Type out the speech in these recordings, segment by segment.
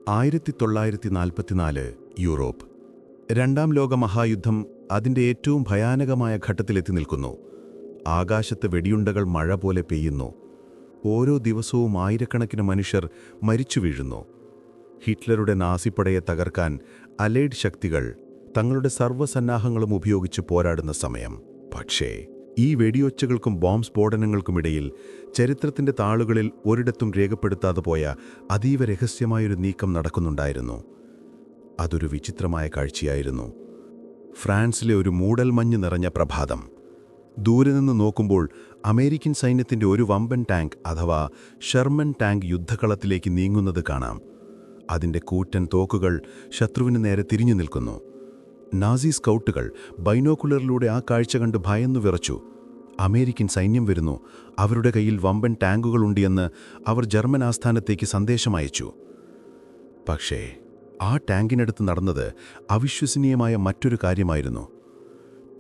1944 Europe. രണ്ടാം ലോക മഹായുദ്ധം അതിൻ്റെ ഏറ്റവും ഭയാനകമായ ഘട്ടത്തിലെത്തി നിൽക്കുന്നു. ആകാശത്ത് വെടിയുണ്ടകൾ മഴ പോലെ പെയ്യുന്നു. ഓരോ ദിവസവും ആയിരക്കണക്കിന് മനുഷ്യർ മരിച്ചു വീഴുന്നു. ഹിറ്റ്ലറുടെ നാസിപ്പടയെ തകർക്കാൻ അലൈഡ് ശക്തികൾ തങ്ങളുടെ സർവ്വസന്നാഹങ്ങളും ഉപയോഗിച്ച് പോരാടുന്ന സമയം. പക്ഷേ ഈ വെടിയൊച്ചകൾക്കും ബോംബ് സ്ഫോടനങ്ങൾക്കുമിടയിൽ ചരിത്രത്തിൻ്റെ താളുകളിൽ ഒരിടത്തും രേഖപ്പെടുത്താതെ പോയ അതീവ രഹസ്യമായൊരു നീക്കം നടക്കുന്നുണ്ടായിരുന്നു. അതൊരു വിചിത്രമായ കാഴ്ചയായിരുന്നു. ഫ്രാൻസിലെ ഒരു മൂടൽമഞ്ഞ് നിറഞ്ഞ പ്രഭാതം. ദൂരെ നിന്ന് നോക്കുമ്പോൾ അമേരിക്കൻ സൈന്യത്തിൻ്റെ ഒരു വമ്പൻ ടാങ്ക് അഥവാ ഷെർമൻ ടാങ്ക് യുദ്ധക്കളത്തിലേക്ക് നീങ്ങുന്നത് കാണാം. അതിൻ്റെ കൂറ്റൻ തോക്കുകൾ ശത്രുവിന് നേരെ തിരിഞ്ഞു നിൽക്കുന്നു. നാസി സ്കൗട്ടുകൾ ബൈനോക്കുലറിലൂടെ ആ കാഴ്ച കണ്ട് ഭയന്നു വിറച്ചു. അമേരിക്കൻ സൈന്യം വരുന്നു, അവരുടെ കയ്യിൽ വമ്പൻ ടാങ്കുകളുണ്ടെന്ന് അവർ ജർമ്മൻ ആസ്ഥാനത്തേക്ക് സന്ദേശമയച്ചു. പക്ഷേ ആ ടാങ്കിനടുത്ത് നടന്നത് അവിശ്വസനീയമായ മറ്റൊരു കാര്യമായിരുന്നു.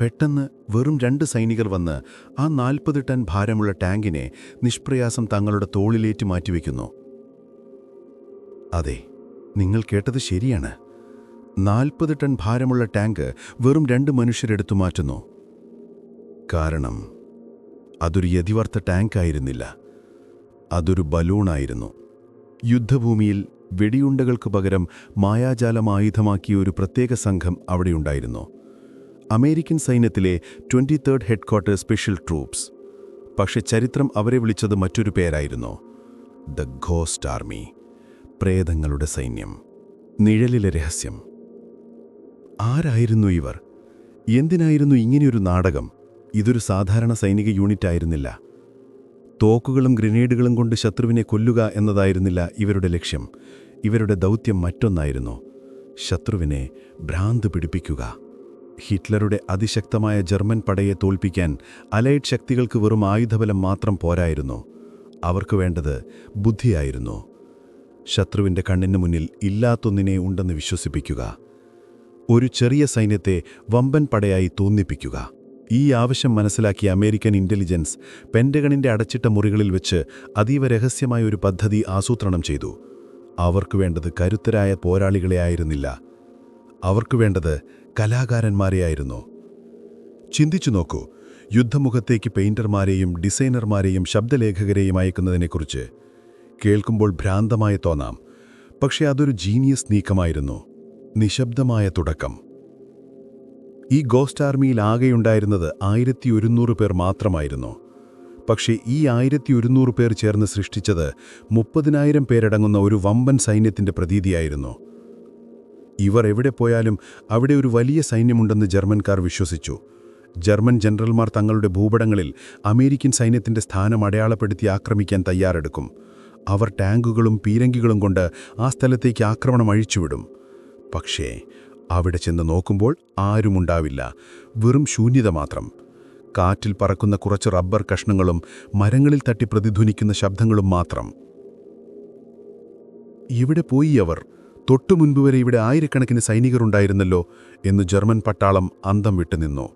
പെട്ടെന്ന് വെറും 2 സൈനികർ വന്ന് ആ 40 ടൺ ഭാരമുള്ള ടാങ്കിനെ നിഷ്പ്രയാസം തങ്ങളുടെ തോളിലേറ്റ് മാറ്റിവെക്കുന്നു. അതെ, നിങ്ങൾ കേട്ടത് ശരിയാണ്. 40 ടൺ ഭാരമുള്ള ടാങ്ക് വെറും 2 മനുഷ്യരെടുത്തു മാറ്റുന്നു. കാരണം അതൊരു യഥിവർത്ത ടാങ്കായിരുന്നില്ല, അതൊരു ബലൂണായിരുന്നു. യുദ്ധഭൂമിയിൽ വെടിയുണ്ടകൾക്ക് പകരം മായാജാലം ആയുധമാക്കിയ ഒരു പ്രത്യേക സംഘം അവിടെയുണ്ടായിരുന്നു. അമേരിക്കൻ സൈന്യത്തിലെ 23rd ഹെഡ്ക്വാർട്ടേഴ്സ് സ്പെഷ്യൽ ട്രൂപ്സ്. പക്ഷെ ചരിത്രം അവരെ വിളിച്ചത് മറ്റൊരു പേരായിരുന്നു: ദ ഗോസ്റ്റ് ആർമി, പ്രേതങ്ങളുടെ സൈന്യം, നിഴലിലെ രഹസ്യം. ആരായിരുന്നു ഇവർ? എന്തിനായിരുന്നു ഇങ്ങനെയൊരു നാടകം? ഇതൊരു സാധാരണ സൈനിക യൂണിറ്റ് ആയിരുന്നില്ല. തോക്കുകളും ഗ്രനേഡുകളും കൊണ്ട് ശത്രുവിനെ കൊല്ലുക എന്നതായിരുന്നില്ല ഇവരുടെ ലക്ഷ്യം. ഇവരുടെ ദൗത്യം മറ്റൊന്നായിരുന്നു: ശത്രുവിനെ ഭ്രാന്ത് പിടിപ്പിക്കുക. ഹിറ്റ്ലറുടെ അതിശക്തമായ ജർമ്മൻ പടയെ തോൽപ്പിക്കാൻ അലൈഡ് ശക്തികൾക്ക് വെറും ആയുധബലം മാത്രം പോരായിരുന്നു. അവർക്ക് വേണ്ടത് ബുദ്ധിയായിരുന്നു. ശത്രുവിൻ്റെ കണ്ണിന് മുന്നിൽ ഇല്ലാത്തൊന്നിനെ ഉണ്ടെന്ന് വിശ്വസിപ്പിക്കുക. ഒരു ചെറിയ സൈന്യത്തെ വമ്പൻ പടയായി തോന്നിപ്പിക്കുക. ഈ ആവശ്യം മനസ്സിലാക്കിയ അമേരിക്കൻ ഇൻ്റലിജൻസ് പെൻറ്റഗണിൻ്റെ അടച്ചിട്ട മുറികളിൽ വെച്ച് അതീവ രഹസ്യമായ ഒരു പദ്ധതി ആസൂത്രണം ചെയ്തു. അവർക്ക് വേണ്ടത് കരുത്തരായ പോരാളികളെ ആയിരുന്നില്ല, അവർക്ക് വേണ്ടത് കലാകാരന്മാരെയായിരുന്നു. ചിന്തിച്ചു നോക്കൂ, യുദ്ധമുഖത്തേക്ക് പെയിൻറ്റർമാരെയും ഡിസൈനർമാരെയും ശബ്ദലേഖകരെയും അയക്കുന്നതിനെക്കുറിച്ച് കേൾക്കുമ്പോൾ ഭ്രാന്തമായി തോന്നാം. പക്ഷേ അതൊരു ജീനിയസ് നീക്കമായിരുന്നു. നിശബ്ദമായ തുടക്കം. ഈ ഗോസ്റ്റ് ആർമിയിൽ ആകെയുണ്ടായിരുന്നത് 1100 പേർ മാത്രമായിരുന്നു. പക്ഷേ ഈ 1100 പേർ ചേർന്ന് സൃഷ്ടിച്ചത് 30,000 പേരടങ്ങുന്ന ഒരു വമ്പൻ സൈന്യത്തിൻ്റെ പ്രതീതിയായിരുന്നു. ഇവർ എവിടെ പോയാലും അവിടെ ഒരു വലിയ സൈന്യമുണ്ടെന്ന് ജർമ്മൻകാർ വിശ്വസിച്ചു. ജർമ്മൻ ജനറൽമാർ തങ്ങളുടെ ഭൂപടങ്ങളിൽ അമേരിക്കൻ സൈന്യത്തിൻ്റെ സ്ഥാനം അടയാളപ്പെടുത്തി ആക്രമിക്കാൻ തയ്യാറെടുക്കും. അവർ ടാങ്കുകളും പീരങ്കികളും കൊണ്ട് ആ സ്ഥലത്തേക്ക് ആക്രമണം അഴിച്ചുവിടും. പക്ഷേ അവിടെ ചെന്ന് നോക്കുമ്പോൾ ആരുമുണ്ടാവില്ല, വെറും ശൂന്യത മാത്രം. കാറ്റിൽ പറക്കുന്ന കുറച്ച് റബ്ബർ കഷ്ണങ്ങളും മരങ്ങളിൽ തട്ടി പ്രതിധ്വനിക്കുന്ന ശബ്ദങ്ങളും മാത്രം. ഇവിടെ പോയി അവർ? തൊട്ടുമുൻപ് വരെ ഇവിടെ ആയിരക്കണക്കിന് സൈനികരുണ്ടായിരുന്നല്ലോ എന്ന് ജർമ്മൻ പട്ടാളം അന്തം വിട്ടുനിന്നു.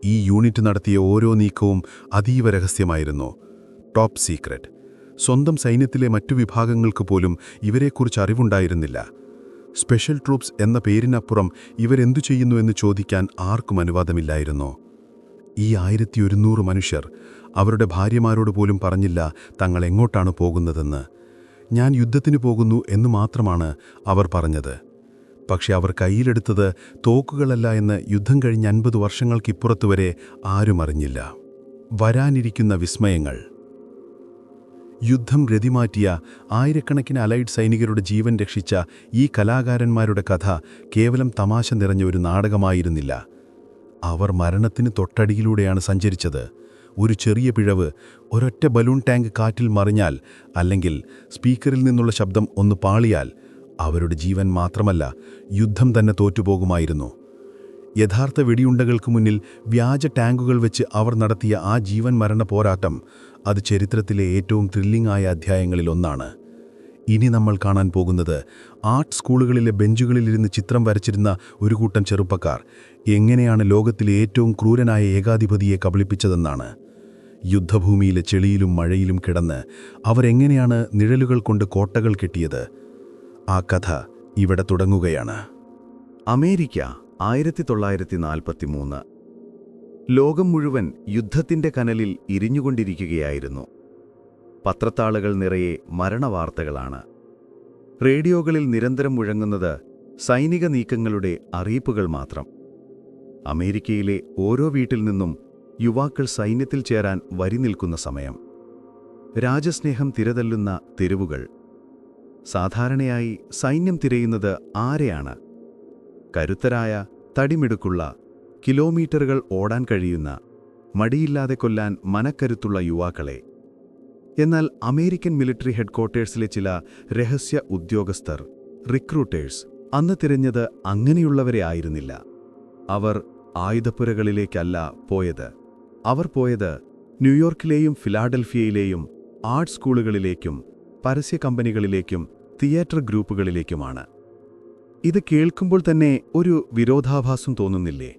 ഈ യൂണിറ്റ് നടത്തിയ ഓരോ നീക്കവും അതീവ രഹസ്യമായിരുന്നു, ടോപ്പ് സീക്രട്ട്. സ്വന്തം സൈന്യത്തിലെ മറ്റു വിഭാഗങ്ങൾക്ക് പോലും ഇവരെക്കുറിച്ച് അറിവുണ്ടായിരുന്നില്ല. സ്പെഷ്യൽ ട്രൂപ്സ് എന്ന പേരിനപ്പുറം ഇവരെന്തു ചെയ്യുന്നു എന്ന് ചോദിക്കാൻ ആർക്കും അനുവാദമില്ലായിരുന്നു. ഈ 1100 മനുഷ്യർ അവരുടെ ഭാര്യമാരോട് പോലും പറഞ്ഞില്ല തങ്ങൾ എങ്ങോട്ടാണ് പോകുന്നതെന്ന്. ഞാൻ യുദ്ധത്തിന് പോകുന്നു എന്ന് മാത്രമാണ് അവർ പറഞ്ഞത്. പക്ഷെ അവർ കയ്യിലെടുത്തത് തോക്കുകളല്ല എന്ന് യുദ്ധം കഴിഞ്ഞ് 50 വർഷങ്ങൾക്കിപ്പുറത്ത് വരെ ആരും അറിഞ്ഞില്ല. വരാനിരിക്കുന്ന വിസ്മയങ്ങൾ. യുദ്ധം ഗതിമാറ്റിയ ആയിരക്കണക്കിന് അലൈഡ് സൈനികരുടെ ജീവൻ രക്ഷിച്ച ഈ കലാകാരന്മാരുടെ കഥ കേവലം തമാശ നിറഞ്ഞ ഒരു നാടകമായിരുന്നില്ല. അവർ മരണത്തിന് തൊട്ടടിയിലൂടെയാണ് സഞ്ചരിച്ചത്. ഒരു ചെറിയ പിഴവ്, ഒരൊറ്റ ബലൂൺ ടാങ്ക് കാറ്റിൽ മറിഞ്ഞാൽ, അല്ലെങ്കിൽ സ്പീക്കറിൽ നിന്നുള്ള ശബ്ദം ഒന്ന് പാളിയാൽ അവരുടെ ജീവൻ മാത്രമല്ല, യുദ്ധം തന്നെ തോറ്റുപോകുമായിരുന്നു. യഥാർത്ഥ വെടിയുണ്ടകൾക്ക് മുന്നിൽ വ്യാജ ടാങ്കുകൾ വെച്ച് അവർ നടത്തിയ ആ ജീവൻ മരണ പോരാട്ടം, അത് ചരിത്രത്തിലെ ഏറ്റവും ത്രില്ലിംഗ് ആയ അധ്യായങ്ങളിലൊന്നാണ്. ഇനി നമ്മൾ കാണാൻ പോകുന്നത് ആർട്ട് സ്കൂളുകളിലെ ബെഞ്ചുകളിലിരുന്ന് ചിത്രം വരച്ചിരുന്ന ഒരു കൂട്ടം ചെറുപ്പക്കാർ എങ്ങനെയാണ് ലോകത്തിലെ ഏറ്റവും ക്രൂരനായ ഏകാധിപതിയെ കബളിപ്പിച്ചതെന്നാണ്. യുദ്ധഭൂമിയിലെ ചെളിയിലും മഴയിലും കിടന്ന് അവരെങ്ങനെയാണ് നിഴലുകൾ കൊണ്ട് കോട്ടകൾ കെട്ടിയത്. ആ കഥ ഇവിടെ തുടങ്ങുകയാണ്. അമേരിക്ക 1943. ലോകം മുഴുവൻ യുദ്ധത്തിന്റെ കനലിൽ ഇരിഞ്ഞുകൊണ്ടിരിക്കുകയായിരുന്നു. പത്രത്താളുകൾ നിറയെ മരണവാർത്തകളാണ്. റേഡിയോകളിൽ നിരന്തരം മുഴങ്ങുന്നത് സൈനിക നീക്കങ്ങളുടെ അറിയിപ്പുകൾ മാത്രം. അമേരിക്കയിലെ ഓരോ വീട്ടിൽ നിന്നും യുവാക്കൾ സൈന്യത്തിൽ ചേരാൻ വരി നിൽക്കുന്ന സമയം. രാജസ്നേഹം തിരതല്ലുന്ന തെരുവുകൾ. സാധാരണയായി സൈന്യം തിരയുന്നത് ആരെയാണ്? കരുത്തരായ, തടിമിടുക്കുള്ള, കിലോമീറ്ററുകൾ ഓടാൻ കഴിയുന്ന, മടിയില്ലാതെ കൊല്ലാൻ മനക്കരുത്തുള്ള യുവാക്കളെ. എന്നാൽ അമേരിക്കൻ മിലിറ്ററി ഹെഡ്ക്വാർട്ടേഴ്സിലെ ചില രഹസ്യ ഉദ്യോഗസ്ഥർ, റിക്രൂട്ടേഴ്സ്, അന്ന് തിരഞ്ഞത് അങ്ങനെയുള്ളവരെ ആയിരുന്നില്ല. അവർ ആയുധപ്പുരകളിലേക്കല്ല പോയത്. അവർ പോയത് ന്യൂയോർക്കിലെയും ഫിലാഡൽഫിയയിലെയും ആർട്ട് സ്കൂളുകളിലേക്കും പരസ്യ കമ്പനികളിലേക്കും തിയേറ്റർ ഗ്രൂപ്പുകളിലേക്കുമാണ്. ഇത് കേൾക്കുമ്പോൾ തന്നെ ഒരു വിരോധാഭാസം തോന്നുന്നില്ലേ?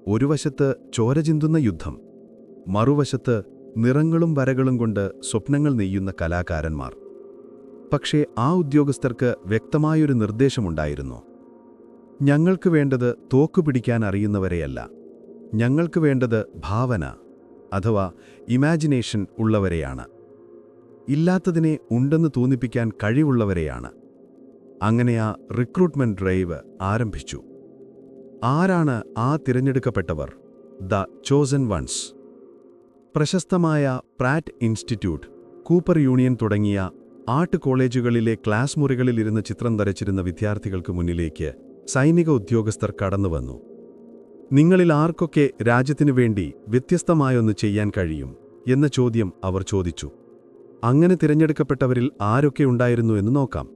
ഒരു വശത്ത് ചോര ചിന്തുന്ന യുദ്ധം, മറുവശത്ത് നിറങ്ങളും വരകളും കൊണ്ട് സ്വപ്നങ്ങൾ നെയ്യുന്ന കലാകാരന്മാർ. പക്ഷേ ആ ഉദ്യോഗസ്ഥർക്ക് വ്യക്തമായൊരു നിർദ്ദേശമുണ്ടായിരുന്നു. ഞങ്ങൾക്ക് വേണ്ടത് തോക്കുപിടിക്കാൻ അറിയുന്നവരെയല്ല, ഞങ്ങൾക്ക് വേണ്ടത് ഭാവന അഥവാ ഇമാജിനേഷൻ ഉള്ളവരെയാണ്. ഇല്ലാത്തതിനെ ഉണ്ടെന്ന് തോന്നിപ്പിക്കാൻ കഴിവുള്ളവരെയാണ്. അങ്ങനെ ആ റിക്രൂട്ട്മെന്റ് ഡ്രൈവ് ആരംഭിച്ചു. ആരാണ് ആ തിരഞ്ഞെടുക്കപ്പെട്ടവർ? The chosen ones. പ്രശസ്തമായ പ്രാറ്റ് ഇൻസ്റ്റിറ്റ്യൂട്ട്, കൂപ്പർ യൂണിയൻ തുടങ്ങിയ ആർട്ട് കോളേജുകളിലെ ക്ലാസ് മുറികളിലിരുന്ന് ചിത്രം വരച്ചിരുന്ന വിദ്യാർത്ഥികൾക്ക് മുന്നിലേക്ക് സൈനിക ഉദ്യോഗസ്ഥർ കടന്നുവന്നു. നിങ്ങളിൽ ആർക്കൊക്കെ രാജ്യത്തിനു വേണ്ടി വ്യത്യസ്തമായൊന്ന് ചെയ്യാൻ കഴിയും എന്ന ചോദ്യം അവർ ചോദിച്ചു. അങ്ങനെ തിരഞ്ഞെടുക്കപ്പെട്ടവരിൽ ആരൊക്കെ ഉണ്ടായിരുന്നു എന്ന് നോക്കാം.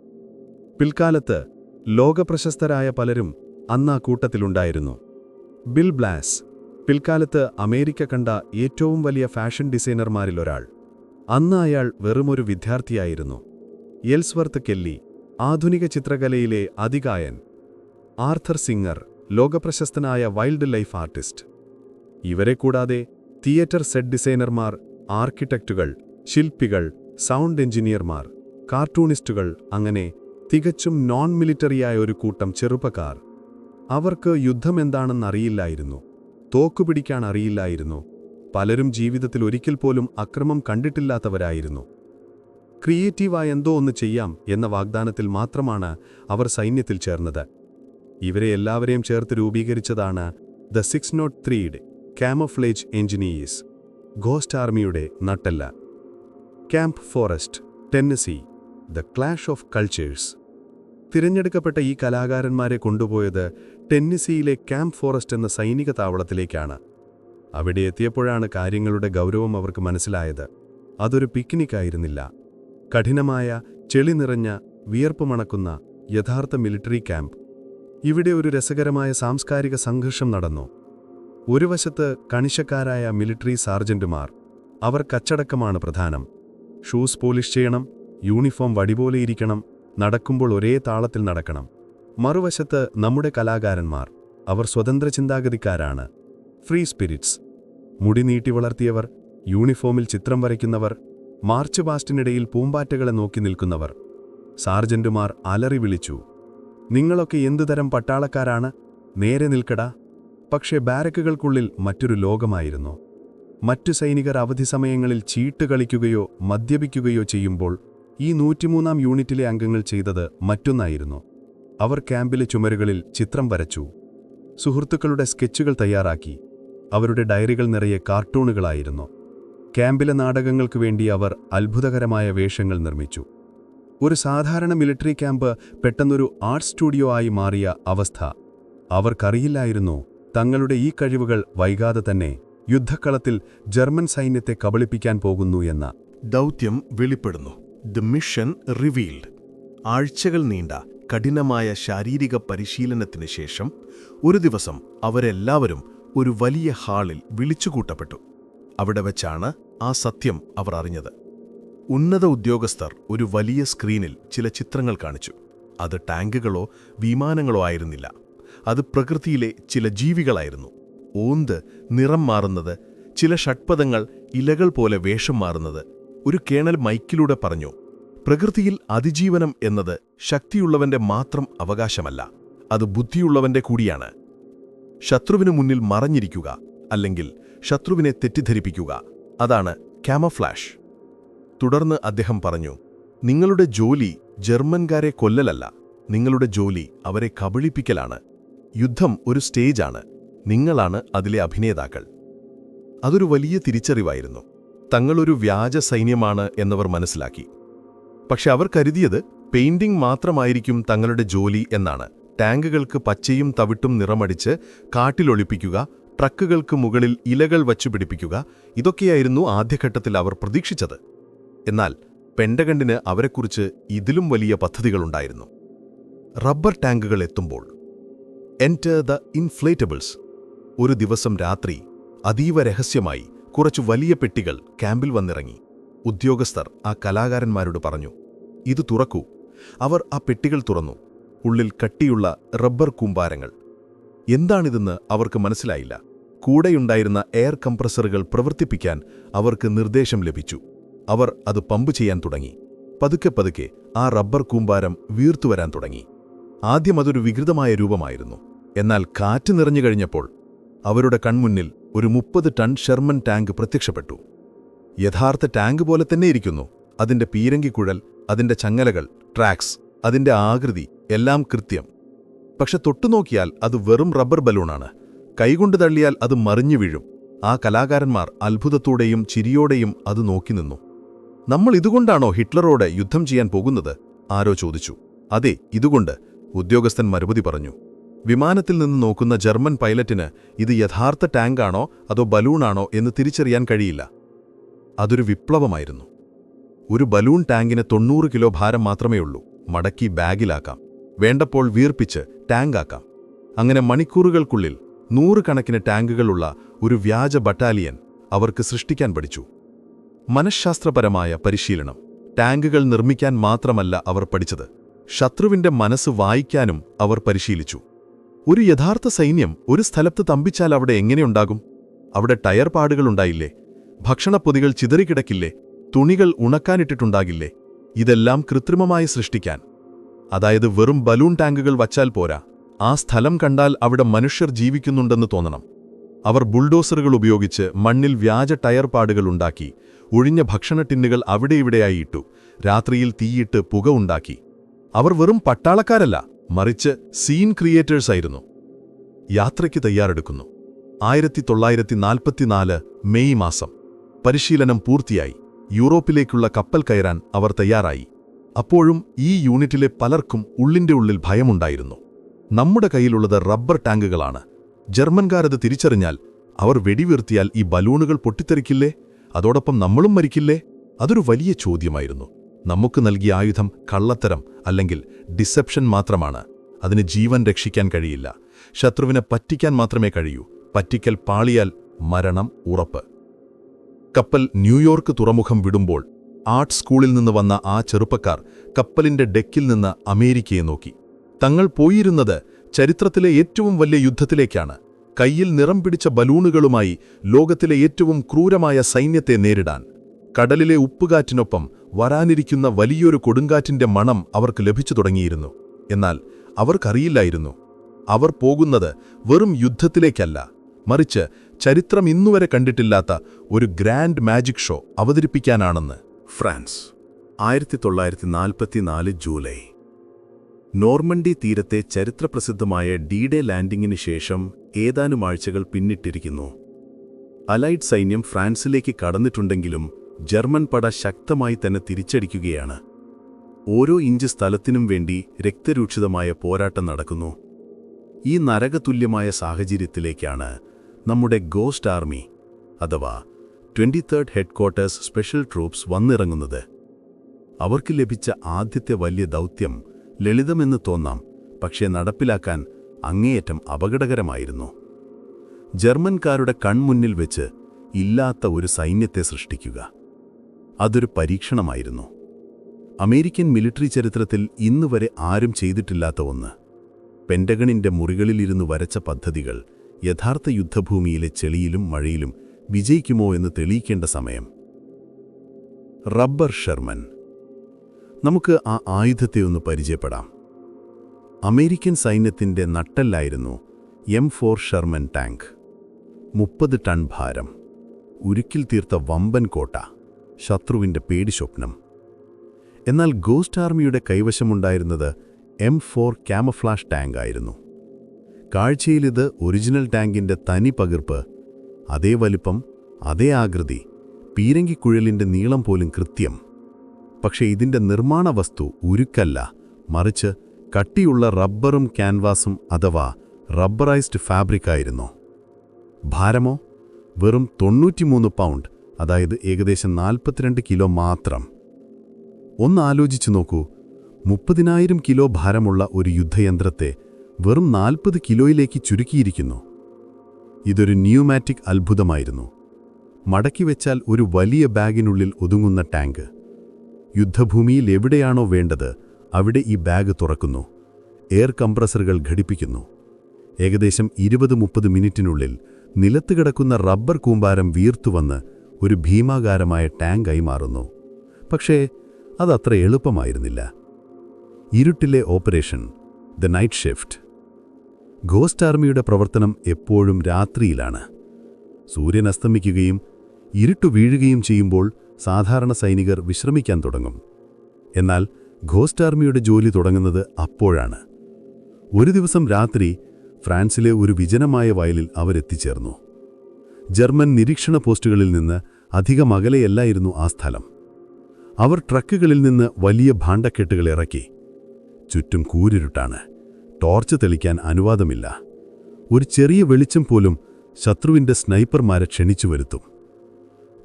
പിൽക്കാലത്ത് ലോകപ്രശസ്തരായ പലരും അന്ന് ആ കൂട്ടത്തിലുണ്ടായിരുന്നു. ബിൽ ബ്ലാസ്, പിൽക്കാലത്ത് അമേരിക്ക കണ്ട ഏറ്റവും വലിയ ഫാഷൻ ഡിസൈനർമാരിലൊരാൾ. അന്ന് അയാൾ വെറുമൊരു വിദ്യാർത്ഥിയായിരുന്നു. എൽസ്വർത്ത് കെല്ലി, ആധുനിക ചിത്രകലയിലെ അതികായൻ. ആർത്തർ സിംഗർ, ലോകപ്രശസ്തനായ വൈൽഡ് ലൈഫ് ആർട്ടിസ്റ്റ്. ഇവരെ കൂടാതെ തിയേറ്റർ സെറ്റ് ഡിസൈനർമാർ, ആർക്കിടെക്റ്റുകൾ, ശില്പികൾ, സൗണ്ട് എഞ്ചിനീയർമാർ, കാർട്ടൂണിസ്റ്റുകൾ, അങ്ങനെ തികച്ചും നോൺ മിലിറ്ററിയായ ഒരു കൂട്ടം ചെറുപ്പക്കാർ. അവർക്ക് യുദ്ധമെന്താണെന്നറിയില്ലായിരുന്നു, തോക്കുപിടിക്കാൻ അറിയില്ലായിരുന്നു. പലരും ജീവിതത്തിൽ ഒരിക്കൽ പോലും അക്രമം കണ്ടിട്ടില്ലാത്തവരായിരുന്നു. ക്രിയേറ്റീവായ എന്തോ ഒന്ന് ചെയ്യാം എന്ന വാഗ്ദാനത്തിൽ മാത്രമാണ് അവർ സൈന്യത്തിൽ ചേർന്നത്. ഇവരെ എല്ലാവരെയും ചേർത്ത് രൂപീകരിച്ചതാണ് ദ 603 കാമോഫ്ലേജ് എഞ്ചിനീയേഴ്സ്, ഗോസ്റ്റ് ആർമിയുടെ നട്ടെല്ല. Camp Forrest, Tennessee, the clash of cultures. തിരഞ്ഞെടുക്കപ്പെട്ട ഈ കലാകാരന്മാരെ കൊണ്ടുപോയത് ടെന്നസിയിലെ ക്യാമ്പ് ഫോറസ്റ്റ് എന്ന സൈനിക താവളത്തിലേക്കാണ്. അവിടെ എത്തിയപ്പോഴാണ് കാര്യങ്ങളുടെ ഗൗരവം അവർക്ക് മനസ്സിലായത്. അതൊരു പിക്നിക് ആയിരുന്നില്ല. കഠിനമായ, ചെളി നിറഞ്ഞ, വിയർപ്പ് മണക്കുന്ന യഥാർത്ഥ മിലിറ്ററി ക്യാമ്പ്. ഇവിടെ ഒരു രസകരമായ സാംസ്കാരിക സംഘർഷം നടന്നു. ഒരു വശത്ത് കണിശക്കാരായ മിലിറ്ററി സാർജന്റുമാർ. അവർ കച്ചടക്കമാണ് പ്രധാനം. ഷൂസ് പോളിഷ് ചെയ്യണം, യൂണിഫോം വടിപോലെയിരിക്കണം, നടക്കുമ്പോൾ ഒരേ താളത്തിൽ നടക്കണം. മറുവശത്ത് നമ്മുടെ കലാകാരന്മാർ. അവർ സ്വതന്ത്ര ചിന്താഗതിക്കാരാണ്, ഫ്രീ സ്പിരിറ്റ്സ്. മുടി നീട്ടി വളർത്തിയവർ, യൂണിഫോമിൽ ചിത്രം വരയ്ക്കുന്നവർ, മാർച്ച് പാസ്റ്റിനിടയിൽ പൂമ്പാറ്റകളെ നോക്കി നിൽക്കുന്നവർ. സാർജന്റുമാർ അലറി വിളിച്ചു, നിങ്ങളൊക്കെ എന്തുതരം പട്ടാളക്കാരാണ്? നേരെ നിൽക്കടാ. പക്ഷേ ബാരക്കുകൾക്കുള്ളിൽ മറ്റൊരു ലോകമായിരുന്നു. മറ്റു സൈനികർ അവധി സമയങ്ങളിൽ ചീട്ട് കളിക്കുകയോ മദ്യപിക്കുകയോ ചെയ്യുമ്പോൾ ഈ 103-ാം യൂണിറ്റിലെ അംഗങ്ങൾ ചെയ്തത് മറ്റൊന്നായിരുന്നു. അവർ ക്യാമ്പിലെ ചുമരുകളിൽ ചിത്രം വരച്ചു, സുഹൃത്തുക്കളുടെ സ്കെച്ചുകൾ തയ്യാറാക്കി. അവരുടെ ഡയറികൾ നിറയെ കാർട്ടൂണുകളായിരുന്നു. ക്യാമ്പിലെ നാടകങ്ങൾക്ക് വേണ്ടി അവർ അത്ഭുതകരമായ വേഷങ്ങൾ നിർമ്മിച്ചു. ഒരു സാധാരണ മിലിറ്ററി ക്യാമ്പ് പെട്ടെന്നൊരു ആർട്ട് സ്റ്റുഡിയോ ആയി മാറിയ അവസ്ഥ. അവർക്കറിയില്ലായിരുന്നു തങ്ങളുടെ ഈ കഴിവുകൾ വൈകാതെ തന്നെ യുദ്ധക്കളത്തിൽ ജർമ്മൻ സൈന്യത്തെ കബളിപ്പിക്കാൻ പോകുന്നു എന്ന. ദൗത്യം വെളിപ്പെടുന്നു. The mission revealed. ആഴ്ചകൾ നീണ്ട കഠിനമായ ശാരീരിക പരിശീലനത്തിന് ശേഷം ഒരു ദിവസം അവരെല്ലാവരും ഒരു വലിയ ഹാളിൽ വിളിച്ചുകൂട്ടപ്പെട്ടു. അവിടെ വെച്ചാണ് ആ സത്യം അവർ അറിഞ്ഞത്. ഉന്നത ഉദ്യോഗസ്ഥർ ഒരു വലിയ സ്ക്രീനിൽ ചില ചിത്രങ്ങൾ കാണിച്ചു. അത് ടാങ്കുകളോ വിമാനങ്ങളോ ആയിരുന്നില്ല. അത് പ്രകൃതിയിലെ ചില ജീവികളായിരുന്നു. ഓന്ത് നിറം മാറുന്നത്, ചില ഷഡ്പദങ്ങൾ ഇലകൾ പോലെ വേഷം മാറുന്നത്. ഒരു കേണൽ മൈക്കിലൂടെ പറഞ്ഞു, പ്രകൃതിയിൽ അതിജീവനം എന്നത് ശക്തിയുള്ളവന്റെ മാത്രം അവകാശമല്ല, അത് ബുദ്ധിയുള്ളവന്റെ കൂടിയാണ്. ശത്രുവിനു മുന്നിൽ മറഞ്ഞിരിക്കുക, അല്ലെങ്കിൽ ശത്രുവിനെ തെറ്റിദ്ധരിപ്പിക്കുക, അതാണ് ക്യാമഫ്ലാഷ്. തുടർന്ന് അദ്ദേഹം പറഞ്ഞു, നിങ്ങളുടെ ജോലി ജർമ്മൻകാരെ കൊല്ലലല്ല, നിങ്ങളുടെ ജോലി അവരെ കബളിപ്പിക്കലാണ്. യുദ്ധം ഒരു സ്റ്റേജാണ്, നിങ്ങളാണ് അതിലെ അഭിനേതാക്കൾ. അതൊരു വലിയ തിരിച്ചറിവായിരുന്നു. തങ്ങളൊരു വ്യാജ സൈന്യമാണ് എന്നവർ മനസ്സിലാക്കി. പക്ഷെ അവർ കരുതിയത് പെയിന്റിംഗ് മാത്രമായിരിക്കും തങ്ങളുടെ ജോലി എന്നാണ്. ടാങ്കുകൾക്ക് പച്ചയും തവിട്ടും നിറമടിച്ച് കാട്ടിലൊളിപ്പിക്കുക, ട്രക്കുകൾക്ക് മുകളിൽ ഇലകൾ വച്ചുപിടിപ്പിക്കുക, ഇതൊക്കെയായിരുന്നു ആദ്യഘട്ടത്തിൽ അവർ പ്രതീക്ഷിച്ചത്. എന്നാൽ പെൻഡഗണിന് അവരെക്കുറിച്ച് ഇതിലും വലിയ പദ്ധതികളുണ്ടായിരുന്നു. റബ്ബർ ടാങ്കുകൾ എത്തുമ്പോൾ എൻറ്റർ ദ ഇൻഫ്ലേറ്റബിൾസ്. ഒരു ദിവസം രാത്രി അതീവ രഹസ്യമായി കുറച്ചു വലിയ പെട്ടികൾ ക്യാമ്പിൽ വന്നിറങ്ങി. ഉദ്യോഗസ്ഥർ ആ കലാകാരന്മാരോട് പറഞ്ഞു, ഇത് തുറക്കൂ. അവർ ആ പെട്ടികൾ തുറന്നു. ഉള്ളിൽ കട്ടിയുള്ള റബ്ബർ കൂമ്പാരങ്ങൾ. എന്താണിതെന്ന് അവർക്ക് മനസ്സിലായില്ല. കൂടെയുണ്ടായിരുന്ന എയർ കംപ്രസറുകൾ പ്രവർത്തിപ്പിക്കാൻ അവർക്ക് നിർദ്ദേശം ലഭിച്ചു. അവർ അത് പമ്പ് ചെയ്യാൻ തുടങ്ങി. പതുക്കെ പതുക്കെ ആ റബ്ബർ കൂമ്പാരം വീർത്തുവരാൻ തുടങ്ങി. ആദ്യം അതൊരു വികൃതമായ രൂപമായിരുന്നു. എന്നാൽ കാറ്റ് നിറഞ്ഞു കഴിഞ്ഞപ്പോൾ അവരുടെ കൺമുന്നിൽ ഒരു 30 ടൺ ഷെർമൻ ടാങ്ക് പ്രത്യക്ഷപ്പെട്ടു. യഥാർത്ഥ ടാങ്ക് പോലെ തന്നെ ഇരിക്കുന്നു. അതിന്റെ പീരങ്കിക്കുഴൽ, അതിന്റെ ചങ്ങലകൾ, ട്രാക്സ്, അതിന്റെ ആകൃതി എല്ലാം കൃത്യം. പക്ഷെ തൊട്ടുനോക്കിയാൽ അത് വെറും റബ്ബർ ബലൂണാണ്. കൈകൊണ്ട് തള്ളിയാൽ അത് മറിഞ്ഞു വീഴും. ആ കലാകാരന്മാർ അത്ഭുതത്തോടെയും ചിരിയോടെയും അത് നോക്കി നിന്നു. നമ്മൾ ഇതുകൊണ്ടാണോ ഹിറ്റ്ലറോട് യുദ്ധം ചെയ്യാൻ പോകുന്നത്? ആരോ ചോദിച്ചു. അതെ, ഇതുകൊണ്ട്, ഉദ്യോഗസ്ഥൻ മറുപടി പറഞ്ഞു. വിമാനത്തിൽ നിന്ന് നോക്കുന്ന ജർമ്മൻ പൈലറ്റിന് ഇത് യഥാർത്ഥ ടാങ്കാണോ അതോ ബലൂണാണോ എന്ന് തിരിച്ചറിയാൻ കഴിയില്ല. അതൊരു വിപ്ലവമായിരുന്നു. ഒരു ബലൂൺ ടാങ്കിന് 90 കിലോ ഭാരം മാത്രമേയുള്ളൂ. മടക്കി ബാഗിലാക്കാം, വേണ്ടപ്പോൾ വീർപ്പിച്ച് ടാങ്കാക്കാം. അങ്ങനെ മണിക്കൂറുകൾക്കുള്ളിൽ 100 കണക്കിന് ടാങ്കുകളുള്ള ഒരു വ്യാജ ബറ്റാലിയൻ അവർക്ക് സൃഷ്ടിക്കാൻ പഠിച്ചു. മനഃശാസ്ത്രപരമായ പരിശീലനം. ടാങ്കുകൾ നിർമ്മിക്കാൻ മാത്രമല്ല അവർ പഠിച്ചത്, ശത്രുവിന്റെ മനസ്സ് വായിക്കാനും അവർ പരിശീലിച്ചു. ഒരു യഥാർത്ഥ സൈന്യം ഒരു സ്ഥലത്ത് തമ്പിച്ചാൽ അവിടെ എങ്ങനെയുണ്ടാകും? അവിടെ ടയർ പാടുകളുണ്ടായില്ലേ? ഭക്ഷണപ്പൊതികൾ ചിതറിക്കിടക്കില്ലേ? തുണികൾ ഉണക്കാനിട്ടിട്ടുണ്ടാകില്ലേ? ഇതെല്ലാം കൃത്രിമമായി സൃഷ്ടിക്കാൻ. അതായത് വെറും ബലൂൺ ടാങ്കുകൾ വച്ചാൽ പോരാ, ആ സ്ഥലം കണ്ടാൽ അവിടെ മനുഷ്യർ ജീവിക്കുന്നുണ്ടെന്ന് തോന്നണം. അവർ ബുൾഡോസറുകൾ ഉപയോഗിച്ച് മണ്ണിൽ വ്യാജ ടയർ പാടുകൾ ഉണ്ടാക്കി. ഒഴിഞ്ഞ ഭക്ഷണ ടിന്നുകൾ അവിടെയിവിടെയായി ഇട്ടു. രാത്രിയിൽ തീയിട്ട് പുക ഉണ്ടാക്കി. അവർ വെറും പട്ടാളക്കാരല്ല, മറിച്ച് സീൻ ക്രിയേറ്റേഴ്സ് ആയിരുന്നു. യാത്രയ്ക്ക് തയ്യാറെടുക്കുന്നു. 1944 മെയ് മാസം. പരിശീലനം പൂർത്തിയായി. യൂറോപ്പിലേക്കുള്ള കപ്പൽ കയറാൻ അവർ തയ്യാറായി. അപ്പോഴും ഈ യൂണിറ്റിലെ പലർക്കും ഉള്ളിന്റെ ഭയമുണ്ടായിരുന്നു. നമ്മുടെ കയ്യിലുള്ളത് റബ്ബർ ടാങ്കുകളാണ്. ജർമ്മൻകാരത് തിരിച്ചറിഞ്ഞാൽ അവർ വെടിവീർത്തിയാൽ ഈ ബലൂണുകൾ പൊട്ടിത്തെറിക്കില്ലേ? അതോടൊപ്പം നമ്മളും മരിക്കില്ലേ? അതൊരു വലിയ ചോദ്യമായിരുന്നു. നമുക്ക് നൽകിയ ആയുധം കള്ളത്തരം അല്ലെങ്കിൽ ഡിസെപ്ഷൻ മാത്രമാണ്. അതിന് ജീവൻ രക്ഷിക്കാൻ കഴിയില്ല. ശത്രുവിനെ പറ്റിക്കാൻ മാത്രമേ കഴിയൂ. പറ്റിക്കൽ പാളിയാൽ മരണം ഉറപ്പ്. കപ്പൽ ന്യൂയോർക്ക് തുറമുഖം വിടുമ്പോൾ ആർട്ട് സ്കൂളിൽ നിന്ന് വന്ന ആ ചെറുപ്പക്കാർ കപ്പലിന്റെ ഡെക്കിൽ നിന്ന് അമേരിക്കയെ നോക്കി. തങ്ങൾ പോയിരുന്നത് ചരിത്രത്തിലെ ഏറ്റവും വലിയ യുദ്ധത്തിലേക്കാണ്. കയ്യിൽ നിറം പിടിച്ച ബലൂണുകളുമായി ലോകത്തിലെ ഏറ്റവും ക്രൂരമായ സൈന്യത്തെ നേരിടാൻ. കടലിലെ ഉപ്പുകാറ്റിനൊപ്പം വരാനിരിക്കുന്ന വലിയൊരു കൊടുങ്കാറ്റിന്റെ മണം അവർക്ക് ലഭിച്ചു തുടങ്ങിയിരുന്നു. എന്നാൽ അവർക്കറിയില്ലായിരുന്നു, അവർ പോകുന്നത് വെറും യുദ്ധത്തിലേക്കല്ല, മറിച്ച് ചരിത്രം ഇന്നുവരെ കണ്ടിട്ടില്ലാത്ത ഒരു ഗ്രാൻഡ് മാജിക് ഷോ അവതരിപ്പിക്കാനാണെന്ന്. France, 1944 July. നോർമണ്ടി തീരത്തെ ചരിത്രപ്രസിദ്ധമായ ഡി-ഡേ ലാൻഡിങ്ങിന് ശേഷം ഏതാനും ആഴ്ചകൾ പിന്നിട്ടിരിക്കുന്നു. അലൈഡ് സൈന്യം ഫ്രാൻസിലേക്ക് കടന്നിട്ടുണ്ടെങ്കിലും ജർമ്മൻ പട ശക്തമായി തന്നെ തിരിച്ചടിക്കുകയാണ്. ഓരോ ഇഞ്ച് സ്ഥലത്തിനും വേണ്ടി രക്തരൂക്ഷിതമായ പോരാട്ടം നടക്കുന്നു. ഈ നരകതുല്യമായ സാഹചര്യത്തിലേക്കാണ് നമ്മുടെ ഗോസ്റ്റ് ആർമി അഥവാ 23rd ഹെഡ്ക്വാർട്ടേഴ്സ് സ്പെഷ്യൽ ട്രൂപ്സ് വന്നിറങ്ങുന്നത്. അവർക്ക് ലഭിച്ച ആദ്യത്തെ വലിയ ദൗത്യം ലളിതമെന്ന് തോന്നാം, പക്ഷേ നടപ്പിലാക്കാൻ അങ്ങേയറ്റം അപകടകരമായിരുന്നു. ജർമ്മൻകാരുടെ കൺമുന്നിൽ വെച്ച് ഇല്ലാത്ത ഒരു സൈന്യത്തെ സൃഷ്ടിക്കുക. അതൊരു പരീക്ഷണമായിരുന്നു. അമേരിക്കൻ മിലിറ്ററി ചരിത്രത്തിൽ ഇന്നുവരെ ആരും ചെയ്തിട്ടില്ലാത്ത ഒന്ന്. പെൻഡഗണിന്റെ മുറികളിലിരുന്ന് വരച്ച പദ്ധതികൾ യഥാർത്ഥ യുദ്ധഭൂമിയിലെ ചെളിയിലും മഴയിലും വിജയിക്കുമോ എന്ന് തെളിയിക്കേണ്ട സമയം. Rubber Sherman. നമുക്ക് ആ ആയുധത്തെ ഒന്ന് പരിചയപ്പെടാം. അമേരിക്കൻ സൈന്യത്തിൻ്റെ നട്ടെല്ലായിരുന്നു M4 ഷെർമൻ ടാങ്ക്. 30 ടൺ ഭാരം, ഉരുക്കിൽ തീർത്ത വമ്പൻ കോട്ട, ശത്രുവിൻ്റെ പേടിസ്വപ്നം. എന്നാൽ ഗോസ്റ്റ് ആർമിയുടെ കൈവശമുണ്ടായിരുന്നത് M4 ക്യാമഫ്ലാഷ് ടാങ്ക് ആയിരുന്നു. കാഴ്ചയിലിത് ഒറിജിനൽ ടാങ്കിൻ്റെ തനി പകർപ്പ്. അതേ വലിപ്പം, അതേ ആകൃതി, പീരങ്കിക്കുഴലിൻ്റെ നീളം പോലും കൃത്യം. പക്ഷേ ഇതിൻ്റെ നിർമ്മാണ വസ്തു ഉരുക്കല്ല, മറിച്ച് കട്ടിയുള്ള റബ്ബറും ക്യാൻവാസും അഥവാ റബ്ബറൈസ്ഡ് ഫാബ്രിക്കായിരുന്നു. ഭാരമോ വെറും 93 പൗണ്ട്, അതായത് ഏകദേശം 42 കിലോ മാത്രം. ഒന്ന് ആലോചിച്ചു നോക്കൂ, 30,000 കിലോ ഭാരമുള്ള ഒരു യുദ്ധയന്ത്രത്തെ വെറും 40 കിലോയിലേക്ക് ചുരുക്കിയിരിക്കുന്നു. ഇതൊരു ന്യൂമാറ്റിക് അത്ഭുതമായിരുന്നു. മടക്കിവെച്ചാൽ ഒരു വലിയ ബാഗിനുള്ളിൽ ഒതുങ്ങുന്ന ടാങ്ക്. യുദ്ധഭൂമിയിൽ എവിടെയാണോ വേണ്ടത് അവിടെ ഈ ബാഗ് തുറക്കുന്നു, എയർ കംപ്രസറുകൾ ഘടിപ്പിക്കുന്നു. ഏകദേശം 20-30 മിനിറ്റിനുള്ളിൽ നിലത്ത് കിടക്കുന്ന റബ്ബർ കൂമ്പാരം വീർത്തുവന്ന് ഒരു ഭീമാകാരമായ ടാങ്കായി മാറുന്നു. പക്ഷേ അതത്ര എളുപ്പമായിരുന്നില്ല. ഇരുട്ടിലെ operation, the night shift. Ghost ആർമിയുടെ പ്രവർത്തനം എപ്പോഴും രാത്രിയിലാണ്. സൂര്യൻ അസ്തമിക്കുകയും ഇരുട്ടു വീഴുകയും ചെയ്യുമ്പോൾ സാധാരണ സൈനികർ വിശ്രമിക്കാൻ തുടങ്ങും. എന്നാൽ ഗോസ്റ്റ് ആർമിയുടെ ജോലി തുടങ്ങുന്നത് അപ്പോഴാണ്. ഒരു ദിവസം രാത്രി ഫ്രാൻസിലെ ഒരു വിജനമായ വയലിൽ അവരെത്തിച്ചേർന്നു. ജർമ്മൻ നിരീക്ഷണ പോസ്റ്റുകളിൽ നിന്ന് അധികം അകലെയല്ലായിരുന്നു ആ സ്ഥലം. അവർ ട്രക്കുകളിൽ നിന്ന് വലിയ ഭാണ്ഡക്കെട്ടുകൾ ഇറക്കി. ചുറ്റും കൂരിരുട്ടാണ്, ടോർച്ച് തെളിക്കാൻ അനുവാദമില്ല. ഒരു ചെറിയ വെളിച്ചം പോലും ശത്രുവിൻ്റെ സ്നൈപ്പർമാരെ ക്ഷണിച്ചു വരുത്തും.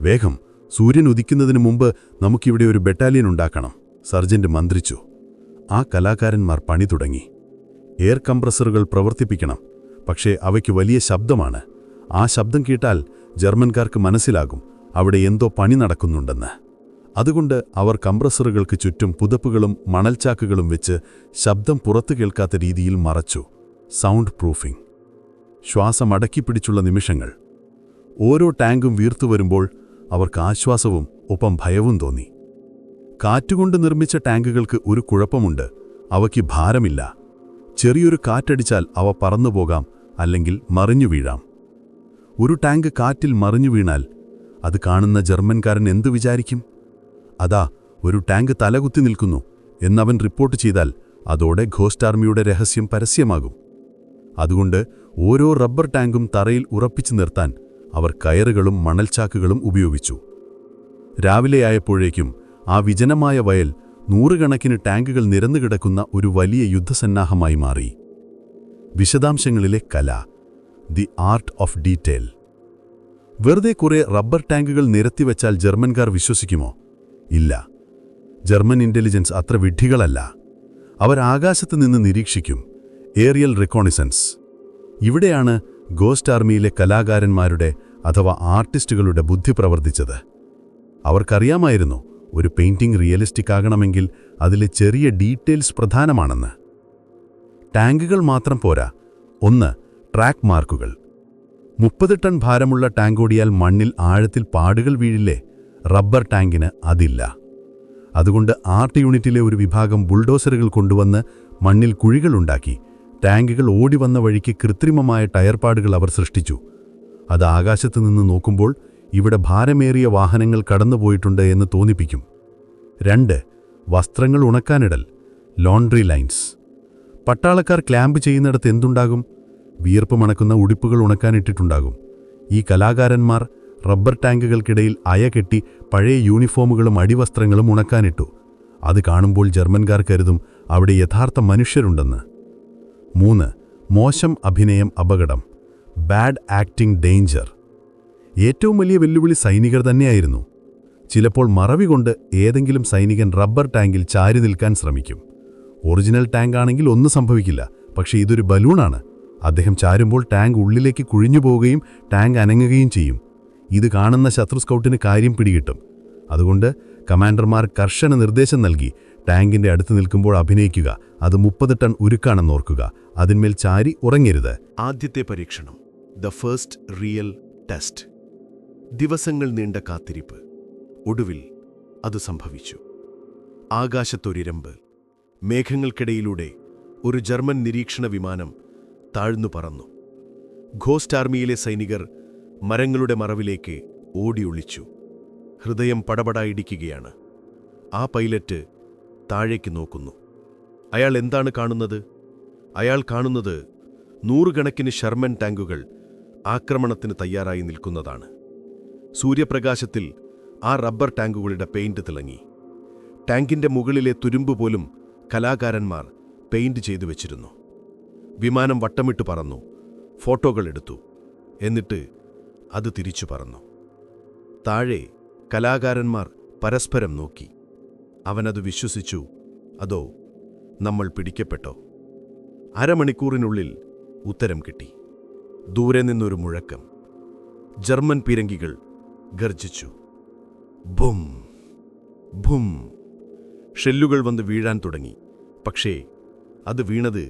വേഗം, സൂര്യൻ ഉദിക്കുന്നതിന് മുമ്പ് നമുക്കിവിടെ ഒരു ബറ്റാലിയൻ ഉണ്ടാക്കണം, സർജന്റ് മന്ത്രിച്ചു. ആ കലാകാരന്മാർ പണി തുടങ്ങി. എയർ കംപ്രസറുകൾ പ്രവർത്തിപ്പിക്കണം, പക്ഷേ അവയ്ക്ക് വലിയ ശബ്ദമാണ്. ആ ശബ്ദം കേട്ടാൽ ജർമ്മൻകാർക്ക് മനസ്സിലാകും അവിടെ എന്തോ പണി നടക്കുന്നുണ്ടെന്ന്. അതുകൊണ്ട് അവർ കംപ്രസറുകൾക്ക് ചുറ്റും പുതപ്പുകളും മണൽച്ചാക്കുകളും വെച്ച് ശബ്ദം പുറത്തു കേൾക്കാത്ത രീതിയിൽ മറച്ചു. Sound proofing. ശ്വാസമടക്കിപ്പിടിച്ചുള്ള നിമിഷങ്ങൾ. ഓരോ ടാങ്കും വീർത്തുവരുമ്പോൾ അവർക്ക് ആശ്വാസവും ഒപ്പം ഭയവും തോന്നി. കാറ്റുകൊണ്ട് നിർമ്മിച്ച ടാങ്കുകൾക്ക് ഒരു കുഴപ്പമുണ്ട്, അവയ്ക്ക് ഭാരമില്ല. ചെറിയൊരു കാറ്റടിച്ചാൽ അവ പറന്നുപോകാം, അല്ലെങ്കിൽ മറിഞ്ഞു വീഴാം. ഒരു ടാങ്ക് കാറ്റിൽ മറിഞ്ഞു വീണാൽ അത് കാണുന്ന ജർമ്മൻകാരൻ എന്തു വിചാരിക്കും? അതാ ഒരു ടാങ്ക് തലകുത്തി നിൽക്കുന്നു എന്നവൻ റിപ്പോർട്ട് ചെയ്താൽ അതോടെ ഗോസ്റ്റ് ആർമിയുടെ രഹസ്യം പരസ്യമാകും. അതുകൊണ്ട് ഓരോ റബ്ബർ ടാങ്കും തറയിൽ ഉറപ്പിച്ചു നിർത്താൻ അവർ കയറുകളും മണൽച്ചാക്കുകളും ഉപയോഗിച്ചു. രാവിലെയായപ്പോഴേക്കും ആ വിജനമായ വയൽ നൂറുകണക്കിന് ടാങ്കുകൾ നിരന്നുകിടക്കുന്ന ഒരു വലിയ യുദ്ധസന്നാഹമായി മാറി. വിശദാംശങ്ങളിലെ കല, ദി ആർട്ട് ഓഫ് ഡീറ്റെയിൽ. വെറുതെ കുറെ റബ്ബർ ടാങ്കുകൾ നിരത്തിവെച്ചാൽ ജർമ്മൻകാർ വിശ്വസിക്കുമോ? ഇല്ല. ജർമ്മൻ ഇന്റലിജൻസ് അത്ര വിഡ്ഢികളല്ല. അവർ ആകാശത്ത് നിന്ന് നിരീക്ഷിക്കും. Arial reconnaissance. ഇവിടെയാണ് ഗോസ്റ്റ് ആർമിയിലെ കലാകാരന്മാരുടെ അഥവാ ആർട്ടിസ്റ്റുകളുടെ ബുദ്ധി പ്രവർത്തിച്ചത്. അവർക്കറിയാമായിരുന്നു ഒരു പെയിന്റിംഗ് റിയലിസ്റ്റിക് ആകണമെങ്കിൽ അതിലെ ചെറിയ ഡീറ്റെയിൽസ് പ്രധാനമാണെന്ന്. ടാങ്കുകൾ മാത്രം പോരാ, ഒന്ന് ട്രാക്ക് മാർക്കുകൾ. 30 ടൺ ഭാരമുള്ള ടാങ്കോടിയാൽ മണ്ണിൽ ആഴത്തിൽ പാടുകൾ വീഴില്ലേ? റബ്ബർ ടാങ്കിന് അതില്ല. അതുകൊണ്ട് ആർട്ട് യൂണിറ്റിലെ ഒരു വിഭാഗം ബുൾഡോസറുകൾ കൊണ്ടുവന്ന് മണ്ണിൽ കുഴികളുണ്ടാക്കി ടാങ്കുകൾ ഓടിവന്ന വഴിക്ക് കൃത്രിമമായ ടയർപാടുകൾ അവർ സൃഷ്ടിച്ചു. അത് ആകാശത്ത് നിന്ന് നോക്കുമ്പോൾ ഇവിടെ ഭാരമേറിയ വാഹനങ്ങൾ കടന്നുപോയിട്ടുണ്ട് എന്ന് തോന്നിപ്പിക്കും. 2. വസ്ത്രങ്ങൾ ഉണക്കാനിടൽ, ലോണ്ട്രി ലൈൻസ്. പട്ടാളക്കാർ ക്ലാമ്പ് ചെയ്യുന്നിടത്ത് എന്തുണ്ടാകും? വിയർപ്പ് മണക്കുന്ന ഉടുപ്പുകൾ ഉണക്കാനിട്ടിട്ടുണ്ടാകും. ഈ കലാകാരന്മാർ റബ്ബർ ടാങ്കുകൾക്കിടയിൽ അയ കെട്ടി പഴയ യൂണിഫോമുകളും അടിവസ്ത്രങ്ങളും ഉണക്കാനിട്ടു. അത് കാണുമ്പോൾ ജർമ്മൻകാർ കരുതും അവിടെ യഥാർത്ഥ മനുഷ്യരുണ്ടെന്ന്. 3. മോശം അഭിനയം അപകടം, ബാഡ് ആക്ടിംഗ് ഡേഞ്ചർ. ഏറ്റവും വലിയ വെല്ലുവിളി സൈനികർ തന്നെയായിരുന്നു. ചിലപ്പോൾ മറവി കൊണ്ട് ഏതെങ്കിലും സൈനികൻ റബ്ബർ ടാങ്കിൽ ചാരി നിൽക്കാൻ ശ്രമിക്കും. ഒറിജിനൽ ടാങ്ക് ആണെങ്കിൽ ഒന്നും സംഭവിക്കില്ല. പക്ഷേ ഇതൊരു ബലൂണാണ്. അദ്ദേഹം ചാരുമ്പോൾ ടാങ്ക് ഉള്ളിലേക്ക് കുഴിഞ്ഞു പോവുകയും ടാങ്ക് അനങ്ങുകയും ചെയ്യും. ഇത് കാണുന്ന ശത്രു സ്കൗട്ടിന് കാര്യം പിടികിട്ടും. അതുകൊണ്ട് കമാൻഡർമാർ കർശന നിർദ്ദേശം നൽകി, ടാങ്കിന്റെ അടുത്ത് നിൽക്കുമ്പോൾ അഭിനയിക്കുക, അത് 30 ടൺ ഉരുക്കാണെന്നോർക്കുക, അതിന്മേൽ ചാരി ഉറങ്ങരുത്. ആദ്യത്തെ പരീക്ഷണം, ദ ഫസ്റ്റ് റിയൽ ടെസ്റ്റ്. ദിവസങ്ങൾ നീണ്ട കാത്തിരിപ്പ്. ഒടുവിൽ അത് സംഭവിച്ചു. ആകാശത്തൊരിരമ്പ്. മേഘങ്ങൾക്കിടയിലൂടെ ഒരു ജർമ്മൻ നിരീക്ഷണ വിമാനം താഴ്ന്നു പറന്നു. ഘോസ്റ്റ് ആർമിയിലെ സൈനികർ മരങ്ങളുടെ മറവിലേക്ക് ഓടിയൊളിച്ചു. ഹൃദയം പടപടാ ഇടിക്കുകയാണ്. ആ പൈലറ്റ് താഴേക്ക് നോക്കുന്നു. അയാൾ എന്താണ് കാണുന്നത്? അയാൾ കാണുന്നത് നൂറുകണക്കിന് ഷെർമൻ ടാങ്കുകൾ ആക്രമണത്തിന് തയ്യാറായി നിൽക്കുന്നതാണ്. സൂര്യപ്രകാശത്തിൽ ആ റബ്ബർ ടാങ്കുകളുടെ പെയിന്റ് തിളങ്ങി. ടാങ്കിന്റെ മുകളിലെ തുരുമ്പ് പോലും കലാകാരന്മാർ പെയിന്റ് ചെയ്തു വെച്ചിരുന്നു. വിമാനം വട്ടമിട്ട് പറന്നു, ഫോട്ടോകൾ എടുത്തു. എന്നിട്ട് അത് തിരിച്ചു പറന്നു. താഴെ കലാകാരന്മാർ പരസ്പരം നോക്കി. അവനത് വിശ്വസിച്ചു. അതോ നമ്മൾ പിടിക്കപ്പെട്ടോ? അരമണിക്കൂറിനുള്ളിൽ ഉത്തരം കിട്ടി. ദൂരെ നിന്നൊരു മുഴക്കം. ജർമ്മൻ പീരങ്കികൾ ഗർജിച്ചു. ഭും ഭും. ഷെല്ലുകൾ വന്ന് വീഴാൻ തുടങ്ങി. പക്ഷേ അത് വീണത്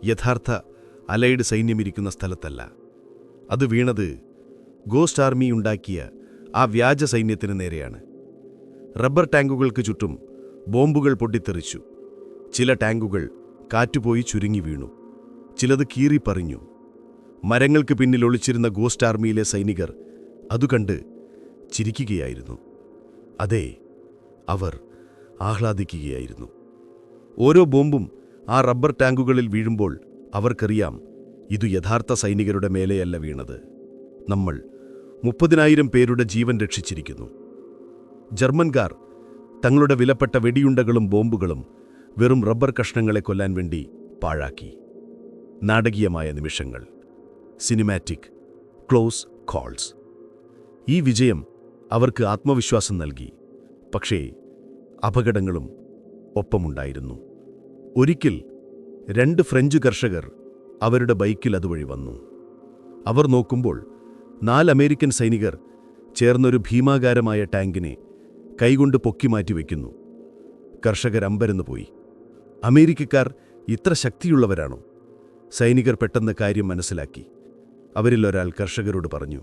യഥാർത്ഥ അലൈഡ് സൈന്യമിരിക്കുന്ന സ്ഥലത്തല്ല. അത് വീണത് ഗോസ്റ്റ് ആർമി ഉണ്ടാക്കിയ ആ വ്യാജ സൈന്യത്തിന് നേരെയാണ്. റബ്ബർ ടാങ്കുകൾക്ക് ചുറ്റും ബോംബുകൾ പൊട്ടിത്തെറിച്ചു. ചില ടാങ്കുകൾ കാറ്റുപോയി ചുരുങ്ങി വീണു. ചിലത് കീറിപ്പറിഞ്ഞു. മരങ്ങൾക്ക് പിന്നിൽ ഒളിച്ചിരുന്ന ഗോസ്റ്റ് ആർമിയിലെ സൈനികർ അതുകണ്ട് ചിരിക്കുകയായിരുന്നു. അതെ, അവർ ആഹ്ലാദിക്കുകയായിരുന്നു. ഓരോ ബോംബും ആ റബ്ബർ ടാങ്കുകളിൽ വീഴുമ്പോൾ അവർക്കറിയാം, ഇതു യഥാർത്ഥ സൈനികരുടെ മേലെയല്ല വീണത്. നമ്മൾ 30,000 പേരുടെ ജീവൻ രക്ഷിച്ചിരിക്കുന്നു. ജർമ്മൻകാർ തങ്ങളുടെ വിലപ്പെട്ട വെടിയുണ്ടകളും ബോംബുകളും വെറും റബ്ബർ കഷ്ണങ്ങളെ കൊല്ലാൻ വേണ്ടി പാഴാക്കി. നാടകീയമായ നിമിഷങ്ങൾ. Cinematic close calls. ഈ വിജയം അവർക്ക് ആത്മവിശ്വാസം നൽകി. പക്ഷേ അപകടങ്ങളും ഒപ്പമുണ്ടായിരുന്നു. ഒരിക്കൽ 2 ഫ്രഞ്ച് കർഷകർ അവരുടെ ബൈക്കിൽ അതുവഴി വന്നു. അവർ നോക്കുമ്പോൾ 4 അമേരിക്കൻ സൈനികർ ചേർന്നൊരു ഭീമാകാരമായ ടാങ്കിനെ കൈകൊണ്ട് പൊക്കി മാറ്റിവെക്കുന്നു. കർഷകർ അമ്പരന്നു പോയി. അമേരിക്കക്കാർ ഇത്ര ശക്തിയുള്ളവരാണോ? സൈനികർ പെട്ടെന്ന് കാര്യം മനസ്സിലാക്കി. അവരിൽ ഒരാൾ കർഷകരോട് പറഞ്ഞു,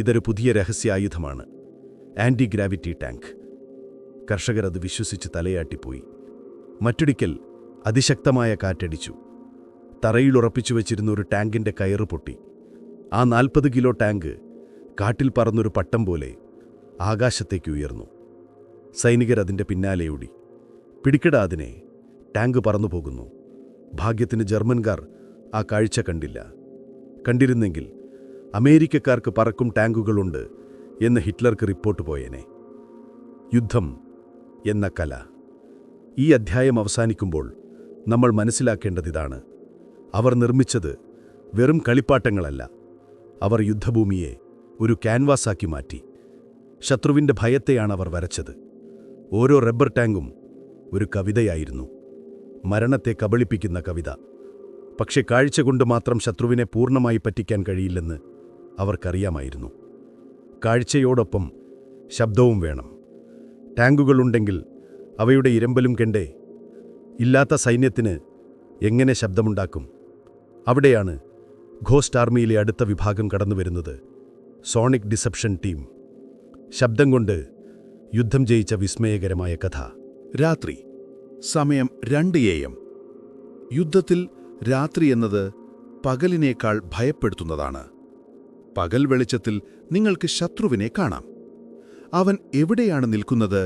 ഇതൊരു പുതിയ രഹസ്യായുധമാണ്, ആന്റി ഗ്രാവിറ്റി ടാങ്ക്. കർഷകർ അത് വിശ്വസിച്ച് തലയാട്ടിപ്പോയി. മറ്റൊരിക്കൽ അതിശക്തമായ കാറ്റടിച്ചു. തറയിലുറപ്പിച്ചു വച്ചിരുന്ന ഒരു ടാങ്കിന്റെ കയറ് പൊട്ടി. ആ 40 കിലോ ടാങ്ക് കാട്ടിൽ പറന്നൊരു പട്ടം പോലെ ആകാശത്തേക്ക് ഉയർന്നു. സൈനികർ അതിന്റെ പിന്നാലെ ഓടി. പിടിക്കടാ അതിനെ, ടാങ്ക് പറന്നുപോകുന്നു. ഭാഗ്യത്തിന് ജർമ്മൻകാർ ആ കാഴ്ച കണ്ടില്ല. കണ്ടിരുന്നെങ്കിൽ അമേരിക്കക്കാർക്ക് പറക്കും ടാങ്കുകളുണ്ട് എന്ന് ഹിറ്റ്ലർക്ക് റിപ്പോർട്ട് പോയേനെ. യുദ്ധം എന്ന കല. ഈ അധ്യായം അവസാനിക്കുമ്പോൾ നമ്മൾ മനസ്സിലാക്കേണ്ടതിതാണ്. അവർ നിർമ്മിച്ചത് വെറും കളിപ്പാട്ടങ്ങളല്ല. അവർ യുദ്ധഭൂമിയെ ഒരു ക്യാൻവാസാക്കി മാറ്റി. ശത്രുവിൻ്റെ ഭയത്തെയാണ് അവർ വരച്ചത്. ഓരോ റബ്ബർ ടാങ്കും ഒരു കവിതയായിരുന്നു, മരണത്തെ കബളിപ്പിക്കുന്ന കവിത. പക്ഷെ കാഴ്ച കൊണ്ട് മാത്രം ശത്രുവിനെ പൂർണ്ണമായി പറ്റിക്കാൻ കഴിയില്ലെന്ന് അവർക്കറിയാമായിരുന്നു. കാഴ്ചയോടൊപ്പം ശബ്ദവും വേണം. ടാങ്കുകളുണ്ടെങ്കിൽ അവയുടെ ഇരമ്പലും കെണ്ടേ. ഇല്ലാത്ത സൈന്യത്തിന് എങ്ങനെ ശബ്ദമുണ്ടാക്കും? അവിടെയാണ് ഘോസ്റ്റ് ആർമിയിലെ അടുത്ത വിഭാഗം കടന്നുവരുന്നത്, സോണിക് ഡിസെപ്ഷൻ ടീം. ശബ്ദം കൊണ്ട് യുദ്ധം ജയിച്ച വിസ്മയകരമായ കഥ. രാത്രി. സമയം 2 AM. യുദ്ധത്തിൽ രാത്രി എന്നത് പകലിനേക്കാൾ ഭയപ്പെടുത്തുന്നതാണ്. പകൽ വെളിച്ചത്തിൽ നിങ്ങൾക്ക് ശത്രുവിനെ കാണാം. അവൻ എവിടെയാണ് നിൽക്കുന്നത്,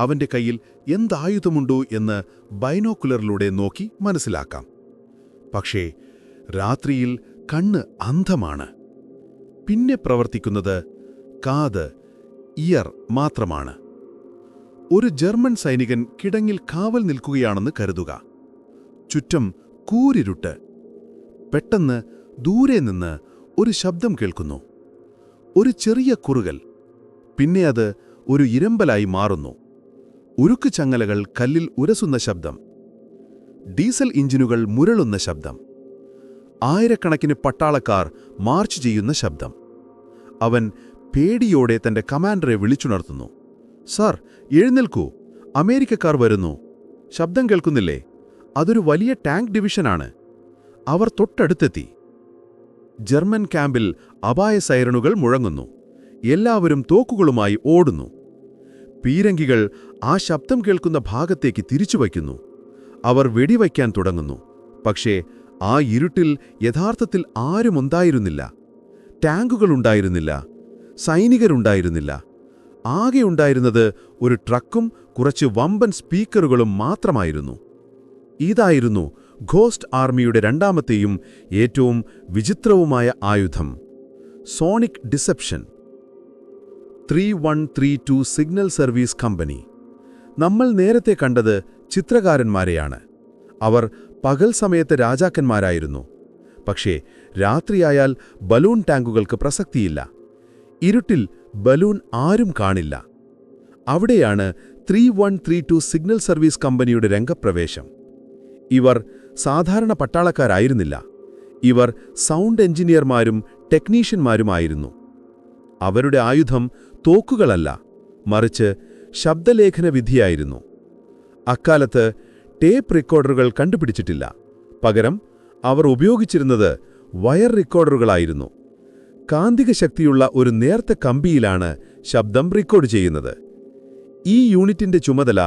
അവന്റെ കയ്യിൽ എന്തായുധമുണ്ടോ എന്ന് ബൈനോക്കുലറിലൂടെ നോക്കി മനസ്സിലാക്കാം. പക്ഷേ രാത്രിയിൽ കണ്ണ് അന്ധമാണ്. പിന്നെ പ്രവർത്തിക്കുന്നത് കാത്, ഇയർ മാത്രമാണ്. ഒരു ജർമ്മൻ സൈനികൻ കിടങ്ങിൽ കാവൽ നിൽക്കുകയാണെന്ന് കരുതുക. ചുറ്റും കൂരിരുട്ട്. പെട്ടെന്ന് ദൂരെ നിന്ന് ഒരു ശബ്ദം കേൾക്കുന്നു. ഒരു ചെറിയ കുറുകൽ. പിന്നെ അത് ഒരു ഇരമ്പലായി മാറുന്നു. ഉരുക്ക് ചങ്ങലകൾ കല്ലിൽ ഉരസുന്ന ശബ്ദം. ഡീസൽ എഞ്ചിനുകൾ മുരളുന്ന ശബ്ദം. ആയിരക്കണക്കിന് പട്ടാളക്കാർ മാർച്ച് ചെയ്യുന്ന ശബ്ദം. അവൻ പേടിയോടെ തന്റെ കമാൻഡറെ വിളിച്ചുണർത്തുന്നു. സാർ, എഴുന്നേൽക്കൂ, അമേരിക്കക്കാർ വരുന്നു. ശബ്ദം കേൾക്കുന്നില്ലേ? അതൊരു വലിയ ടാങ്ക് ഡിവിഷനാണ്. അവർ തൊട്ടടുത്തെത്തി. ജർമ്മൻ ക്യാമ്പിൽ അപായ സൈറണുകൾ മുഴങ്ങുന്നു. എല്ലാവരും തോക്കുകളുമായി ഓടുന്നു. പീരങ്കികൾ ആ ശബ്ദം കേൾക്കുന്ന ഭാഗത്തേക്ക് തിരിച്ചുവയ്ക്കുന്നു. അവർ വെടിവയ്ക്കാൻ തുടങ്ങുന്നു. പക്ഷേ ആ ഇരുട്ടിൽ യഥാർത്ഥത്തിൽ ആരുമുണ്ടായിരുന്നില്ല. ടാങ്കുകളുണ്ടായിരുന്നില്ല, സൈനികരുണ്ടായിരുന്നില്ല. ആകെയുണ്ടായിരുന്നത് ഒരു ട്രക്കും കുറച്ച് വമ്പൻ സ്പീക്കറുകളും മാത്രമായിരുന്നു. ഇതായിരുന്നു ഘോസ്റ്റ് ആർമിയുടെ രണ്ടാമത്തെയും ഏറ്റവും വിചിത്രവുമായ ആയുധം, sonic deception. 3132 signal service company. നമ്മൾ നേരത്തെ കണ്ടത് ചിത്രകാരന്മാരെയാണ്. അവർ പകൽ സമയത്ത് രാജാക്കന്മാരായിരുന്നു. പക്ഷേ രാത്രിയായാൽ ബലൂൺ ടാങ്കുകൾക്ക് പ്രസക്തിയില്ല. ഇരുട്ടിൽ ബലൂൺ ആരും കാണില്ല. അവിടെയാണ് 3132 സിഗ്നൽ സർവീസ് കമ്പനിയുടെ രംഗപ്രവേശം. ഇവർ സാധാരണ പട്ടാളക്കാരായിരുന്നില്ല. ഇവർ സൗണ്ട് എഞ്ചിനീയർമാരും ടെക്നീഷ്യന്മാരുമായിരുന്നു. അവരുടെ ആയുധം തോക്കുകളല്ല, മറിച്ച് ശബ്ദലേഖന വിധിയായിരുന്നു. അക്കാലത്ത് ടേപ്പ് റെക്കോർഡറുകൾ കണ്ടുപിടിച്ചിട്ടില്ല. പകരം അവർ ഉപയോഗിച്ചിരുന്നത് വയർ റെക്കോർഡറുകളായിരുന്നു. കാന്തിക ശക്തിയുള്ള ഒരു നേർത്ത കമ്പിയിലാണ് ശബ്ദം റെക്കോർഡ് ചെയ്യുന്നത്. ഈ യൂണിറ്റിന്റെ ചുമതല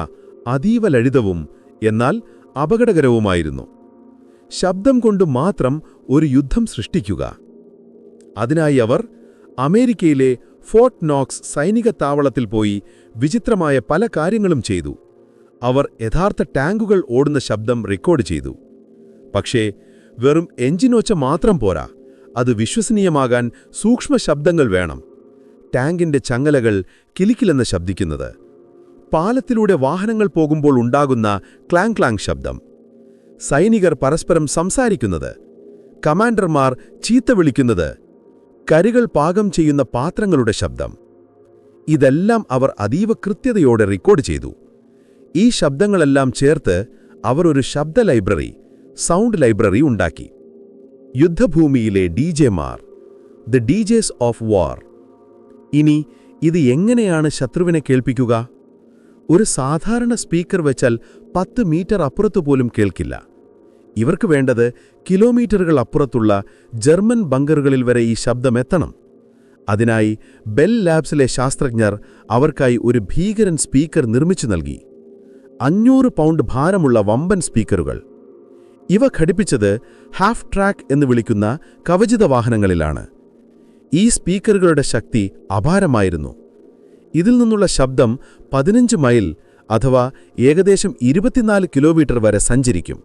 അതീവ ലളിതവും എന്നാൽ അപകടകരവുമായിരുന്നു. ശബ്ദം കൊണ്ട് മാത്രം ഒരു യുദ്ധം സൃഷ്ടിക്കുക. അതിനായി അവർ അമേരിക്കയിലെ ഫോർട്ട് നോക്സ് സൈനിക താവളത്തിൽ പോയി വിചിത്രമായ പല കാര്യങ്ങളും ചെയ്തു. അവർ യഥാർത്ഥ ടാങ്കുകൾ ഓടുന്ന ശബ്ദം റെക്കോർഡ് ചെയ്തു. പക്ഷേ വെറും എഞ്ചിനൊച്ച മാത്രം പോരാ, അത് വിശ്വസനീയമാകാൻ സൂക്ഷ്മ ശബ്ദങ്ങൾ വേണം. ടാങ്കിന്റെ ചങ്ങലകൾ കിലിക്കിലെന്ന് ശബ്ദിക്കുന്നത്, പാലത്തിലൂടെ വാഹനങ്ങൾ പോകുമ്പോൾ ഉണ്ടാകുന്ന ക്ലാങ് ക്ലാങ് ശബ്ദം, സൈനികർ പരസ്പരം സംസാരിക്കുന്നത്, കമാൻഡർമാർ ചീത്ത വിളിക്കുന്നത്, കരികൾ പാകം ചെയ്യുന്ന പാത്രങ്ങളുടെ ശബ്ദം. ഇതെല്ലാം അവർ അതീവ കൃത്യതയോടെ റെക്കോർഡ് ചെയ്തു. ഈ ശബ്ദങ്ങളെല്ലാം ചേർത്ത് അവർ ഒരു ശബ്ദ ലൈബ്രറി, സൗണ്ട് ലൈബ്രറി ഉണ്ടാക്കി. യുദ്ധഭൂമിയിലെ ഡിജെമാർ, ദ ഡിജെസ് ഓഫ് വാർ. ഇനി ഇത് എങ്ങനെയാണ് ശത്രുവിനെ കേൾപ്പിക്കുക? ഒരു സാധാരണ സ്പീക്കർ വെച്ചാൽ 10 മീറ്റർ അപ്പുറത്തുപോലും കേൾക്കില്ല. ഇവർക്ക് വേണ്ടത് കിലോമീറ്ററുകൾ അപ്പുറത്തുള്ള ജർമ്മൻ ബങ്കറുകളിൽ വരെ ഈ ശബ്ദമെത്തണം. അതിനായി ബെൽ ലാബ്സിലെ ശാസ്ത്രജ്ഞർ അവർക്കായി ഒരു ഭീകരൻ സ്പീക്കർ നിർമ്മിച്ചു നൽകി. 500 പൗണ്ട് ഭാരമുള്ള വമ്പൻ സ്പീക്കറുകൾ. ഇവ ഘടിപ്പിച്ചത് ഹാഫ് ട്രാക്ക് എന്ന് വിളിക്കുന്ന കവചിത വാഹനങ്ങളിലാണ്. ഈ സ്പീക്കറുകളുടെ ശക്തി അപാരമായിരുന്നു. ഇതിൽ നിന്നുള്ള ശബ്ദം 15 മൈൽ അഥവാ ഏകദേശം 24 കിലോമീറ്റർ വരെ സഞ്ചരിക്കും.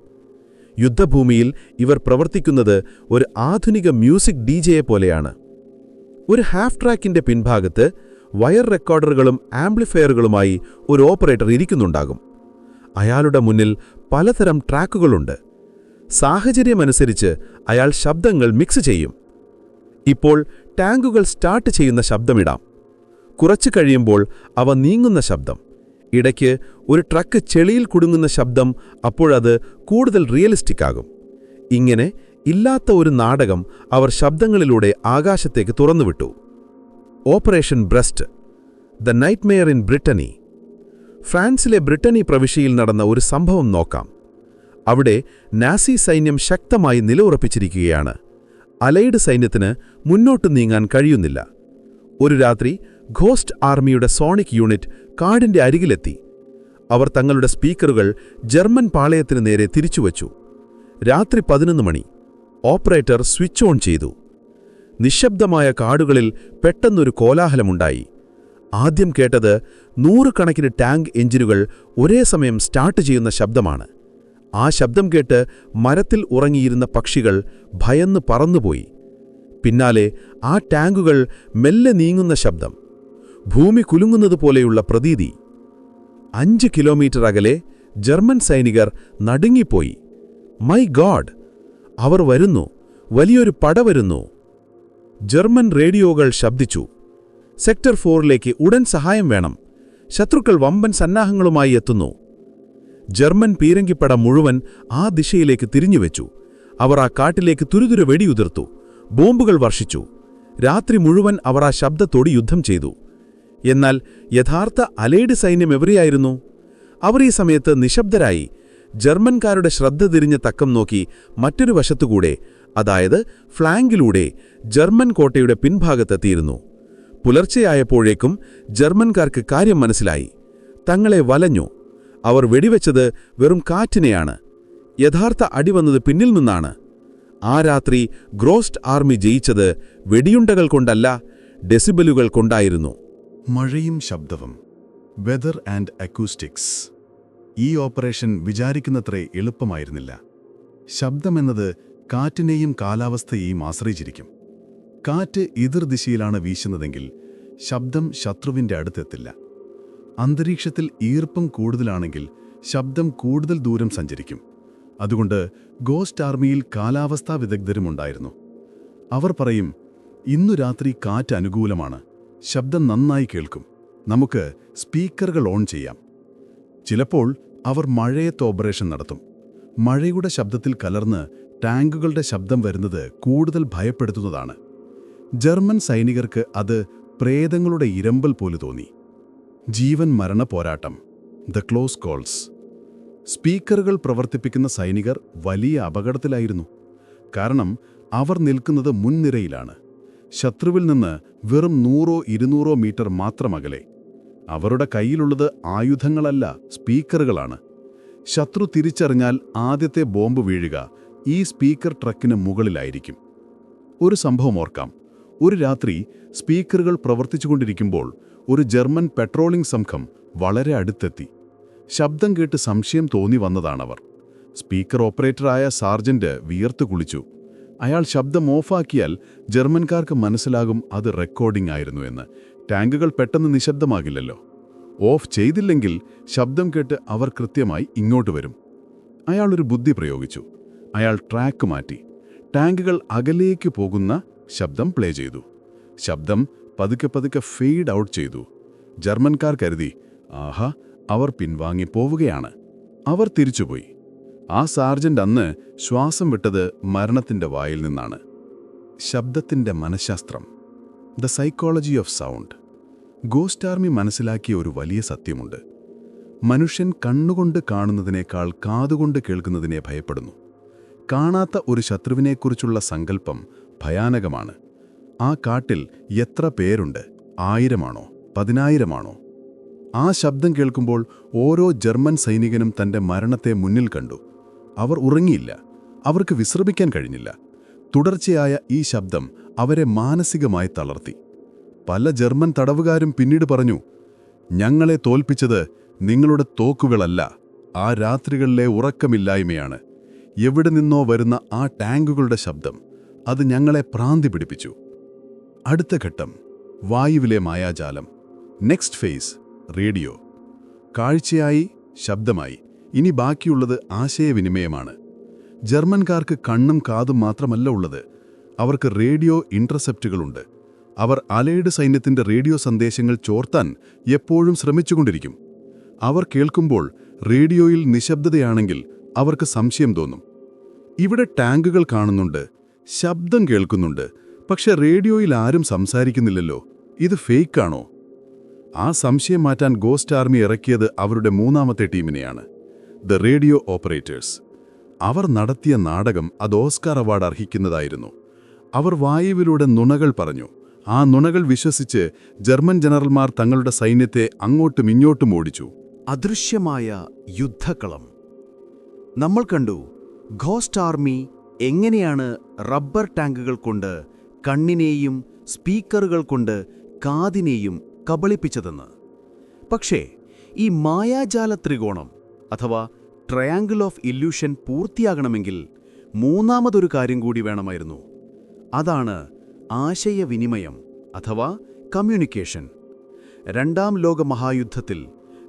യുദ്ധഭൂമിയിൽ ഇവർ പ്രവർത്തിക്കുന്നത് ഒരു ആധുനിക മ്യൂസിക് ഡിജെയെ പോലെയാണ്. ഒരു ഹാഫ് ട്രാക്കിന്റെ പിൻഭാഗത്ത് വയർ റെക്കോർഡറുകളും ആംപ്ലിഫയറുകളുമായി ഒരു ഓപ്പറേറ്റർ ഇരിക്കുന്നുണ്ടാകും. അയാളുടെ മുന്നിൽ പലതരം ട്രാക്കുകളുണ്ട്. സാഹചര്യമനുസരിച്ച് അയാൾ ശബ്ദങ്ങൾ മിക്സ് ചെയ്യും. ഇപ്പോൾ ടാങ്കുകൾ സ്റ്റാർട്ട് ചെയ്യുന്ന ശബ്ദമിടാം. കുറച്ചു കഴിയുമ്പോൾ അവ നീങ്ങുന്ന ശബ്ദം, ഇടയ്ക്ക് ഒരു ട്രക്ക് ചെളിയിൽ കുടുങ്ങുന്ന ശബ്ദം. അപ്പോഴത് കൂടുതൽ റിയലിസ്റ്റിക് ആകും. ഇങ്ങനെ ഇല്ലാത്ത ഒരു നാടകം അവർ ശബ്ദങ്ങളിലൂടെ ആകാശത്തേക്ക് തുറന്നുവിട്ടു. Operation Brest, the nightmare in Brittany. ഫ്രാൻസിലെ ബ്രിട്ടനി പ്രവിശ്യയിൽ നടന്ന ഒരു സംഭവം നോക്കാം. അവിടെ നാസി സൈന്യം ശക്തമായി നിലയുറപ്പിച്ചിരിക്കുകയാണ്. അലൈഡ് സൈന്യത്തിന് മുന്നോട്ട് നീങ്ങാൻ കഴിയുന്നില്ല. ഒരു രാത്രി ഘോസ്റ്റ് ആർമിയുടെ സോണിക് യൂണിറ്റ് കാടിന്റെ അരികിലെത്തി. അവർ തങ്ങളുടെ സ്പീക്കറുകൾ ജർമ്മൻ പാളയത്തിന് നേരെ തിരിച്ചുവച്ചു. രാത്രി 11 മണി. ഓപ്പറേറ്റർ സ്വിച്ച് ഓൺ ചെയ്തു. നിശബ്ദമായ കാടുകളിൽ പെട്ടെന്നൊരു കോലാഹലമുണ്ടായി. ആദ്യം കേട്ടത് 100 കണക്കിന് ടാങ്ക് എഞ്ചിനുകൾ ഒരേ സമയം സ്റ്റാർട്ട് ചെയ്യുന്ന ശബ്ദമാണ്. ആ ശബ്ദം കേട്ട് മരത്തിൽ ഉറങ്ങിയിരുന്ന പക്ഷികൾ ഭയന്ന് പറന്നുപോയി. പിന്നാലെ ആ ടാങ്കുകൾ മെല്ലെ നീങ്ങുന്ന ശബ്ദം, ഭൂമി കുലുങ്ങുന്നതുപോലെയുള്ള പ്രതീതി. 5 കിലോമീറ്റർ അകലെ ജർമ്മൻ സൈനികർ നടുങ്ങിപ്പോയി. മൈ ഗോഡ്, അവർ വരുന്നു, വലിയൊരു പട വരുന്നു. ജർമ്മൻ റേഡിയോകൾ ശബ്ദിച്ചു, സെക്ടർ 4ലേക്ക് ഉടൻ സഹായം വേണം, ശത്രുക്കൾ വമ്പൻ സന്നാഹങ്ങളുമായി എത്തുന്നു. ജർമ്മൻ പീരങ്കിപ്പട മുഴുവൻ ആ ദിശയിലേക്ക് തിരിഞ്ഞുവെച്ചു. അവർ ആ കാട്ടിലേക്ക് തുരുതുര വെടിയുതിർത്തു, ബോംബുകൾ വർഷിച്ചു. രാത്രി മുഴുവൻ അവർ ആ ശബ്ദത്തോട് യുദ്ധം ചെയ്തു. എന്നാൽ യഥാർത്ഥ അലൈഡ് സൈന്യം എവിടെയായിരുന്നു? അവർ ഈ സമയത്ത് നിശബ്ദരായി. ജർമ്മൻകാരുടെ ശ്രദ്ധ തിരിഞ്ഞ തക്കം നോക്കി മറ്റൊരു വശത്തുകൂടെ, അതായത് ഫ്ലാങ്കിലൂടെ ജർമ്മൻ കോട്ടയുടെ പിൻഭാഗത്തെത്തിയിരുന്നു. പുലർച്ചെയായപ്പോഴേക്കും ജർമ്മൻകാർക്ക് കാര്യം മനസ്സിലായി. തങ്ങളെ വലഞ്ഞു. അവർ വെടിവെച്ചത് വെറും കാറ്റിനെയാണ്. യഥാർത്ഥ അടി വന്നത് പിന്നിൽ നിന്നാണ്. ആ രാത്രി ഗ്രോസ്റ്റ് ആർമി ജയിച്ചത് വെടിയുണ്ടകൾ കൊണ്ടല്ല, ഡെസിബലുകൾ കൊണ്ടായിരുന്നു. മഴയും ശബ്ദവും, വെതർ ആൻഡ് അക്യൂസ്റ്റിക്സ്. ഈ ഓപ്പറേഷൻ വിചാരിക്കുന്നത്രേ എളുപ്പമായിരുന്നില്ല. ശബ്ദമെന്നത് കാറ്റിനെയും കാലാവസ്ഥയെയും ആശ്രയിച്ചിരിക്കും. കാറ്റ് എതിർദിശയിലാണ് വീശുന്നതെങ്കിൽ ശബ്ദം ശത്രുവിൻ്റെ അടുത്തെത്തില്ല. അന്തരീക്ഷത്തിൽ ഈർപ്പം കൂടുതലാണെങ്കിൽ ശബ്ദം കൂടുതൽ ദൂരം സഞ്ചരിക്കും. അതുകൊണ്ട് ഗോസ്റ്റ് ആർമിയിൽ കാലാവസ്ഥാ വിദഗ്ധരുമുണ്ടായിരുന്നു. അവർ പറയും, ഇന്നു രാത്രി കാറ്റ് അനുകൂലമാണ്, ശബ്ദം നന്നായി കേൾക്കും, നമുക്ക് സ്പീക്കറുകൾ ഓൺ ചെയ്യാം. ചിലപ്പോൾ അവർ മഴയത്ത് ഓപ്പറേഷൻ നടത്തും. മഴയുടെ ശബ്ദത്തിൽ കലർന്ന് ടാങ്കുകളുടെ ശബ്ദം വരുന്നത് കൂടുതൽ ഭയപ്പെടുത്തുന്നതാണ്. ജർമ്മൻ സൈനികർക്ക് അത് പ്രേതങ്ങളുടെ ഇരമ്പൽ പോലെ തോന്നി. ജീവൻ മരണ പോരാട്ടം, ദ ക്ലോസ് കോൾസ്. സ്പീക്കറുകൾ പ്രവർത്തിപ്പിക്കുന്ന സൈനികർ വലിയ അപകടത്തിലായിരുന്നു. കാരണം അവർ നിൽക്കുന്നത് മുൻനിരയിലാണ്. ശത്രുവിൽ നിന്ന് വെറും 100-200 മീറ്റർ മാത്രം അകലെ. അവരുടെ കയ്യിലുള്ളത് ആയുധങ്ങളല്ല, സ്പീക്കറുകളാണ്. ശത്രു തിരിച്ചറിഞ്ഞാൽ ആദ്യത്തെ ബോംബ് വീഴുക ഈ സ്പീക്കർ ട്രക്കിന് മുകളിലായിരിക്കും. ഒരു സംഭവം ഓർക്കാം. ഒരു രാത്രി സ്പീക്കറുകൾ പ്രവർത്തിച്ചുകൊണ്ടിരിക്കുമ്പോൾ ഒരു ജർമ്മൻ പെട്രോളിംഗ് സംഘം വളരെ അടുത്തെത്തി. ശബ്ദം കേട്ട് സംശയം തോന്നി വന്നതാണവർ. സ്പീക്കർ ഓപ്പറേറ്ററായ സാർജന്റ് വിയർത്തു കുളിച്ചു. അയാൾ ശബ്ദം ഓഫാക്കിയാൽ ജർമ്മൻകാർക്ക് മനസ്സിലാകും അത് റെക്കോർഡിംഗ് ആയിരുന്നു എന്ന്. ടാങ്കുകൾ പെട്ടെന്ന് നിശബ്ദമാകില്ലല്ലോ. ഓഫ് ചെയ്തില്ലെങ്കിൽ ശബ്ദം കേട്ട് അവർ കൃത്യമായി ഇങ്ങോട്ട് വരും. അയാൾ ഒരു ബുദ്ധി പ്രയോഗിച്ചു. അയാൾ ട്രാക്ക് മാറ്റി. ടാങ്കുകൾ അകലേക്ക് പോകുന്ന ശബ്ദം പ്ലേ ചെയ്തു. ശബ്ദം പതുക്കെ പതുക്കെ ഫെയ്ഡ് ഔട്ട് ചെയ്തു. ജർമ്മൻകാർ കരുതി, ആഹാ, അവർ പിൻവാങ്ങിപ്പോവുകയാണ്. അവർ തിരിച്ചുപോയി. ആ സാർജന്റ് അന്ന് ശ്വാസം വിട്ടത് മരണത്തിന്റെ വായിൽ നിന്നാണ്. ശബ്ദത്തിന്റെ മനഃശാസ്ത്രം, the psychology of sound. Ghost army മനസ്സിലാക്കിയ ഒരു വലിയ സത്യമുണ്ട്. മനുഷ്യൻ കണ്ണുകൊണ്ട് കാണുന്നതിനേക്കാൾ കാതുകൊണ്ട് കേൾക്കുന്നതിനെ ഭയപ്പെടുന്നു. കാണാത്ത ഒരു ശത്രുവിനെക്കുറിച്ചുള്ള സങ്കല്പം ഭയാനകമാണ്. ആ കാട്ടിൽ എത്ര പേരുണ്ട്? 1000 10,000? ആ ശബ്ദം കേൾക്കുമ്പോൾ ഓരോ ജർമ്മൻ സൈനികനും തന്റെ മരണത്തെ മുന്നിൽ കണ്ടു. അവർ ഉറങ്ങിയില്ല. അവർക്ക് വിശ്രമിക്കാൻ കഴിഞ്ഞില്ല. തുടർച്ചയായ ഈ ശബ്ദം അവരെ മാനസികമായി തളർത്തി. പല ജർമ്മൻ തടവുകാരും പിന്നീട് പറഞ്ഞു, ഞങ്ങളെ തോൽപ്പിച്ചത് നിങ്ങളുടെ തോക്കുകളല്ല, ആ രാത്രികളിലെ ഉറക്കമില്ലായ്മയാണ്. എവിടെ നിന്നോ വരുന്ന ആ ടാങ്കുകളുടെ ശബ്ദം, അത് ഞങ്ങളെ ഭ്രാന്തി പിടിപ്പിച്ചു. അടുത്ത ഘട്ടം, വായുവിലെ മായാജാലം. Next phase, radio. കാഴ്ചയായി, ശബ്ദമായി. ഇനി ബാക്കിയുള്ളത് ആശയവിനിമയമാണ്. ജർമ്മൻകാർക്ക് കണ്ണും കാതും മാത്രമല്ല ഉള്ളത്, അവർക്ക് റേഡിയോ ഇന്റർസെപ്റ്റുകളുണ്ട്. അവർ അലൈഡ് സൈന്യത്തിന്റെ റേഡിയോ സന്ദേശങ്ങൾ ചോർത്താൻ എപ്പോഴും ശ്രമിച്ചുകൊണ്ടിരിക്കും. അവർ കേൾക്കുമ്പോൾ റേഡിയോയിൽ നിശബ്ദതയാണെങ്കിൽ അവർക്ക് സംശയം തോന്നും. ഇവിടെ ടാങ്കുകൾ കാണുന്നുണ്ട്, ശബ്ദം കേൾക്കുന്നുണ്ട്, പക്ഷെ റേഡിയോയിൽ ആരും സംസാരിക്കുന്നില്ലല്ലോ, ഇത് ഫേക്കാണോ? ആ സംശയം മാറ്റാൻ ഗോസ്റ്റ് ആർമി ഇറക്കിയത് അവരുടെ 3ാമത്തെ ടീമിനെയാണ്, ദ റേഡിയോ ഓപ്പറേറ്റേഴ്സ്. അവർ നടത്തിയ നാടകം അത് ഓസ്കാർ അവാർഡ് അർഹിക്കുന്നതായിരുന്നു. അവർ വായുവിലൂടെ നുണകൾ പറഞ്ഞു. ആ നുണകൾ വിശ്വസിച്ച് ജർമ്മൻ ജനറൽമാർ തങ്ങളുടെ സൈന്യത്തെ അങ്ങോട്ടും ഇങ്ങോട്ടും ഓടിച്ചു. അദൃശ്യമായ യുദ്ധക്കളം. നമ്മൾ കണ്ടു ഗോസ്റ്റ് ആർമി എങ്ങനെയാണ് റബ്ബർ ടാങ്കുകൾ കൊണ്ട് കണ്ണിനെയും സ്പീക്കറുകൾ കൊണ്ട് കാതിനെയും കബളിപ്പിച്ചതെന്ന്. പക്ഷേ ഈ മായാജാല ത്രികോണം അഥവാ ട്രയാങ്കിൾ ഓഫ് ഇല്യൂഷൻ പൂർത്തിയാകണമെങ്കിൽ 3ാമതൊരു കാര്യം കൂടി വേണമായിരുന്നു. അതാണ് ആശയവിനിമയം അഥവാ കമ്മ്യൂണിക്കേഷൻ. 2ാം ലോക മഹായുദ്ധത്തിൽ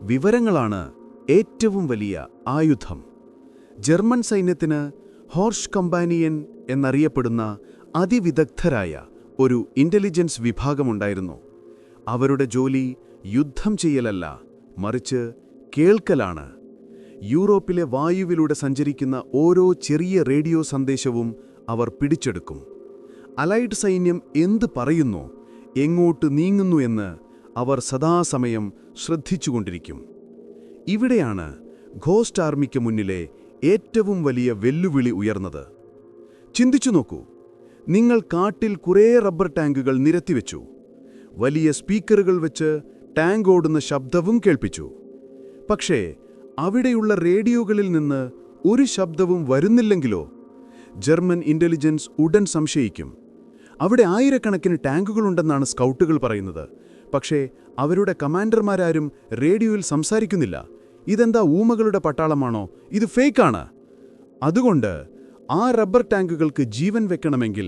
വിവരങ്ങളാണ് ഏറ്റവും വലിയ ആയുധം. ജർമ്മൻ സൈന്യത്തിന് ഹോർഷ് കമ്പാനിയൻ എന്നറിയപ്പെടുന്ന അതിവിദഗ്ധരായ ഒരു ഇന്റലിജൻസ് വിഭാഗമുണ്ടായിരുന്നു. അവരുടെ ജോലി യുദ്ധം ചെയ്യലല്ല, മറിച്ച് കേൾക്കലാണ്. യൂറോപ്പിലെ വായുവിലൂടെ സഞ്ചരിക്കുന്ന ഓരോ ചെറിയ റേഡിയോ സന്ദേശവും അവർ പിടിച്ചെടുക്കും. അലൈഡ് സൈന്യം എന്ത് പറയുന്നു, എങ്ങോട്ട് നീങ്ങുന്നു എന്ന് അവർ സദാസമയം ശ്രദ്ധിച്ചുകൊണ്ടിരിക്കും. ഇവിടെയാണ് ഗോസ്റ്റ് ആർമിക്ക് മുന്നിലെ ഏറ്റവും വലിയ വെല്ലുവിളി ഉയർന്നത്. ചിന്തിച്ചു നോക്കൂ, നിങ്ങൾ കാട്ടിൽ കുറേ റബ്ബർ ടാങ്കുകൾ നിരത്തിവെച്ചു, വലിയ സ്പീക്കറുകൾ വെച്ച് ടാങ്ക് ഓടുന്ന ശബ്ദവും കേൾപ്പിച്ചു. പക്ഷേ അവിടെയുള്ള റേഡിയോകളിൽ നിന്ന് ഒരു ശബ്ദവും വരുന്നില്ലെങ്കിലോ? ജർമ്മൻ ഇന്റലിജൻസ് ഉടൻ സംശയിക്കും. അവിടെ ആയിരക്കണക്കിന് ടാങ്കുകളുണ്ടെന്നാണ് സ്കൗട്ടുകൾ പറയുന്നത്. പക്ഷേ അവരുടെ കമാൻഡർമാരാരും റേഡിയോയിൽ സംസാരിക്കുന്നില്ല. ഇതെന്താ ഊമകളുടെ പട്ടാളമാണോ? ഇത് ഫേക്കാണ്. അതുകൊണ്ട് ആ റബ്ബർ ടാങ്കുകൾക്ക് ജീവൻ വെക്കണമെങ്കിൽ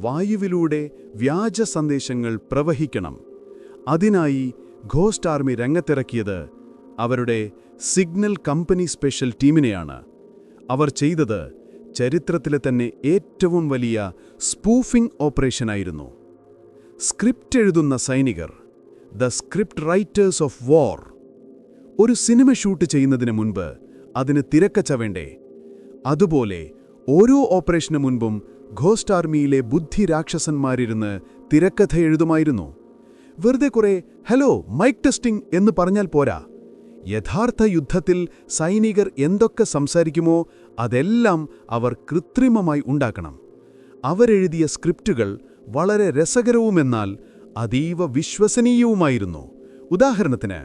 വായുവിലൂടെ വ്യാജ സന്ദേശങ്ങൾ പ്രവഹിക്കണം. അതിനായി ഘോസ്റ്റ് ആർമി രംഗത്തിറക്കിയത് അവരുടെ സിഗ്നൽ കമ്പനി സ്പെഷ്യൽ ടീമിനെയാണ്. അവർ ചെയ്തത് ചരിത്രത്തിലെ തന്നെ ഏറ്റവും വലിയ സ്പൂഫിംഗ് ഓപ്പറേഷനായിരുന്നു. സ്ക്രിപ്റ്റ് എഴുതുന്ന സൈനികർ, ദ സ്ക്രിപ്റ്റ് റൈറ്റേഴ്സ് ഓഫ് വാർ. ഒരു സിനിമ ഷൂട്ട് ചെയ്യുന്നതിന് മുൻപ് അതിന് തിരക്കച്ച വേണ്ടേ? അതുപോലെ ഓരോ ഓപ്പറേഷന് മുൻപും ഘോസ്റ്റ് ആർമിയിലെ ബുദ്ധിരാക്ഷസന്മാരിരുന്ന് തിരക്കഥ എഴുതുമായിരുന്നു. വെറുതെ കുറെ ഹലോ മൈക്ക് ടെസ്റ്റിംഗ് എന്ന് പറഞ്ഞാൽ പോരാ. യഥാർത്ഥ യുദ്ധത്തിൽ സൈനികർ എന്തൊക്കെ സംസാരിക്കുമോ അതെല്ലാം അവർ കൃത്രിമമായി ഉണ്ടാക്കണം. അവരെഴുതിയ സ്ക്രിപ്റ്റുകൾ വളരെ രസകരവുമെന്നാൽ അതീവ വിശ്വസനീയവുമായിരുന്നു. ഉദാഹരണത്തിന്,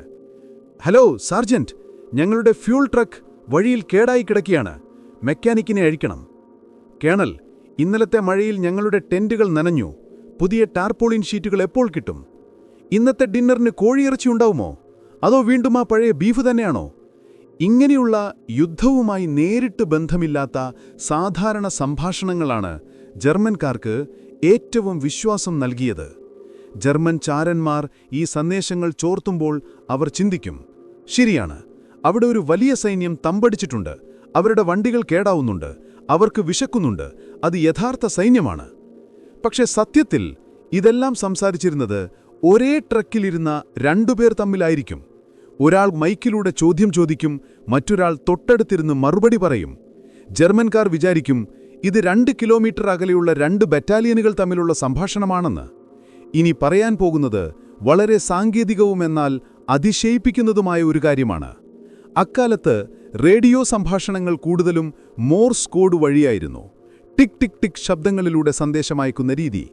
ഹലോ സാർജന്റ്, ഞങ്ങളുടെ ഫ്യൂൾ ട്രക്ക് വഴിയിൽ കേടായി കിടക്കുകയാണ്, മെക്കാനിക്കിനെ അഴിക്കണം. കേണൽ, ഇന്നലത്തെ മഴയിൽ ഞങ്ങളുടെ ടെന്റുകൾ നനഞ്ഞു, പുതിയ ടാർപോളിൻ ഷീറ്റുകൾ എപ്പോൾ കിട്ടും? ഇന്നത്തെ ഡിന്നറിന് കോഴിയിറച്ചി ഉണ്ടാവുമോ? അതോ വീണ്ടും ആ പഴയ ബീഫ് തന്നെയാണോ? ഇങ്ങനെയുള്ള യുദ്ധവുമായി നേരിട്ട് ബന്ധമില്ലാത്ത സാധാരണ സംഭാഷണങ്ങളാണ് ജർമ്മൻകാർക്ക് ഏറ്റവും വിശ്വാസം നൽകിയത്. ജർമ്മൻ ചാരന്മാർ ഈ സന്ദേശങ്ങൾ ചോർത്തുമ്പോൾ അവർ ചിന്തിക്കും, ശരിയാണ്, അവിടെ ഒരു വലിയ സൈന്യം തമ്പടിച്ചിട്ടുണ്ട്, അവരുടെ വണ്ടികൾ കേടാവുന്നുണ്ട്, അവർക്ക് വിശക്കുന്നുണ്ട്, അത് യഥാർത്ഥ സൈന്യമാണ്. പക്ഷെ സത്യത്തിൽ ഇതെല്ലാം സംസാരിച്ചിരുന്നത് ഒരേ ട്രക്കിലിരുന്ന രണ്ടുപേർ തമ്മിലായിരിക്കും. ഒരാൾ മൈക്കിലൂടെ ചോദ്യം ചോദിക്കും, മറ്റൊരാൾ തൊട്ടടുത്തിരുന്ന് മറുപടി പറയും. ജർമ്മൻകാർ വിചാരിക്കും ഇത് 2 കിലോമീറ്റർ അകലെയുള്ള 2 ബറ്റാലിയനുകൾ തമ്മിലുള്ള സംഭാഷണമാണെന്ന്. ഇനി പറയാൻ പോകുന്നത് വളരെ സാങ്കേതികവുമെന്നാൽ അതിശയിപ്പിക്കുന്നതുമായ ഒരു കാര്യമാണ്. അക്കാലത്ത് റേഡിയോ സംഭാഷണങ്ങൾ കൂടുതലും മോർസ് കോഡ് വഴിയായിരുന്നു. ടിക് ടിക് ടിക് ശബ്ദങ്ങളിലൂടെ സന്ദേശമയക്കുന്ന രീതി.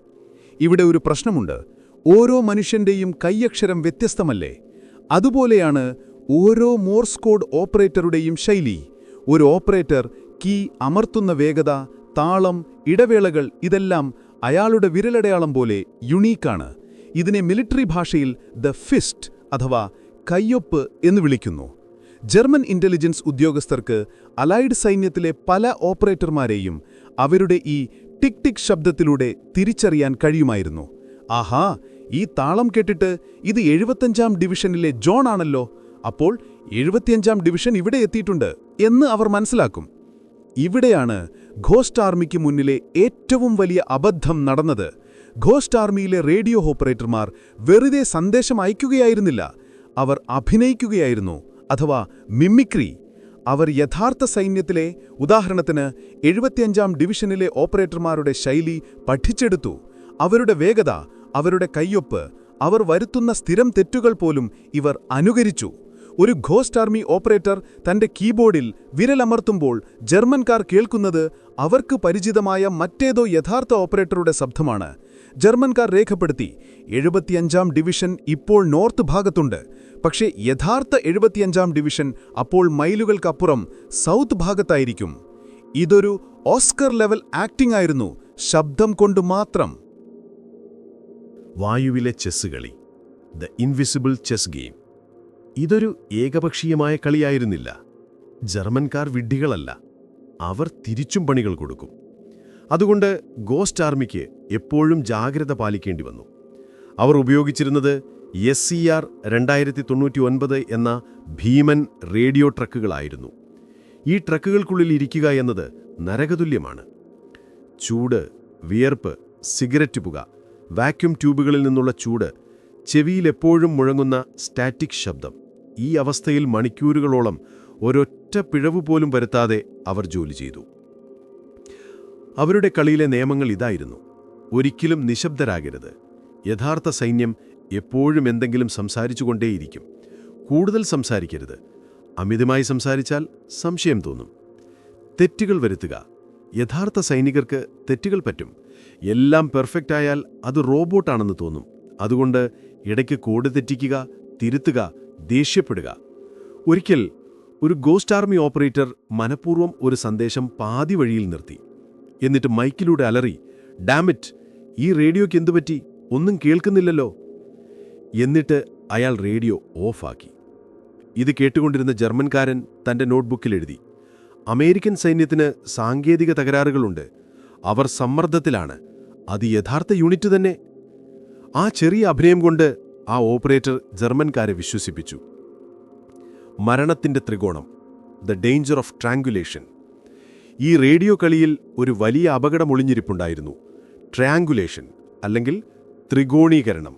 ഇവിടെ ഒരു പ്രശ്നമുണ്ട്. ഓരോ മനുഷ്യന്റെയും കൈയക്ഷരം വ്യത്യസ്തമല്ലേ? അതുപോലെയാണ് ഓരോ മോർസ് കോഡ് ഓപ്പറേറ്ററുടെയും ശൈലി. ഒരു ഓപ്പറേറ്റർ കീ അമർത്തുന്ന വേഗത, താളം, ഇടവേളകൾ ഇതെല്ലാം അയാളുടെ വിരലടയാളം പോലെ യുണീക്കാണ്. ഇതിനെ മിലിറ്ററി ഭാഷയിൽ ദ ഫിസ്റ്റ് അഥവാ കയ്യൊപ്പ് എന്ന് വിളിക്കുന്നു. ജർമ്മൻ ഇന്റലിജൻസ് ഉദ്യോഗസ്ഥർക്ക് അലൈഡ് സൈന്യത്തിലെ പല ഓപ്പറേറ്റർമാരെയും അവരുടെ ഈ ടിക് ടിക് ശബ്ദത്തിലൂടെ തിരിച്ചറിയാൻ കഴിയുമായിരുന്നു. ആഹാ, ഈ താളം കേട്ടിട്ട് ഇത് 75-ാം ഡിവിഷനിലെ ജോൺ ആണല്ലോ, അപ്പോൾ 75-ാം ഡിവിഷൻ ഇവിടെ എത്തിയിട്ടുണ്ട് എന്ന് അവർ മനസ്സിലാക്കും. ഇവിടെയാണ് ഘോസ്റ്റ് ആർമിക്ക് മുന്നിലെ ഏറ്റവും വലിയ അബദ്ധം നടന്നത്. ഘോസ്റ്റ് ആർമിയിലെ റേഡിയോ ഓപ്പറേറ്റർമാർ വെറുതെ സന്ദേശം അയക്കുകയായിരുന്നില്ല, അവർ അഭിനയിക്കുകയായിരുന്നു, അഥവാ മിമിക്രി. അവർ യഥാർത്ഥ സൈന്യത്തിലെ, ഉദാഹരണത്തിന് 75-ാം ഡിവിഷനിലെ ഓപ്പറേറ്റർമാരുടെ ശൈലി പഠിച്ചെടുത്തു. അവരുടെ വേഗത, അവരുടെ കയ്യൊപ്പ്, അവർ വരുത്തുന്ന സ്ഥിരം തെറ്റുകൾ പോലും ഇവർ അനുകരിച്ചു. ഒരു ഘോസ്റ്റ് ആർമി ഓപ്പറേറ്റർ തന്റെ കീബോർഡിൽ വിരലമർത്തുമ്പോൾ ജർമ്മൻകാർ കേൾക്കുന്നത് അവർക്ക് പരിചിതമായ മറ്റേതോ യഥാർത്ഥ ഓപ്പറേറ്ററുടെ ശബ്ദമാണ്. ജർമ്മൻകാർ രേഖപ്പെടുത്തി, 75-ാം ഡിവിഷൻ ഇപ്പോൾ നോർത്ത് ഭാഗത്തുണ്ട്, പക്ഷേ യഥാർത്ഥ 75-ാം ഡിവിഷൻ അപ്പോൾ മൈലുകൾക്കപ്പുറം സൗത്ത് ഭാഗത്തായിരിക്കും. ഇതൊരു ഓസ്കർ ലെവൽ ആക്ടിംഗ് ആയിരുന്നു, ശബ്ദം കൊണ്ട് മാത്രം. വായുവിലെ ചെസ് കളി, ദ ഇൻവിസിബിൾ ചെസ് ഗെയിം. ഇതൊരു ഏകപക്ഷീയമായ കളിയായിരുന്നില്ല. ജർമ്മൻകാർ വിഡ്ഢികളല്ല, അവർ തിരിച്ചും പണികൾ കൊടുക്കും. അതുകൊണ്ട് ഗോസ്റ്റ് ആർമിക്ക് എപ്പോഴും ജാഗ്രത പാലിക്കേണ്ടി വന്നു. അവർ ഉപയോഗിച്ചിരുന്നത് SCR 2099 എന്ന ഭീമൻ റേഡിയോ ട്രക്കുകളായിരുന്നു. ഈ ട്രക്കുകൾക്കുള്ളിൽ ഇരിക്കുക എന്നത് നരകതുല്യമാണ്. ചൂട്, വിയർപ്പ്, സിഗരറ്റ് പുക, വാക്യൂം ട്യൂബുകളിൽ നിന്നുള്ള ചൂട്, ചെവിയിലെപ്പോഴും മുഴങ്ങുന്ന സ്റ്റാറ്റിക് ശബ്ദം. ഈ അവസ്ഥയിൽ മണിക്കൂറുകളോളം ഒരൊറ്റ പിഴവ് പോലും വരുത്താതെ അവർ ജോലി ചെയ്തു. അവരുടെ കളിയിലെ നിയമങ്ങൾ ഇതായിരുന്നു: ഒരിക്കലും നിശബ്ദരാകരുത്. യഥാർത്ഥ സൈന്യം എപ്പോഴും എന്തെങ്കിലും സംസാരിച്ചുകൊണ്ടേയിരിക്കും. കൂടുതൽ സംസാരിക്കരുത്. അമിതമായി സംസാരിച്ചാൽ സംശയം തോന്നും. തെറ്റുകൾ വരുത്തുക. യഥാർത്ഥ സൈനികർക്ക് തെറ്റുകൾ പറ്റും. എല്ലാം പെർഫെക്റ്റ് ആയാൽ അത് റോബോട്ടാണെന്ന് തോന്നും. അതുകൊണ്ട് ഇടയ്ക്ക് കോഡ് തെറ്റിക്കുക, തിരുത്തുക, ദേഷ്യപ്പെടുക. ഒരിക്കൽ ഒരു ഗോസ്റ്റ് ആർമി ഓപ്പറേറ്റർ മനഃപൂർവ്വം ഒരു സന്ദേശം പാതി വഴിയിൽ നിർത്തി. എന്നിട്ട് മൈക്കിലൂടെ അലറി, "ഡാമിറ്റ്, ഈ റേഡിയോയ്ക്ക് എന്തുപറ്റി? ഒന്നും കേൾക്കുന്നില്ലല്ലോ." എന്നിട്ട് അയാൾ റേഡിയോ ഓഫാക്കി. ഇത് കേട്ടുകൊണ്ടിരുന്ന ജർമ്മൻകാരൻ തന്റെ നോട്ട്ബുക്കിൽ എഴുതി, "അമേരിക്കൻ സൈന്യത്തിന് സാങ്കേതിക തകരാറുകളുണ്ട്. അവർ സമ്മർദ്ദത്തിലാണ്. അത് യഥാർത്ഥ യൂണിറ്റ് തന്നെ." ആ ചെറിയ അഭിനയം കൊണ്ട് ആ ഓപ്പറേറ്റർ ജർമ്മൻകാരെ വിശ്വസിപ്പിച്ചു. മരണത്തിന്റെ ത്രികോണം, ദ ഡേഞ്ചർ ഓഫ് ട്രാങ്കുലേഷൻ. ഈ റേഡിയോ കളിയിൽ ഒരു വലിയ അപകടം ഒളിഞ്ഞിരിപ്പുണ്ടായിരുന്നു. ട്രയാങ്കുലേഷൻ അല്ലെങ്കിൽ ത്രികോണീകരണം.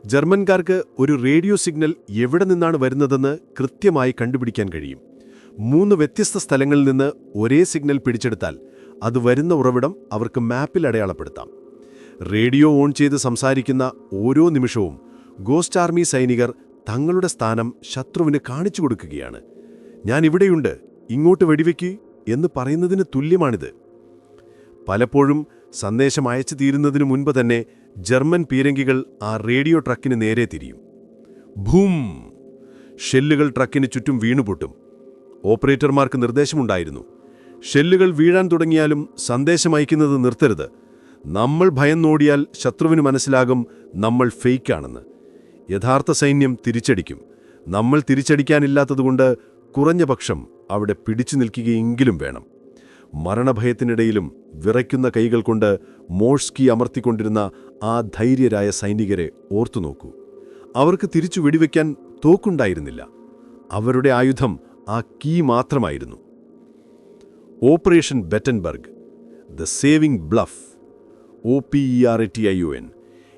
ജർമ്മൻകാർക്ക് ഒരു റേഡിയോ സിഗ്നൽ എവിടെ നിന്നാണ് വരുന്നതെന്ന് കൃത്യമായി കണ്ടുപിടിക്കാൻ കഴിയും. 3 വ്യത്യസ്ത സ്ഥലങ്ങളിൽ നിന്ന് ഒരേ സിഗ്നൽ പിടിച്ചെടുത്താൽ അത് വരുന്ന ഉറവിടം അവർക്ക് മാപ്പിൽ അടയാളപ്പെടുത്താം. റേഡിയോ ഓൺ ചെയ്ത് സംസാരിക്കുന്ന ഓരോ നിമിഷവും ഗോസ്റ്റ് ആർമി സൈനികർ തങ്ങളുടെ സ്ഥാനം ശത്രുവിന് കാണിച്ചു കൊടുക്കുകയാണ്. "ഞാൻ ഇവിടെയുണ്ട്, ഇങ്ങോട്ട് വെടിവെക്കൂ" എന്ന് പറയുന്നതിന് തുല്യമാണിത്. പലപ്പോഴും സന്ദേശം അയച്ചു തീരുന്നതിനു മുൻപ് തന്നെ ജർമ്മൻ പീരങ്കികൾ ആ റേഡിയോ ട്രക്കിന് നേരെ തിരിയും. ഭൂം! ഷെല്ലുകൾ ട്രക്കിന് ചുറ്റും വീണുപൊട്ടും. ഓപ്പറേറ്റർമാർക്ക് നിർദ്ദേശമുണ്ടായിരുന്നു, ഷെല്ലുകൾ വീഴാൻ തുടങ്ങിയാലും സന്ദേശം അയക്കുന്നത് നിർത്തരുത്. നമ്മൾ ഭയന്നോടിയാൽ ശത്രുവിന് മനസ്സിലാകും നമ്മൾ ഫേക്കാണെന്ന്. യഥാർത്ഥ സൈന്യം തിരിച്ചടിക്കും. നമ്മൾ തിരിച്ചടിക്കാനില്ലാത്തതുകൊണ്ട് കുറഞ്ഞപക്ഷം അവിടെ പിടിച്ചു നിൽക്കുകയെങ്കിലും വേണം. മരണഭയത്തിനിടയിലും വിറയ്ക്കുന്ന കൈകൾ കൊണ്ട് മോഴ്സ് കീ അമർത്തിക്കൊണ്ടിരുന്ന ആ ധൈര്യരായ സൈനികരെ ഓർത്തുനോക്കൂ. അവർക്ക് തിരിച്ചു വെടിവെക്കാൻ തോക്കുണ്ടായിരുന്നില്ല. അവരുടെ ആയുധം ആ കീ മാത്രമായിരുന്നു. Operation Bettembourg, the saving bluff, OPERATION.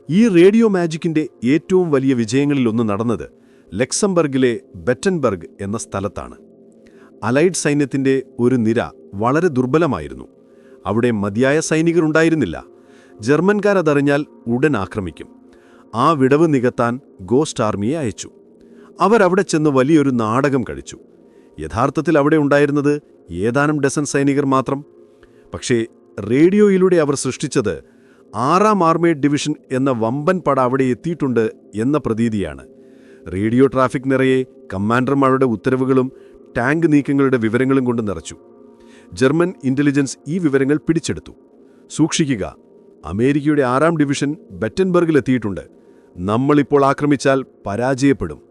ഈ റേഡിയോ മാജിക്കിന്റെ ഏറ്റവും വലിയ വിജയങ്ങളിലൊന്ന് നടന്നത് ലക്സംബർഗിലെ ബെറ്റൻബർഗ് എന്ന സ്ഥലത്താണ്. അലൈഡ് സൈന്യത്തിന്റെ ഒരു നിര വളരെ ദുർബലമായിരുന്നു. അവിടെ മതിയായ സൈനികർ ഉണ്ടായിരുന്നില്ല. ജർമ്മൻകാരതറിഞ്ഞാൽ ഉടൻ ആക്രമിക്കും. ആ വിടവ് നികത്താൻ ഗോസ്റ്റ് ആർമിയെ അയച്ചു. അവരവിടെ ചെന്ന് വലിയൊരു നാടകം കളിച്ചു. യഥാർത്ഥത്തിൽ അവിടെ ഉണ്ടായിരുന്നത് ഏതാനും ഡസൻ സൈനികർ മാത്രം. പക്ഷേ റേഡിയോയിലൂടെ അവർ സൃഷ്ടിച്ചത് 6ാം ആർമേഡ് ഡിവിഷൻ എന്ന വമ്പൻ പട അവിടെ എത്തിയിട്ടുണ്ട് എന്ന പ്രതീതിയാണ്. റേഡിയോ ട്രാഫിക് നിറയെ കമാൻഡർമാരുടെ ഉത്തരവുകളും ടാങ്ക് നീക്കങ്ങളുടെ വിവരങ്ങളും കൊണ്ട് നിറച്ചു. ജർമ്മൻ ഇന്റലിജൻസ് ഈ വിവരങ്ങൾ പിടിച്ചെടുത്തു. "സൂക്ഷിക്കുക, അമേരിക്കയുടെ 6ാം ഡിവിഷൻ ബെറ്റൻബർഗിലെത്തിയിട്ടുണ്ട്. നമ്മളിപ്പോൾ ആക്രമിച്ചാൽ പരാജയപ്പെടും"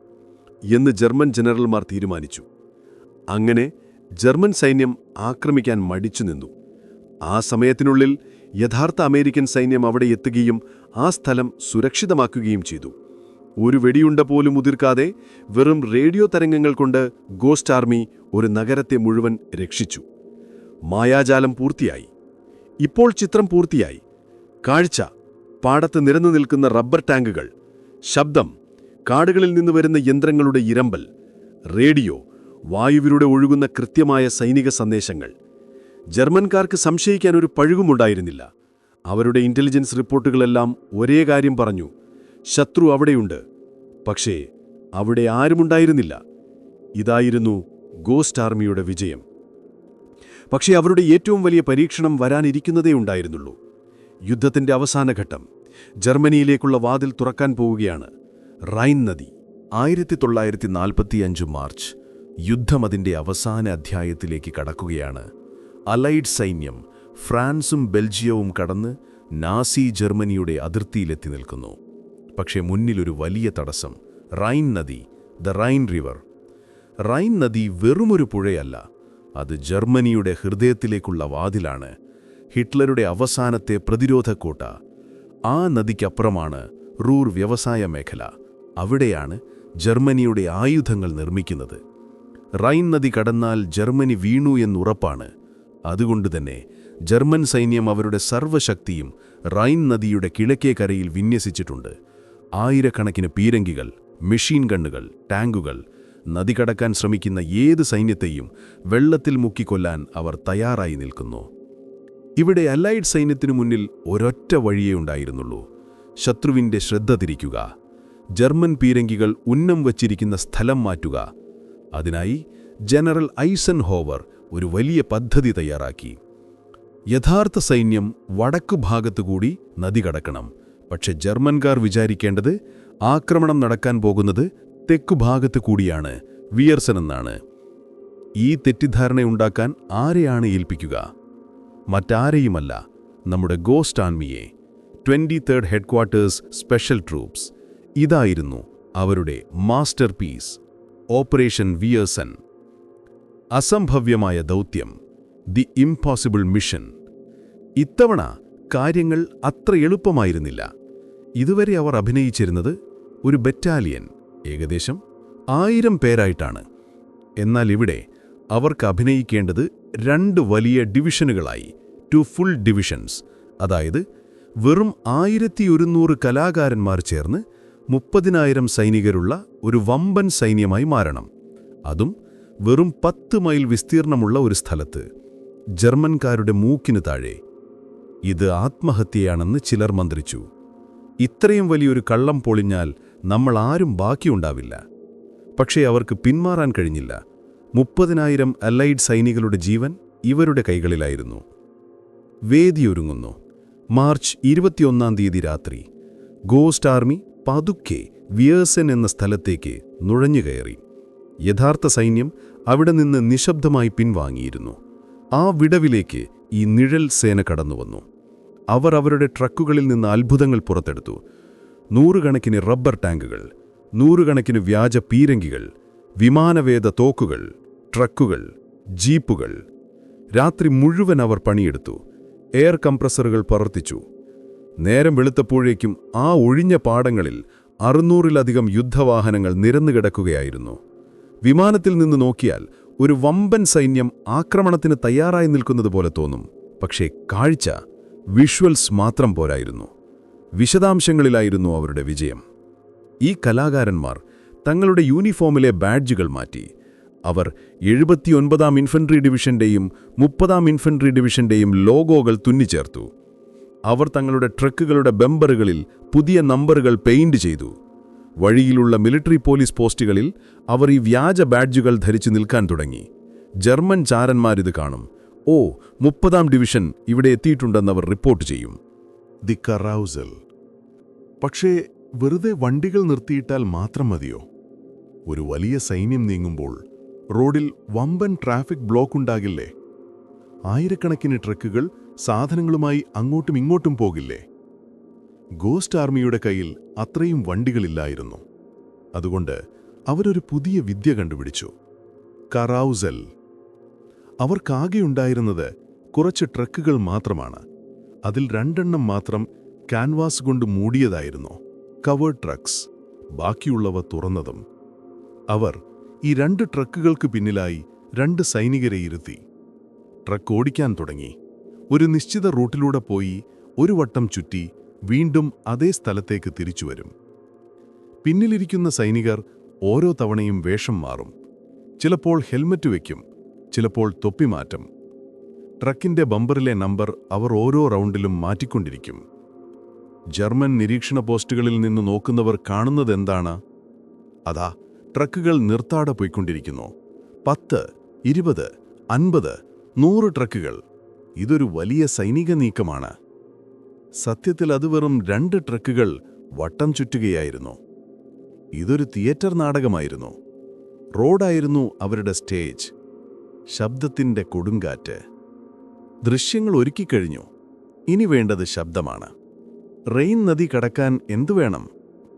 എന്ന് ജർമ്മൻ ജനറൽമാർ തീരുമാനിച്ചു. അങ്ങനെ ജർമ്മൻ സൈന്യം ആക്രമിക്കാൻ മടിച്ചു നിന്നു. ആ സമയത്തിനുള്ളിൽ യഥാർത്ഥ അമേരിക്കൻ സൈന്യം അവിടെ എത്തുകയും ആ സ്ഥലം സുരക്ഷിതമാക്കുകയും ചെയ്തു. ഒരു വെടിയുണ്ട പോലും ഉതിർക്കാതെ വെറും റേഡിയോ തരംഗങ്ങൾ കൊണ്ട് ഗോസ്റ്റ് ആർമി ഒരു നഗരത്തെ മുഴുവൻ രക്ഷിച്ചു. മായാജാലം പൂർത്തിയായി. ഇപ്പോൾ ചിത്രം പൂർത്തിയായി. കാഴ്ച, പാടത്ത് നിരന്നു നിൽക്കുന്ന റബ്ബർ ടാങ്കുകൾ. ശബ്ദം, കാടുകളിൽ നിന്ന് വരുന്ന യന്ത്രങ്ങളുടെ ഇരമ്പൽ. റേഡിയോ, വായുവിലൂടെ ഒഴുകുന്ന കൃത്യമായ സൈനിക സന്ദേശങ്ങൾ. ജർമ്മൻകാർക്ക് സംശയിക്കാൻ ഒരു പഴുകുമുണ്ടായിരുന്നില്ല. അവരുടെ ഇന്റലിജൻസ് റിപ്പോർട്ടുകളെല്ലാം ഒരേ കാര്യം പറഞ്ഞു: ശത്രു അവിടെയുണ്ട്. പക്ഷേ അവിടെ ആരുമുണ്ടായിരുന്നില്ല. ഇതായിരുന്നു ഗോസ്റ്റ് ആർമിയുടെ വിജയം. പക്ഷേ അവരുടെ ഏറ്റവും വലിയ പരീക്ഷണം വരാനിരിക്കുന്നതേ ഉണ്ടായിരുന്നുള്ളൂ. യുദ്ധത്തിന്റെ അവസാന ഘട്ടം. ജർമ്മനിയിലേക്കുള്ള വാതിൽ തുറക്കാൻ പോവുകയാണ്. റൈൻ നദി. 1945 മാർച്ച്. യുദ്ധം അതിന്റെ അവസാന അധ്യായത്തിലേക്ക് കടക്കുകയാണ്. അലൈഡ് സൈന്യം ഫ്രാൻസും ബെൽജിയവും കടന്ന് നാസി ജർമ്മനിയുടെ അതിർത്തിയിലെത്തി നിൽക്കുന്നു. പക്ഷേ മുന്നിലൊരു വലിയ തടസ്സം: റൈൻ നദി, ദ റൈൻ റിവർ. റൈൻ നദി വെറുമൊരു പുഴയല്ല, അത് ജർമ്മനിയുടെ ഹൃദയത്തിലേക്കുള്ള വാതിലാണ്. ഹിറ്റ്ലറുടെ അവസാനത്തെ പ്രതിരോധക്കോട്ട. ആ നദിക്കപ്പുറമാണ് റൂർ വ്യവസായ മേഖല. അവിടെയാണ് ജർമ്മനിയുടെ ആയുധങ്ങൾ നിർമ്മിക്കുന്നത്. റൈൻ നദി കടന്നാൽ ജർമ്മനി വീണു എന്നുറപ്പാണ്. അതുകൊണ്ടുതന്നെ ജർമ്മൻ സൈന്യം അവരുടെ സർവ്വശക്തിയും റൈൻ നദിയുടെ കിഴക്കേ കരയിൽ വിന്യസിച്ചിട്ടുണ്ട്. ആയിരക്കണക്കിന് പീരങ്കികൾ, മെഷീൻ ഗണ്ണുകൾ, ടാങ്കുകൾ. നദി കടക്കാൻ ശ്രമിക്കുന്ന ഏത് സൈന്യത്തെയും വെള്ളത്തിൽ മുക്കിക്കൊല്ലാൻ അവർ തയ്യാറായി നിൽക്കുന്നു. ഇവിടെ അലൈഡ് സൈന്യത്തിനു മുന്നിൽ ഒരൊറ്റ വഴിയേ ഉണ്ടായിരുന്നുള്ളൂ: ശത്രുവിന്റെ ശ്രദ്ധ തിരിക്കുക. ജർമ്മൻ പീരങ്കികൾ ഉന്നം വച്ചിരിക്കുന്ന സ്ഥലം മാറ്റുക. അതിനായി ജനറൽ ഐസൻഹോവർ ഒരു വലിയ പദ്ധതി തയ്യാറാക്കി. യഥാർത്ഥ സൈന്യം വടക്കുഭാഗത്തുകൂടി നദി കടക്കണം. പക്ഷെ ജർമ്മൻകാർ വിചാരിക്കേണ്ടത് ആക്രമണം നടക്കാൻ പോകുന്നത് തെക്കുഭാഗത്തു കൂടിയാണ്, വിയർസൻ എന്നാണ്. ഈ തെറ്റിദ്ധാരണയുണ്ടാക്കാൻ ആരെയാണ് ഏൽപ്പിക്കുക? മറ്റാരെയുമല്ല, നമ്മുടെ ഗോസ്റ്റ് ആർമിയെ, 23rd ഹെഡ്ക്വാർട്ടേഴ്സ് സ്പെഷ്യൽ ട്രൂപ്സ്. ഇതായിരുന്നു അവരുടെ മാസ്റ്റർ പീസ്, ഓപ്പറേഷൻ വിയർസൻ. അസംഭവ്യമായ ദൗത്യം, ദി ഇംപോസിബിൾ മിഷൻ. ഇത്തവണ കാര്യങ്ങൾ അത്ര എളുപ്പമായിരുന്നില്ല. ഇതുവരെ അവർ അഭിനയിച്ചിരുന്നത് ഒരു ബറ്റാലിയൻ, ഏകദേശം 1000 പേരായിട്ടാണ്. എന്നാൽ ഇവിടെ അവർക്ക് അഭിനയിക്കേണ്ടത് 2 വലിയ ഡിവിഷനുകളായി, 2 ഫുൾ ഡിവിഷൻസ്. അതായത് വെറും 1100 കലാകാരന്മാർ ചേർന്ന് 30,000 സൈനികരുള്ള ഒരു വമ്പൻ സൈന്യമായി മാറണം. അതും വെറും 10 മൈൽ വിസ്തീർണമുള്ള ഒരു സ്ഥലത്ത്, ജർമ്മൻകാരുടെ മൂക്കിനു താഴെ. ഇത് ആത്മഹത്യയാണെന്ന് ചിലർ മന്ത്രിച്ചു. ഇത്രയും വലിയൊരു കള്ളം പൊളിഞ്ഞാൽ നമ്മൾ ആരും ബാക്കിയുണ്ടാവില്ല. പക്ഷേ അവർക്ക് പിന്മാറാൻ കഴിഞ്ഞില്ല. 30,000 അലൈഡ് സൈനികളുടെ ജീവൻ ഇവരുടെ കൈകളിലായിരുന്നു. വേദിയൊരുങ്ങുന്നു. മാർച്ച് 21-ാം തീയതി രാത്രി ഗോസ്റ്റ് ആർമി പതുക്കെ വിയർസൻ എന്ന സ്ഥലത്തേക്ക് നുഴഞ്ഞുകയറി. യഥാർത്ഥ സൈന്യം അവിടെ നിന്ന് നിശബ്ദമായി പിൻവാങ്ങിയിരുന്നു. ആ വിടവിലേക്ക് ഈ നിഴൽ സേന കടന്നുവന്നു. അവർ അവരുടെ ട്രക്കുകളിൽ നിന്ന് അത്ഭുതങ്ങൾ പുറത്തെടുത്തു. 100 കണക്കിന് റബ്ബർ ടാങ്കുകൾ, 100 കണക്കിന് വ്യാജ പീരങ്കികൾ, വിമാനവേദ തോക്കുകൾ, ട്രക്കുകൾ, ജീപ്പുകൾ. രാത്രി മുഴുവൻ അവർ പണിയെടുത്തു. എയർ കംപ്രസറുകൾ പ്രവർത്തിച്ചു. നേരം വെളുത്തപ്പോഴേക്കും ആ ഒഴിഞ്ഞ പാടങ്ങളിൽ 600-ലധികം യുദ്ധവാഹനങ്ങൾ നിരന്നുകിടക്കുകയായിരുന്നു. വിമാനത്തിൽ നിന്ന് നോക്കിയാൽ ഒരു വമ്പൻ സൈന്യം ആക്രമണത്തിന് തയ്യാറായി നിൽക്കുന്നതുപോലെ തോന്നും. പക്ഷേ കാഴ്ച, വിഷ്വൽസ് മാത്രം പോരായിരുന്നു. വിശദാംശങ്ങളിലായിരുന്നു അവരുടെ വിജയം. ഈ കലാകാരന്മാർ തങ്ങളുടെ യൂണിഫോമിലെ ബാഡ്ജുകൾ മാറ്റി. അവർ 79-ാം ഇൻഫൻട്രി ഡിവിഷന്റെയും 30-ാം ഇൻഫൻട്രി ഡിവിഷന്റെയും ലോഗോകൾ തുന്നിച്ചേർത്തു. അവർ തങ്ങളുടെ ട്രക്കുകളുടെ ബമ്പറുകളിൽ പുതിയ നമ്പറുകൾ പെയിന്റ് ചെയ്തു. വഴിയിലുള്ള മിലിറ്ററി പോലീസ് പോസ്റ്റുകളിൽ അവർ ഈ വ്യാജ ബാഡ്ജുകൾ ധരിച്ചു നിൽക്കാൻ തുടങ്ങി. ജർമ്മൻ ചാരന്മാരിത് കാണും. ഓ, 30-ാം ഡിവിഷൻ ഇവിടെ എത്തിയിട്ടുണ്ടെന്നവർ റിപ്പോർട്ട് ചെയ്യും. ദി കറൗസൽ. പക്ഷേ വെറുതെ വണ്ടികൾ നിർത്തിയിട്ടാൽ മാത്രം മതിയോ? ഒരു വലിയ സൈന്യം നീങ്ങുമ്പോൾ റോഡിൽ വമ്പൻ ട്രാഫിക് ബ്ലോക്ക് ഉണ്ടാകില്ലേ? ആയിരക്കണക്കിന് ട്രക്കുകൾ സാധനങ്ങളുമായി അങ്ങോട്ടും ഇങ്ങോട്ടും പോകില്ലേ? ഗോസ്റ്റ് ആർമിയുടെ കയ്യിൽ അത്രയും വണ്ടികളില്ലായിരുന്നു. അതുകൊണ്ട് അവരൊരു പുതിയ വിദ്യ കണ്ടുപിടിച്ചു, കറൗസൽ. അവർക്കാകെയുണ്ടായിരുന്നത് കുറച്ച് ട്രക്കുകൾ മാത്രമാണ്. അതിൽ 2 എണ്ണം മാത്രം ക്യാൻവാസ് കൊണ്ട് മൂടിയതായിരുന്നു, കവേർഡ് ട്രക്സ്. ബാക്കിയുള്ളവ തുറന്നതും. അവർ ഈ 2 ട്രക്കുകൾക്ക് പിന്നിലായി 2 സൈനികരെ ഇരുത്തി. ട്രക്ക് ഓടിക്കാൻ തുടങ്ങി. ഒരു നിശ്ചിത റൂട്ടിലൂടെ പോയി ഒരു വട്ടം ചുറ്റി വീണ്ടും അതേ സ്ഥലത്തേക്ക് തിരിച്ചുവരും. പിന്നിലിരിക്കുന്ന സൈനികർ ഓരോ തവണയും വേഷം മാറും. ചിലപ്പോൾ ഹെൽമറ്റ് വയ്ക്കും, ചിലപ്പോൾ തൊപ്പിമാറ്റം. ട്രക്കിന്റെ ബമ്പറിലെ നമ്പർ അവർ ഓരോ റൗണ്ടിലും മാറ്റിക്കൊണ്ടിരിക്കും. ജർമ്മൻ നിരീക്ഷണ പോസ്റ്റുകളിൽ നിന്ന് നോക്കുന്നവർ കാണുന്നതെന്താണ്? അതാ, ട്രക്കുകൾ നിർത്താതെ പോയിക്കൊണ്ടിരിക്കുന്നു. 10, 20, 50, 100 ട്രക്കുകൾ. ഇതൊരു വലിയ സൈനിക നീക്കമാണ്. സത്യത്തിൽ അത് വെറും 2 ട്രക്കുകൾ വട്ടം ചുറ്റുകയായിരുന്നു. ഇതൊരു തിയേറ്റർ നാടകമായിരുന്നു. റോഡായിരുന്നു അവരുടെ സ്റ്റേജ്. ശബ്ദത്തിന്റെ കൊടുങ്കാറ്റ്. ദൃശ്യങ്ങൾ ഒരുക്കിക്കഴിഞ്ഞു. ഇനി വേണ്ടത് ശബ്ദമാണ്. റെയിൻ നദി കടക്കാൻ എന്തു വേണം?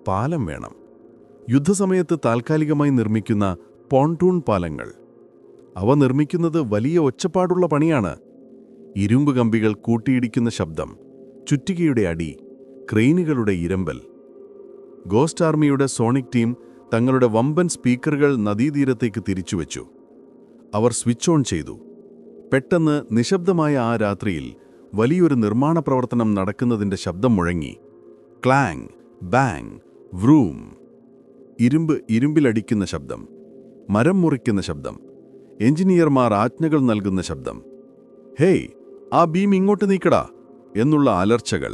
പാലം വേണം. യുദ്ധസമയത്ത് താൽക്കാലികമായി നിർമ്മിക്കുന്ന പോണ്ടൂൺ പാലങ്ങൾ. അവ നിർമ്മിക്കുന്നത് വലിയ ഒച്ചപ്പാടുള്ള പണിയാണ്. ഇരുമ്പ് കമ്പികൾ കൂട്ടിയിടിക്കുന്ന ശബ്ദം, ചുറ്റികയുടെ അടി, ക്രെയിനുകളുടെ ഇരമ്പൽ. ഗോസ്റ്റ് ആർമിയുടെ സോണിക് ടീം തങ്ങളുടെ വമ്പൻ സ്പീക്കറുകൾ നദീതീരത്തേക്ക് തിരിച്ചുവച്ചു. അവർ സ്വിച്ച് ഓൺ ചെയ്തു. പെട്ടെന്ന് നിശബ്ദമായ ആ രാത്രിയിൽ വലിയൊരു നിർമ്മാണ പ്രവർത്തനം നടക്കുന്നതിന്റെ ശബ്ദം മുഴങ്ങി. Clang, bang, വ്രൂം. ഇരുമ്പിലടിക്കുന്ന ശബ്ദം, മരം മുറിക്കുന്ന ശബ്ദം, എഞ്ചിനീയർമാർ ആജ്ഞകൾ നൽകുന്ന ശബ്ദം. ഹേയ്, ആ ബീം ഇങ്ങോട്ട് നീക്കടാ എന്നുള്ള അലർച്ചകൾ.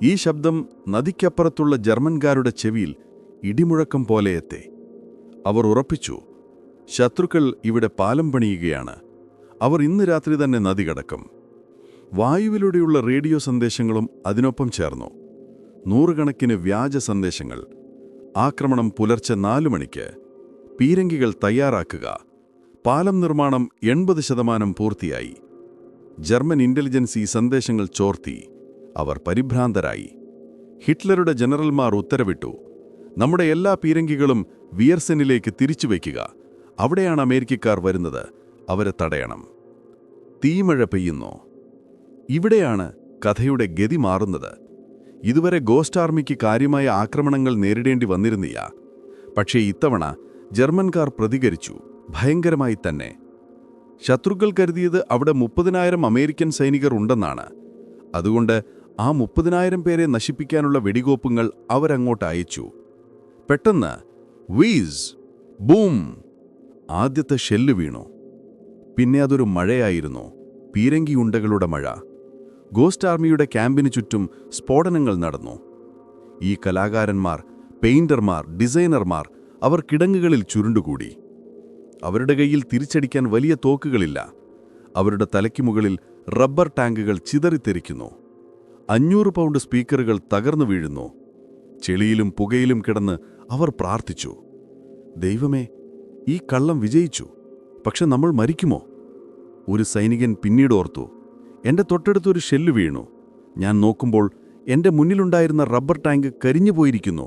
ഈ ശബ്ദം നദിക്കപ്പുറത്തുള്ള ജർമ്മൻകാരുടെ ചെവിയിൽ ഇടിമുഴക്കം പോലെ എത്തി. അവർ ഉറപ്പിച്ചു, ശത്രുക്കൾ ഇവിടെ പാലം പണിയുകയാണ്. അവർ ഇന്ന് രാത്രി തന്നെ നദി കടക്കും. വായുവിലൂടെയുള്ള റേഡിയോ സന്ദേശങ്ങളും അതിനൊപ്പം ചേർന്നു. 100 കണക്കിന് വ്യാജ സന്ദേശങ്ങൾ. ആക്രമണം പുലർച്ചെ 4 മണിക്ക്. പീരങ്കികൾ തയ്യാറാക്കുക. പാലം നിർമ്മാണം 80% പൂർത്തിയായി. ജർമ്മൻ ഇന്റലിജൻസ് ഈ സന്ദേശങ്ങൾ ചോർത്തി. അവർ പരിഭ്രാന്തരായി. ഹിറ്റ്ലറുടെ ജനറൽമാർ ഉത്തരവിട്ടു, നമ്മുടെ എല്ലാ പീരങ്കികളും വിയർസെനിലേക്ക് തിരിച്ചുവയ്ക്കുക. അവിടെയാണ് അമേരിക്കക്കാർ വരുന്നത്, അവരെ തടയണം. തീമഴ പെയ്യുന്നു. ഇവിടെയാണ് കഥയുടെ ഗതി മാറുന്നത്. ഇതുവരെ ഗോസ്റ്റ് ആർമിക്ക് കാര്യമായ ആക്രമണങ്ങൾ നേരിടേണ്ടി വന്നിരുന്നില്ല. പക്ഷേ ഇത്തവണ ജർമ്മൻകാർ പ്രതികരിച്ചു, ഭയങ്കരമായി തന്നെ. ശത്രുക്കൾ കരുതിയത് അവിടെ 30,000 അമേരിക്കൻ സൈനികർ ഉണ്ടെന്നാണ്. അതുകൊണ്ട് ആ 30,000 പേരെ നശിപ്പിക്കാനുള്ള വെടികോപ്പുകൾ അവരങ്ങോട്ട് അയച്ചു. പെട്ടെന്ന് വീസ്, ബൂം, ആദ്യത്തെ ഷെല്ല് വീണു. പിന്നെ അതൊരു മഴയായിരുന്നു, പീരങ്കിയുണ്ടകളുടെ മഴ. ഗോസ്റ്റ് ആർമിയുടെ ക്യാമ്പിന് ചുറ്റും സ്ഫോടനങ്ങൾ നടന്നു. ഈ കലാകാരന്മാർ, പെയിന്റർമാർ, ഡിസൈനർമാർ അവർ കിടങ്ങുകളിൽ ചുരുണ്ടുകൂടി. അവരുടെ കയ്യിൽ തിരിച്ചടിക്കാൻ വലിയ തോക്കുകളില്ല. അവരുടെ തലയ്ക്ക് മുകളിൽ റബ്ബർ ടാങ്കുകൾ ചിതറിത്തെറിക്കുന്നു. 500 പൗണ്ട് സ്പീക്കറുകൾ തകർന്നു വീഴുന്നു. ചെളിയിലും പുകയിലും കിടന്ന് അവർ പ്രാർത്ഥിച്ചു, ദൈവമേ, ഈ കള്ളം വിജയിച്ചു, പക്ഷെ നമ്മൾ മരിക്കുമോ? ഒരു സൈനികൻ പിന്നീട് ഓർത്തു, എന്റെ തൊട്ടടുത്തൊരു ഷെല്ല് വീണു. ഞാൻ നോക്കുമ്പോൾ എന്റെ മുന്നിലുണ്ടായിരുന്ന റബ്ബർ ടാങ്ക് കരിഞ്ഞുപോയിരിക്കുന്നു.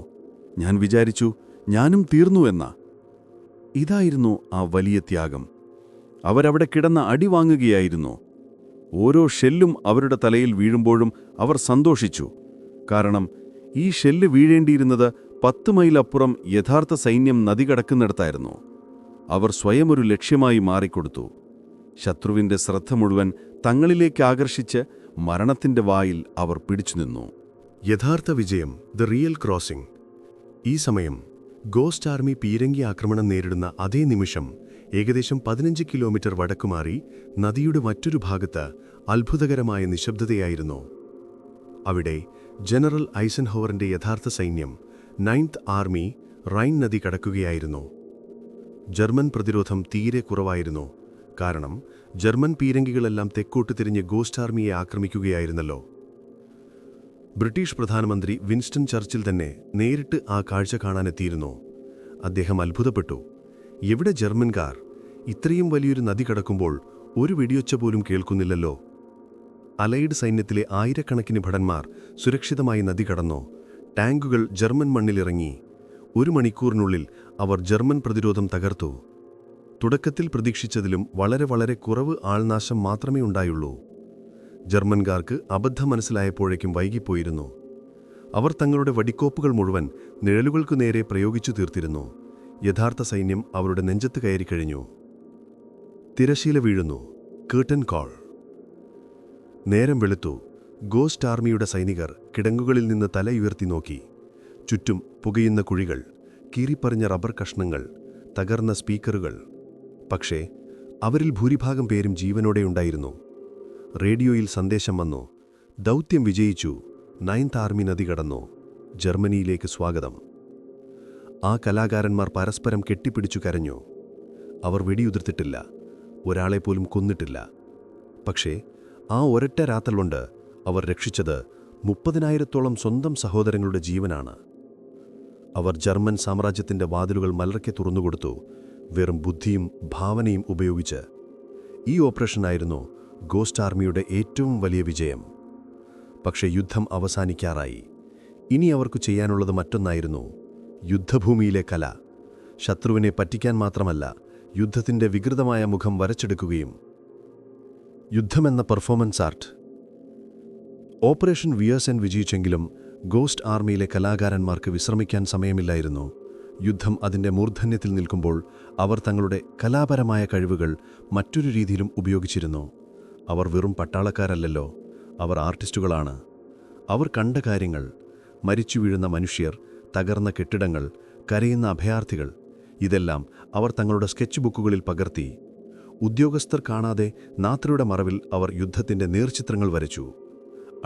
ഞാൻ വിചാരിച്ചു ഞാനും തീർന്നുവെന്ന. ഇതായിരുന്നു ആ വലിയ ത്യാഗം. അവരവിടെ കിടന്ന അടി വാങ്ങുകയായിരുന്നു. ഓരോ ഷെല്ലും അവരുടെ തലയിൽ വീഴുമ്പോഴും അവർ സന്തോഷിച്ചു. കാരണം ഈ ഷെല്ല് വീഴേണ്ടിയിരുന്നത് 10 മൈൽ അപ്പുറം യഥാർത്ഥ സൈന്യം നദി കടക്കുന്നിടത്തായിരുന്നു. അവർ സ്വയം ഒരു ലക്ഷ്യമായി മാറിക്കൊടുത്തു. ശത്രുവിന്റെ ശ്രദ്ധ മുഴുവൻ തങ്ങളിലേക്ക് ആകർഷിച്ച് മരണത്തിന്റെ വായിൽ അവർ പിടിച്ചുനിന്നു. യഥാർത്ഥ വിജയം, ദ റിയൽ ക്രോസിംഗ്. ഈ സമയം ഗോസ്റ്റ് ആർമി പീരങ്കി ആക്രമണം നേരിടുന്ന അതേ നിമിഷം ഏകദേശം 15 കിലോമീറ്റർ വടക്കുമാറി നദിയുടെ മറ്റൊരു ഭാഗത്ത് അത്ഭുതകരമായ നിശബ്ദതയായിരുന്നു. അവിടെ ജനറൽ ഐസൻഹോവറിന്റെ യഥാർത്ഥ സൈന്യം 9th ആർമി റൈൻ നദി കടക്കുകയായിരുന്നു. ജർമ്മൻ പ്രതിരോധം തീരെ കുറവായിരുന്നു. കാരണം ജർമ്മൻ പീരങ്കികളെല്ലാം തെക്കോട്ട് തിരിഞ്ഞ് ഗോസ്റ്റ് ആർമിയെ ആക്രമിക്കുകയായിരുന്നല്ലോ. ബ്രിട്ടീഷ് പ്രധാനമന്ത്രി വിൻസ്റ്റൺ ചർച്ചിൽ തന്നെ നേരിട്ട് ആ കാഴ്ച കാണാനെത്തിയിരുന്നു. അദ്ദേഹം അത്ഭുതപ്പെട്ടു. എവിടെ ജർമ്മൻകാർ? ഇത്രയും വലിയൊരു നദി കടക്കുമ്പോൾ ഒരു വെടിയൊച്ച പോലും കേൾക്കുന്നില്ലല്ലോ. അലൈഡ് സൈന്യത്തിലെ ആയിരക്കണക്കിന് ഭടന്മാർ സുരക്ഷിതമായി നദി കടന്നു. ടാങ്കുകൾ ജർമ്മൻ മണ്ണിലിറങ്ങി. 1 മണിക്കൂറിനുള്ളിൽ അവർ ജർമ്മൻ പ്രതിരോധം തകർത്തു. തുടക്കത്തിൽ പ്രതീക്ഷിച്ചതിലും വളരെ കുറവ് ആൾനാശം മാത്രമേ ഉണ്ടായുള്ളൂ. ജർമ്മൻകാർക്ക് അബദ്ധം മനസ്സിലായപ്പോഴേക്കും വൈകിപ്പോയിരുന്നു. അവർ തങ്ങളുടെ വടിക്കോപ്പുകൾ മുഴുവൻ നിഴലുകൾക്കു നേരെ പ്രയോഗിച്ചു തീർത്തിരുന്നു. യഥാർത്ഥ സൈന്യം അവരുടെ നെഞ്ചത്ത് കയറിക്കഴിഞ്ഞു. തിരശീല വീഴുന്നു. Curtain call. നേരം വെളുത്തു. ഗോസ്റ്റ് ആർമിയുടെ സൈനികർ കിടങ്ങുകളിൽ നിന്ന് തലയുയർത്തി നോക്കി. ചുറ്റും പുകയുന്ന കുഴികൾ, കീറിപ്പറിഞ്ഞ റബ്ബർ കഷ്ണങ്ങൾ, തകർന്ന സ്പീക്കറുകൾ. പക്ഷേ അവരിൽ ഭൂരിഭാഗം പേരും ജീവനോടെയുണ്ടായിരുന്നു. റേഡിയോയിൽ സന്ദേശം വന്നു, ദൗത്യം വിജയിച്ചു, 9th ആർമി നദി കടന്നു, ജർമ്മനിയിലേക്ക് സ്വാഗതം. ആ കലാകാരന്മാർ പരസ്പരം കെട്ടിപ്പിടിച്ചു കരഞ്ഞു. അവർ വെടിയുതിർത്തിട്ടില്ല, ഒരാളെപ്പോലും കൊന്നിട്ടില്ല. പക്ഷേ ആ ഒരൊറ്റ രാത്രികൊണ്ട് അവർ രക്ഷിച്ചത് 30,000-ഓളം സ്വന്തം സഹോദരങ്ങളുടെ ജീവനാണ്. അവർ ജർമ്മൻ സാമ്രാജ്യത്തിന്റെ വാതിലുകൾ മലർക്കെ തുറന്നുകൊടുത്തു, വെറും ബുദ്ധിയും ഭാവനയും ഉപയോഗിച്ച്. ഈ ഓപ്പറേഷനായിരുന്നു ഗോസ്റ്റ് ആർമിയുടെ ഏറ്റവും വലിയ വിജയം. പക്ഷേ യുദ്ധം അവസാനിക്കാറായി. ഇനി അവർക്ക് ചെയ്യാനുള്ളത് മറ്റൊന്നായിരുന്നു, യുദ്ധഭൂമിയിലെ കല. ശത്രുവിനെ പറ്റിക്കാൻ മാത്രമല്ല, യുദ്ധത്തിന്റെ വികൃതമായ മുഖം വരച്ചെടുക്കുകയും. യുദ്ധമെന്ന പെർഫോമൻസ് ആർട്ട്. ഓപ്പറേഷൻ വിയേഴ്സൻ വിജയിച്ചെങ്കിലും ഗോസ്റ്റ് ആർമിയിലെ കലാകാരന്മാർക്ക് വിശ്രമിക്കാൻ സമയമില്ലായിരുന്നു. യുദ്ധം അതിൻ്റെ മൂർധന്യത്തിൽ നിൽക്കുമ്പോൾ അവർ തങ്ങളുടെ കലാപരമായ കഴിവുകൾ മറ്റൊരു രീതിയിലും ഉപയോഗിച്ചിരുന്നു. അവർ വെറും പട്ടാളക്കാരല്ലല്ലോ, അവർ ആർട്ടിസ്റ്റുകളാണ്. അവർ കണ്ട കാര്യങ്ങൾ, മരിച്ചു വീഴുന്ന മനുഷ്യർ, തകർന്ന കെട്ടിടങ്ങൾ, കരയുന്ന അഭയാർത്ഥികൾ, ഇതെല്ലാം അവർ തങ്ങളുടെ സ്കെച്ച് ബുക്കുകളിൽ പകർത്തി. ഉദ്യോഗസ്ഥർ കാണാതെ നാത്രയുടെ മറവിൽ അവർ യുദ്ധത്തിൻ്റെ നേർചിത്രങ്ങൾ വരച്ചു.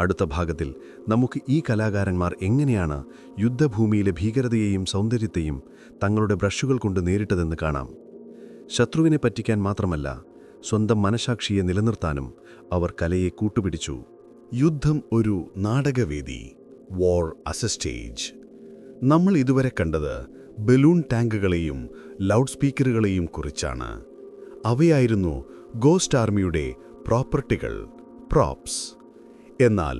അടുത്ത ഭാഗത്തിൽ നമുക്ക് ഈ കലാകാരന്മാർ എങ്ങനെയാണ് യുദ്ധഭൂമിയിലെ ഭീകരതയെയും സൗന്ദര്യത്തെയും തങ്ങളുടെ ബ്രഷുകൾ കൊണ്ട് നേരിട്ടതെന്ന് കാണാം. ശത്രുവിനെ പറ്റിക്കാൻ മാത്രമല്ല, സ്വന്തം മനസാക്ഷിയെ നിലനിർത്താനും അവർ കലയെ കൂട്ടുപിടിച്ചു. യുദ്ധം ഒരു നാടകവേദി, വാർ ആസ് എ സ്റ്റേജ്. നമ്മൾ ഇതുവരെ കണ്ടത് ബലൂൺ ടാങ്കുകളെയും ലൗഡ് സ്പീക്കറുകളെയും കുറിച്ചാണ്. അവയായിരുന്നു ഗോസ്റ്റ് ആർമിയുടെ പ്രോപ്പർട്ടികൾ, പ്രോപ്സ്. എന്നാൽ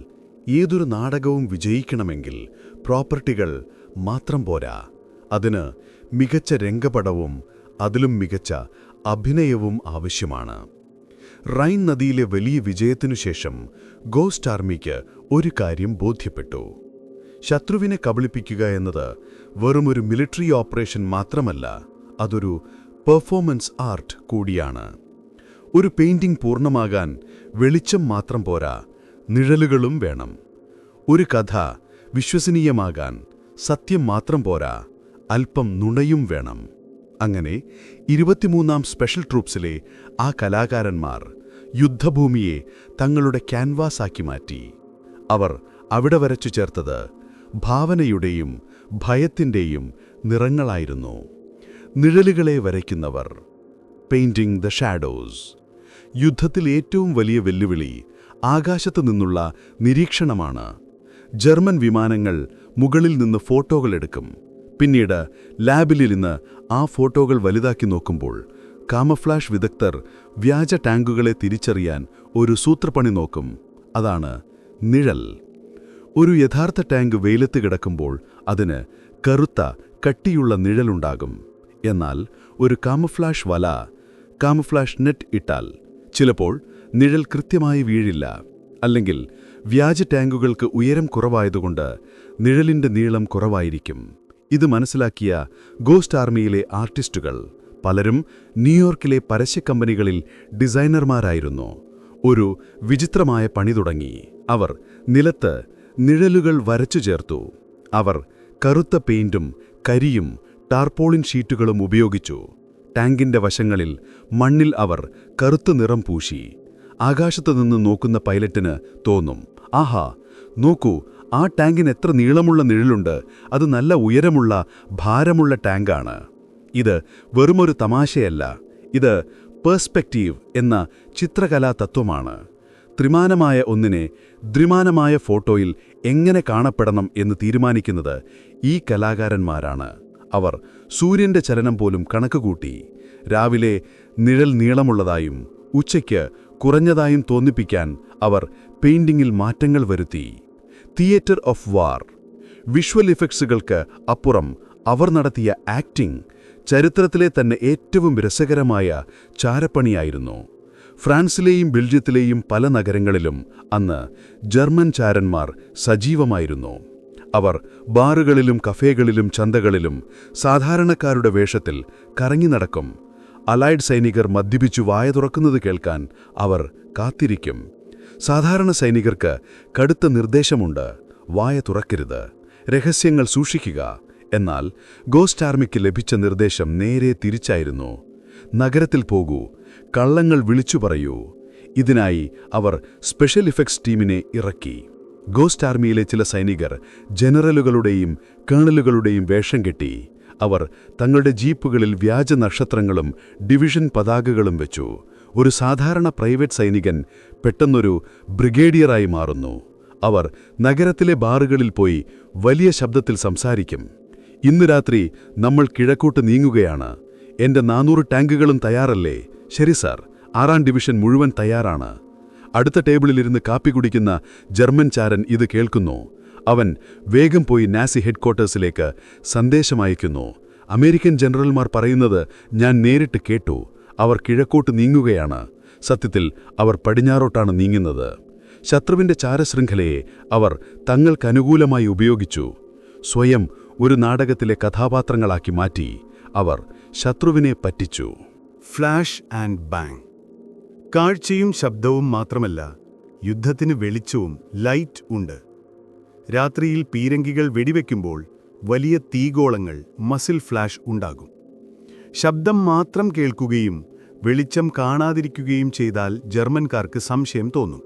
ഏതൊരു നാടകവും വിജയിക്കണമെങ്കിൽ പ്രോപ്പർട്ടികൾ മാത്രം പോരാ. അതിന് മികച്ച രംഗപടവും അതിലും മികച്ച അഭിനയവും ആവശ്യമാണ്. റൈൻ നദിയിലെ വലിയ വിജയത്തിനുശേഷം ഗോസ്റ്റ് ആർമിക്ക് ഒരു കാര്യം ബോധ്യപ്പെട്ടു. ശത്രുവിനെ കബളിപ്പിക്കുക എന്നത് വെറുമൊരു മിലിറ്ററി ഓപ്പറേഷൻ മാത്രമല്ല, അതൊരു പെർഫോമൻസ് ആർട്ട് കൂടിയാണ്. ഒരു പെയിന്റിംഗ് പൂർണ്ണമാകാൻ വെളിച്ചം മാത്രം പോരാ, നിഴലുകളും വേണം. ഒരു കഥ വിശ്വസനീയമാകാൻ സത്യം മാത്രം പോരാ, അല്പം നുണയും വേണം. അങ്ങനെ 23-ാം സ്പെഷ്യൽ ട്രൂപ്സിലെ ആ കലാകാരന്മാർ യുദ്ധഭൂമിയെ തങ്ങളുടെ ക്യാൻവാസാക്കി മാറ്റി. അവർ അവിടെ വരച്ചു ചേർത്തത് ഭാവനയുടെയും ഭയത്തിൻ്റെയും നിറങ്ങളായിരുന്നു. നിഴലുകളെ വരയ്ക്കുന്നവർ, പെയിന്റിംഗ് ദ ഷാഡോസ്. യുദ്ധത്തിൽ ഏറ്റവും വലിയ വെല്ലുവിളി ആകാശത്തു നിന്നുള്ള നിരീക്ഷണമാണ്. ജർമ്മൻ വിമാനങ്ങൾ മുകളിൽ നിന്ന് ഫോട്ടോകൾ എടുക്കും. പിന്നീട് ലാബിലിരുന്ന് ആ ഫോട്ടോകൾ വലുതാക്കി നോക്കുമ്പോൾ കാമഫ്ലാഷ് വിദഗ്ധർ വ്യാജ ടാങ്കുകളെ തിരിച്ചറിയാൻ ഒരു സൂത്രപ്പണി നോക്കും. അതാണ് നിഴൽ. ഒരു യഥാർത്ഥ ടാങ്ക് വെയിലത്ത് കിടക്കുമ്പോൾ അതിന് കറുത്ത കട്ടിയുള്ള നിഴലുണ്ടാകും. എന്നാൽ ഒരു കാമഫ്ലാഷ് വല, കാമഫ്ലാഷ് നെറ്റ് ഇട്ടാൽ ചിലപ്പോൾ നിഴൽ കൃത്യമായി വീഴില്ല. അല്ലെങ്കിൽ വ്യാജ ടാങ്കുകൾക്ക് ഉയരം കുറവായതുകൊണ്ട് നിഴലിൻ്റെ നീളം കുറവായിരിക്കും. ഇത് മനസ്സിലാക്കിയ ഗോസ്റ്റ് ആർമിയിലെ ആർട്ടിസ്റ്റുകൾ പലരും ന്യൂയോർക്കിലെ പരസ്യക്കമ്പനികളിൽ ഡിസൈനർമാരായിരുന്നു. ഒരു വിചിത്രമായ പണി തുടങ്ങി. അവർ നിലത്ത് നിഴലുകൾ വരച്ചു ചേർത്തു. അവർ കറുത്ത പെയിന്റും കരിയും ടാർപോളിൻ ഷീറ്റുകളും ഉപയോഗിച്ചു. ടാങ്കിന്റെ വശങ്ങളിൽ മണ്ണിൽ അവർ കറുത്ത നിറം പൂശി. ആകാശത്തുനിന്ന് നോക്കുന്ന പൈലറ്റിന് തോന്നും, ആഹാ, നോക്കൂ, ആ ടാങ്കിന് എത്ര നീളമുള്ള നിഴലുണ്ട്, അത് നല്ല ഉയരമുള്ള ഭാരമുള്ള ടാങ്കാണ്. ഇത് വെറുമൊരു തമാശയല്ല, ഇത് പേഴ്സ്പെക്റ്റീവ് എന്ന ചിത്രകലാ തത്വമാണ്. ത്രിമാനമായ ഒന്നിനെ ദ്വിമാനമായ ഫോട്ടോയിൽ എങ്ങനെ കാണപ്പെടണം എന്ന് തീരുമാനിക്കുന്നത് ഈ കലാകാരന്മാരാണ്. അവർ സൂര്യന്റെ ചലനം പോലും കണക്കുകൂട്ടി. രാവിലെ നിഴൽ നീളമുള്ളതായും ഉച്ചയ്ക്ക് കുറഞ്ഞതായും തോന്നിപ്പിക്കാൻ അവർ പെയിന്റിങ്ങിൽ മാറ്റങ്ങൾ വരുത്തി. Theatre of war. വിഷ്വൽ ഇഫക്ട്സുകൾക്ക് അപ്പുറം അവർ നടത്തിയ ആക്ടിംഗ് ചരിത്രത്തിലെ തന്നെ ഏറ്റവും രസകരമായ ചാരപ്പണിയായിരുന്നു. ഫ്രാൻസിലെയും ബെൽജിയത്തിലെയും പല നഗരങ്ങളിലും അന്ന് ജർമ്മൻ ചാരന്മാർ സജീവമായിരുന്നു. അവർ ബാറുകളിലും കഫേകളിലും ചന്തകളിലും സാധാരണക്കാരുടെ വേഷത്തിൽ കറങ്ങി നടക്കും. അലൈഡ് സൈനികർ മദ്യപിച്ചു വായ തുറക്കുന്നത് കേൾക്കാൻ അവർ കാത്തിരിക്കും. സാധാരണ സൈനികർക്ക് കടുത്ത നിർദ്ദേശമുണ്ട്: വായ തുറക്കരുത്, രഹസ്യങ്ങൾ സൂക്ഷിക്കുക. എന്നാൽ ഗോസ്റ്റ് ആർമിക്ക് ലഭിച്ച നിർദ്ദേശം നേരെ തിരിച്ചായിരുന്നു: നഗരത്തിൽ പോകൂ, കള്ളങ്ങൾ വിളിച്ചു പറയൂ. ഇതിനായി അവർ സ്പെഷ്യൽ ഇഫക്ട്സ് ടീമിനെ ഇറക്കി. ഗോസ്റ്റ് ആർമിയിലെ ചില സൈനികർ ജനറലുകളുടെയും കേണലുകളുടെയും വേഷം കെട്ടി. അവർ തങ്ങളുടെ ജീപ്പുകളിൽ വ്യാജ നക്ഷത്രങ്ങളും ഡിവിഷൻ പതാകകളും വെച്ചു. ഒരു സാധാരണ പ്രൈവറ്റ് സൈനികൻ പെട്ടെന്നൊരു ബ്രിഗേഡിയറായി മാറുന്നു. അവർ നഗരത്തിലെ ബാറുകളിൽ പോയി വലിയ ശബ്ദത്തിൽ സംസാരിക്കും. ഇന്ന് രാത്രി നമ്മൾ കിഴക്കോട്ട് നീങ്ങുകയാണ്. എന്റെ 400 ടാങ്കുകളും തയ്യാറല്ലേ? ശരി സാർ, 6-ാം ഡിവിഷൻ മുഴുവൻ തയ്യാറാണ്. അടുത്ത ടേബിളിലിരുന്ന് കാപ്പി കുടിക്കുന്ന ജർമ്മൻ ചാരൻ ഇത് കേൾക്കുന്നു. അവൻ വേഗം പോയി നാസി ഹെഡ്ക്വാർട്ടേഴ്സിലേക്ക് സന്ദേശമയക്കുന്നു. അമേരിക്കൻ ജനറൽമാർ പറയുന്നത് ഞാൻ നേരിട്ട് കേട്ടു. അവർ കിഴക്കോട്ട് നീങ്ങുകയാണ്. സത്യത്തിൽ അവർ പടിഞ്ഞാറോട്ടാണ് നീങ്ങുന്നത്. ശത്രുവിന്റെ ചാരശൃംഖലയെ അവർ തങ്ങൾക്കനുകൂലമായി ഉപയോഗിച്ചു. സ്വയം ഒരു നാടകത്തിലെ കഥാപാത്രങ്ങളാക്കി മാറ്റി അവർ ശത്രുവിനെ പറ്റിച്ചു. Flash and bang. കാഴ്ചയും ശബ്ദവും മാത്രമല്ല, യുദ്ധത്തിന് വെളിച്ചവും ലൈറ്റ് ഉണ്ട്. രാത്രിയിൽ പീരങ്കികൾ വെടിവെക്കുമ്പോൾ വലിയ തീഗോളങ്ങൾ, മസിൽ ഫ്ലാഷ് ഉണ്ടാകും. ശബ്ദം മാത്രം കേൾക്കുകയും വെളിച്ചം കാണാതിരിക്കുകയും ചെയ്താൽ ജർമ്മൻകാർക്ക് സംശയം തോന്നും.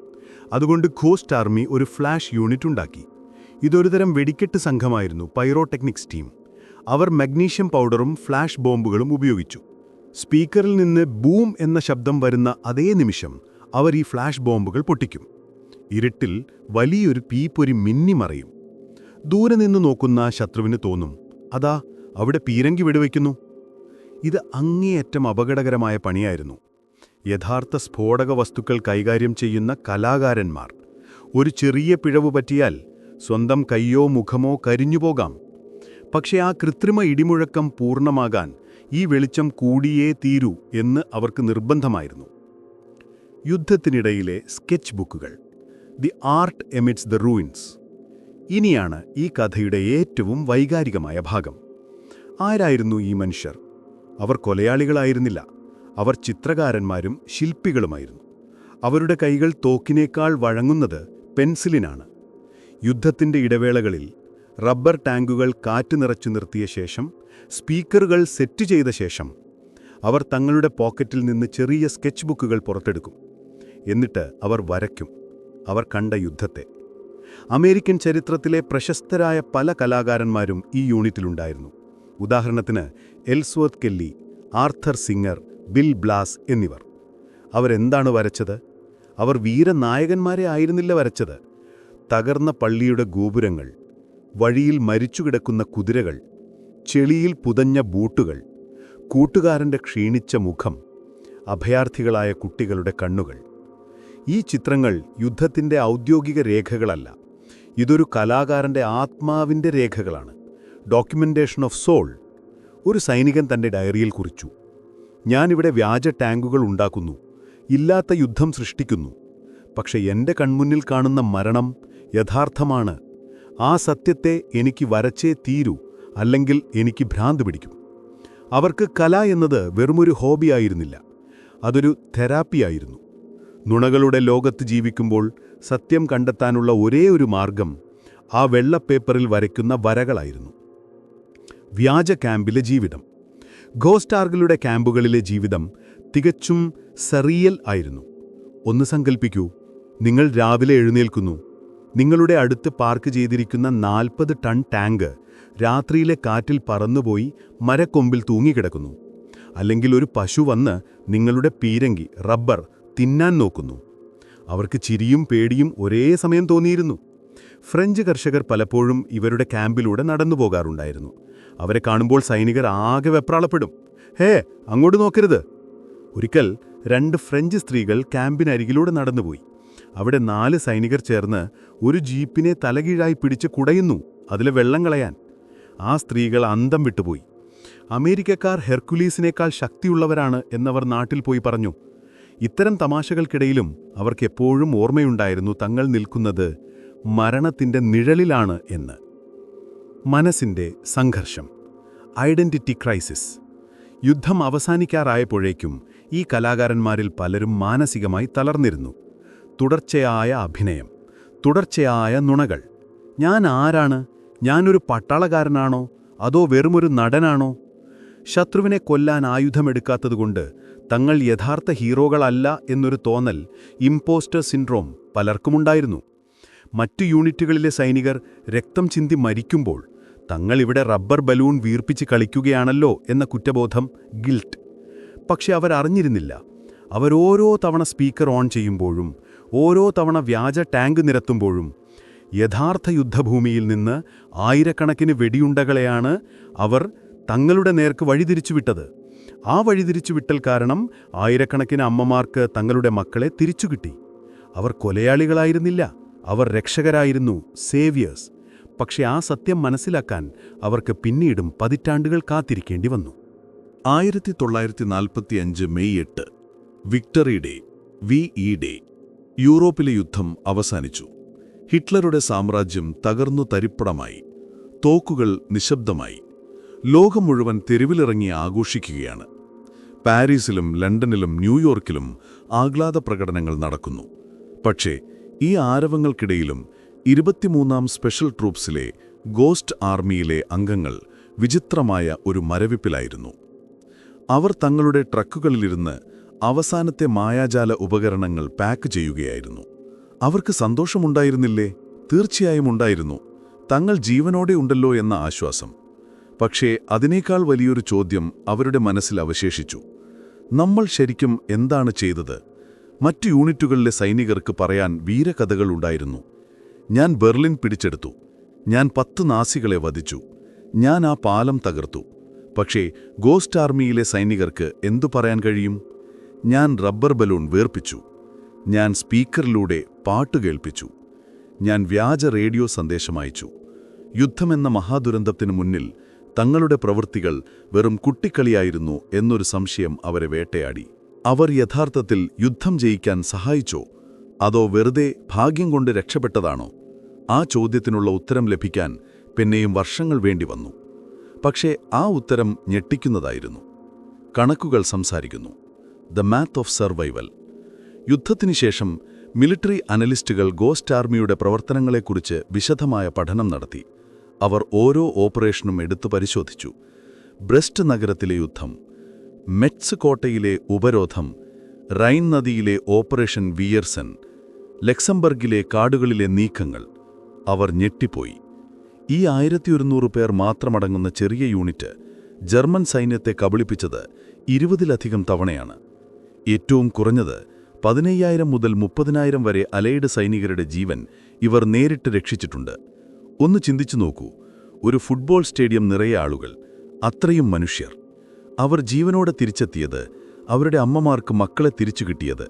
അതുകൊണ്ട് ഗോസ്റ്റ് ആർമി ഒരു ഫ്ലാഷ് യൂണിറ്റ് ഉണ്ടാക്കി. ഇതൊരുതരം വെടിക്കെട്ട് സംഘമായിരുന്നു, പൈറോടെക്നിക്സ് ടീം. അവർ മഗ്നീഷ്യം പൗഡറും ഫ്ലാഷ് ബോംബുകളും ഉപയോഗിച്ചു. സ്പീക്കറിൽ നിന്ന് ബൂം എന്ന ശബ്ദം വരുന്ന അതേ നിമിഷം അവർ ഈ ഫ്ലാഷ് ബോംബുകൾ പൊട്ടിക്കും. ഇരുട്ടിൽ വലിയൊരു തീപ്പൊരി മിന്നിമറയും. ദൂരെ നിന്ന് നോക്കുന്ന ശത്രുവിന് തോന്നും, അതാ അവിടെ പീരങ്കി വെടിവെക്കുന്നു. ഇത് അങ്ങേയറ്റം അപകടകരമായ പണിയായിരുന്നു. യഥാർത്ഥ സ്ഫോടക വസ്തുക്കൾ കൈകാര്യം ചെയ്യുന്ന കലാകാരന്മാർ ഒരു ചെറിയ പിഴവ് പറ്റിയാൽ സ്വന്തം കയ്യോ മുഖമോ കരിഞ്ഞുപോകാം. പക്ഷേ ആ കൃത്രിമ ഇടിമുഴക്കം പൂർണ്ണമാകാൻ ഈ വെളിച്ചം കൂടിയേ തീരൂ എന്ന് അവർക്ക് നിർബന്ധമായിരുന്നു. യുദ്ധത്തിനിടയിലെ സ്കെച്ച് ബുക്കുകൾ, the art emits the ruins. ഇനിയാണ് ഈ കഥയുടെ ഏറ്റവും വൈകാരികമായ ഭാഗം. ആരായിരുന്നു ഈ മനുഷ്യർ? അവർ കൊലയാളികളായിരുന്നില്ല. അവർ ചിത്രകാരന്മാരും ശില്പികളുമായിരുന്നു. അവരുടെ കൈകൾ തോക്കിനേക്കാൾ വഴങ്ങുന്നത് പെൻസിലിനാണ്. യുദ്ധത്തിൻ്റെ ഇടവേളകളിൽ റബ്ബർ ടാങ്കുകൾ കാറ്റ് നിറച്ചു നിർത്തിയ ശേഷം, സ്പീക്കറുകൾ സെറ്റ് ചെയ്ത ശേഷം, അവർ തങ്ങളുടെ പോക്കറ്റിൽ നിന്ന് ചെറിയ സ്കെച്ച് ബുക്കുകൾ പുറത്തെടുക്കും. എന്നിട്ട് അവർ വരയ്ക്കും അവർ കണ്ട യുദ്ധത്തെ. അമേരിക്കൻ ചരിത്രത്തിലെ പ്രശസ്തരായ പല കലാകാരന്മാരും ഈ യൂണിറ്റിലുണ്ടായിരുന്നു. ഉദാഹരണത്തിന് Ellsworth Kelly, Arthur Singer, Bill Blass എന്നിവർ. അവരെന്താണ് വരച്ചത്? അവർ വീരനായകന്മാരെ ആയിരുന്നില്ല വരച്ചത്. തകർന്ന പള്ളിയുടെ ഗോപുരങ്ങൾ, വഴിയിൽ മരിച്ചുകിടക്കുന്ന കുതിരകൾ, ചെളിയിൽ പുതഞ്ഞ ബൂട്ടുകൾ, കൂട്ടുകാരൻ്റെ ക്ഷീണിച്ച മുഖം, അഭയാർത്ഥികളായ കുട്ടികളുടെ കണ്ണുകൾ. ഈ ചിത്രങ്ങൾ യുദ്ധത്തിൻ്റെ ഔദ്യോഗിക രേഖകളല്ല. ഇതൊരു കലാകാരൻ്റെ ആത്മാവിൻ്റെ രേഖകളാണ്. Documentation of soul. ഒരു സൈനികൻ തൻ്റെ ഡയറിയിൽ കുറിച്ചു, ഞാനിവിടെ വ്യാജ ടാങ്കുകൾ ഉണ്ടാക്കുന്നു, ഇല്ലാത്ത യുദ്ധം സൃഷ്ടിക്കുന്നു. പക്ഷെ എൻ്റെ കൺമുന്നിൽ കാണുന്ന മരണം യഥാർത്ഥമാണ്. ആ സത്യത്തെ എനിക്ക് വരച്ചേ തീരൂ, അല്ലെങ്കിൽ എനിക്ക് ഭ്രാന്ത് പിടിക്കും. അവർക്ക് കല എന്നത് വെറുമൊരു ഹോബിയായിരുന്നില്ല, അതൊരു തെറാപ്പിയായിരുന്നു. നുണകളുടെ ലോകത്ത് ജീവിക്കുമ്പോൾ സത്യം കണ്ടെത്താനുള്ള ഒരേ ഒരു മാർഗം ആ വെള്ളപ്പേപ്പറിൽ വരയ്ക്കുന്ന വരകളായിരുന്നു. വ്യാജ ക്യാമ്പിലെ ജീവിതം. ഗോസ്റ്റാർഗുകളുടെ ക്യാമ്പുകളിലെ ജീവിതം തികച്ചും സറിയൽ ആയിരുന്നു. ഒന്ന് സങ്കൽപ്പിക്കൂ, നിങ്ങൾ രാവിലെ എഴുന്നേൽക്കുന്നു. നിങ്ങളുടെ അടുത്ത് പാർക്ക് ചെയ്തിരിക്കുന്ന 40 ടൺ ടാങ്ക് രാത്രിയിലെ കാറ്റിൽ പറന്നുപോയി മരക്കൊമ്പിൽ തൂങ്ങിക്കിടക്കുന്നു. അല്ലെങ്കിൽ ഒരു പശു വന്ന് നിങ്ങളുടെ പീരങ്കി, റബ്ബർ തിന്നാൻ നോക്കുന്നു. അവർക്ക് ചിരിയും പേടിയും ഒരേ സമയം തോന്നിയിരുന്നു. ഫ്രഞ്ച് കർഷകർ പലപ്പോഴും ഇവരുടെ ക്യാമ്പിലൂടെ നടന്നു പോകാറുണ്ടായിരുന്നു. അവരെ കാണുമ്പോൾ സൈനികർ ആകെ വെപ്രാളപ്പെടും. ഹേ, അങ്ങോട്ട് നോക്കരുത്. ഒരിക്കൽ 2 ഫ്രഞ്ച് സ്ത്രീകൾ ക്യാമ്പിനരികിലൂടെ നടന്നുപോയി. അവിടെ 4 സൈനികർ ചേർന്ന് ഒരു ജീപ്പിനെ തലകീഴായി പിടിച്ച് കുടയുന്നു, അതിലെ വെള്ളം കളയാൻ. ആ സ്ത്രീകൾ അന്തം വിട്ടുപോയി. അമേരിക്കക്കാർ ഹെർക്കുലീസിനേക്കാൾ ശക്തിയുള്ളവരാണ് എന്നവർ നാട്ടിൽ പോയി പറഞ്ഞു. ഇത്തരം തമാശകൾക്കിടയിലും അവർക്കെപ്പോഴും ഓർമ്മയുണ്ടായിരുന്നു തങ്ങൾ നിൽക്കുന്നത് മരണത്തിൻ്റെ നിഴലിലാണ് എന്ന്. മനസ്സിൻ്റെ സംഘർഷം, ഐഡന്റിറ്റി ക്രൈസിസ്. യുദ്ധം അവസാനിക്കാറായപ്പോഴേക്കും ഈ കലാകാരന്മാരിൽ പലരും മാനസികമായി തളർന്നിരുന്നു. തുടർച്ചയായ അഭിനയം, തുടർച്ചയായ നുണകൾ. ഞാൻ ആരാണ്? ഞാനൊരു പട്ടാളക്കാരനാണോ അതോ വെറുമൊരു നടനാണോ? ശത്രുവിനെ കൊല്ലാൻ ആയുധമെടുക്കാത്തതുകൊണ്ട് തങ്ങൾ യഥാർത്ഥ ഹീറോകളല്ല എന്നൊരു തോന്നൽ, ഇംപോസ്റ്റർ സിൻഡ്രോം പലർക്കുമുണ്ടായിരുന്നു. മറ്റു യൂണിറ്റുകളിലെ സൈനികർ രക്തം ചിന്തി മരിക്കുമ്പോൾ തങ്ങളിവിടെ റബ്ബർ ബലൂൺ വീർപ്പിച്ച് കളിക്കുകയാണല്ലോ എന്ന കുറ്റബോധം, ഗിൽട്ട്. പക്ഷെ അവരറിഞ്ഞിരുന്നില്ല, അവരോരോ തവണ സ്പീക്കർ ഓൺ ചെയ്യുമ്പോഴും ഓരോ തവണ വ്യാജ ടാങ്ക് നിരത്തുമ്പോഴും യഥാർത്ഥ യുദ്ധഭൂമിയിൽ നിന്ന് ആയിരക്കണക്കിന് വെടിയുണ്ടകളെയാണ് അവർ തങ്ങളുടെ നേർക്ക് വഴിതിരിച്ചുവിട്ടത്. ആ വഴിതിരിച്ചുവിട്ടൽ കാരണം ആയിരക്കണക്കിന് അമ്മമാർക്ക് തങ്ങളുടെ മക്കളെ തിരിച്ചുകിട്ടി. അവർ കൊലയാളികളായിരുന്നില്ല, അവർ രക്ഷകരായിരുന്നു, സേവിയേഴ്സ്. പക്ഷെ ആ സത്യം മനസ്സിലാക്കാൻ അവർക്ക് പിന്നീടും പതിറ്റാണ്ടുകൾ കാത്തിരിക്കേണ്ടി വന്നു. 1945 May 8, victory day, VE day. യൂറോപ്പിലെ യുദ്ധം അവസാനിച്ചു. ഹിറ്റ്ലറുടെ സാമ്രാജ്യം തകർന്നു തരിപ്പടമായി. തോക്കുകൾ നിശബ്ദമായി. ലോകം മുഴുവൻ തെരുവിലിറങ്ങി ആഘോഷിക്കുകയാണ്. പാരീസിലും ലണ്ടനിലും ന്യൂയോർക്കിലും ആഹ്ലാദ പ്രകടനങ്ങൾ നടക്കുന്നു. പക്ഷേ ഈ ആരവങ്ങൾക്കിടയിലും 23ാം സ്പെഷ്യൽ ട്രൂപ്സിലെ ഗോസ്റ്റ് ആർമിയിലെ അംഗങ്ങൾ വിചിത്രമായ ഒരു മരവിപ്പിലായിരുന്നു. അവർ തങ്ങളുടെ ട്രക്കുകളിലിരുന്ന് അവസാനത്തെ മായാജാല ഉപകരണങ്ങൾ പാക്ക് ചെയ്യുകയായിരുന്നു. അവർക്ക് സന്തോഷമുണ്ടായിരുന്നില്ലേ? തീർച്ചയായും ഉണ്ടായിരുന്നു. തങ്ങൾ ജീവനോടെ ഉണ്ടല്ലോ എന്ന ആശ്വാസം. പക്ഷേ അതിനേക്കാൾ വലിയൊരു ചോദ്യം അവരുടെ മനസ്സിൽ അവശേഷിച്ചു. നമ്മൾ ശരിക്കും എന്താണ് ചെയ്തത്? മറ്റു യൂണിറ്റുകളിലെ സൈനികർക്ക് പറയാൻ വീരകഥകളുണ്ടായിരുന്നു. ഞാൻ ബെർലിൻ പിടിച്ചെടുത്തു, ഞാൻ 10 നാസികളെ വധിച്ചു, ഞാൻ ആ പാലം തകർത്തു. പക്ഷേ ഗോസ്റ്റ് ആർമിയിലെ സൈനികർക്ക് എന്തു പറയാൻ കഴിയും? ഞാൻ റബ്ബർ ബലൂൺ വേർപ്പിച്ചു. ഞാൻ സ്പീക്കറിലൂടെ പാട്ട് കേൾപ്പിച്ചു. ഞാൻ വ്യാജ റേഡിയോ സന്ദേശമയച്ചു. യുദ്ധമെന്ന മഹാദുരന്തത്തിനു മുന്നിൽ തങ്ങളുടെ പ്രവൃത്തികൾ വെറും കുട്ടിക്കളിയായിരുന്നു എന്നൊരു സംശയം അവരെ വേട്ടയാടി. അവർ യഥാർത്ഥത്തിൽ യുദ്ധം ജയിക്കാൻ സഹായിച്ചോ, അതോ വെറുതെ ഭാഗ്യം കൊണ്ട് രക്ഷപ്പെട്ടതാണോ? ആ ചോദ്യത്തിനുള്ള ഉത്തരം ലഭിക്കാൻ പിന്നെയും വർഷങ്ങൾ വേണ്ടിവന്നു. പക്ഷേ ആ ഉത്തരം ഞെട്ടിക്കുന്നതായിരുന്നു. കണക്കുകൾ സംസാരിക്കുന്നു. The math of survival. യുദ്ധത്തിനുശേഷം മിലിറ്ററി അനലിസ്റ്റുകൾ ഗോസ്റ്റ് ആർമിയുടെ പ്രവർത്തനങ്ങളെക്കുറിച്ച് വിശദമായ പഠനം നടത്തി. അവർ ഓരോ ഓപ്പറേഷനും എടുത്തു പരിശോധിച്ചു. ബ്രെസ്റ്റ് നഗരത്തിലെ യുദ്ധം, മെറ്റ്സ് കോട്ടയിലെ ഉപരോധം, റൈൻ നദിയിലെ ഓപ്പറേഷൻ വിയർസൻ, ലക്സംബർഗിലെ കാടുകളിലെ നീക്കങ്ങൾ. അവർ ഞെട്ടിപ്പോയി. ഈ 1100 പേർ മാത്രമടങ്ങുന്ന ചെറിയ യൂണിറ്റ് ജർമ്മൻ സൈന്യത്തെ കബളിപ്പിച്ചത് 20-ലധികം തവണയാണ്. ഏറ്റവും കുറഞ്ഞത് 15,000 മുതൽ 30,000 വരെ അലൈഡ് സൈനികരുടെ ജീവൻ ഇവർ നേരിട്ട് രക്ഷിച്ചിട്ടുണ്ട്. ഒന്ന് ചിന്തിച്ചു നോക്കൂ, ഒരു ഫുട്ബോൾ സ്റ്റേഡിയം നിറയെ ആളുകൾ, അത്രയും മനുഷ്യർ. അവർ ജീവനോടെ തിരിച്ചെത്തിയത്, അവരുടെ അമ്മമാർക്ക് മക്കളെ തിരിച്ചു കിട്ടിയത്,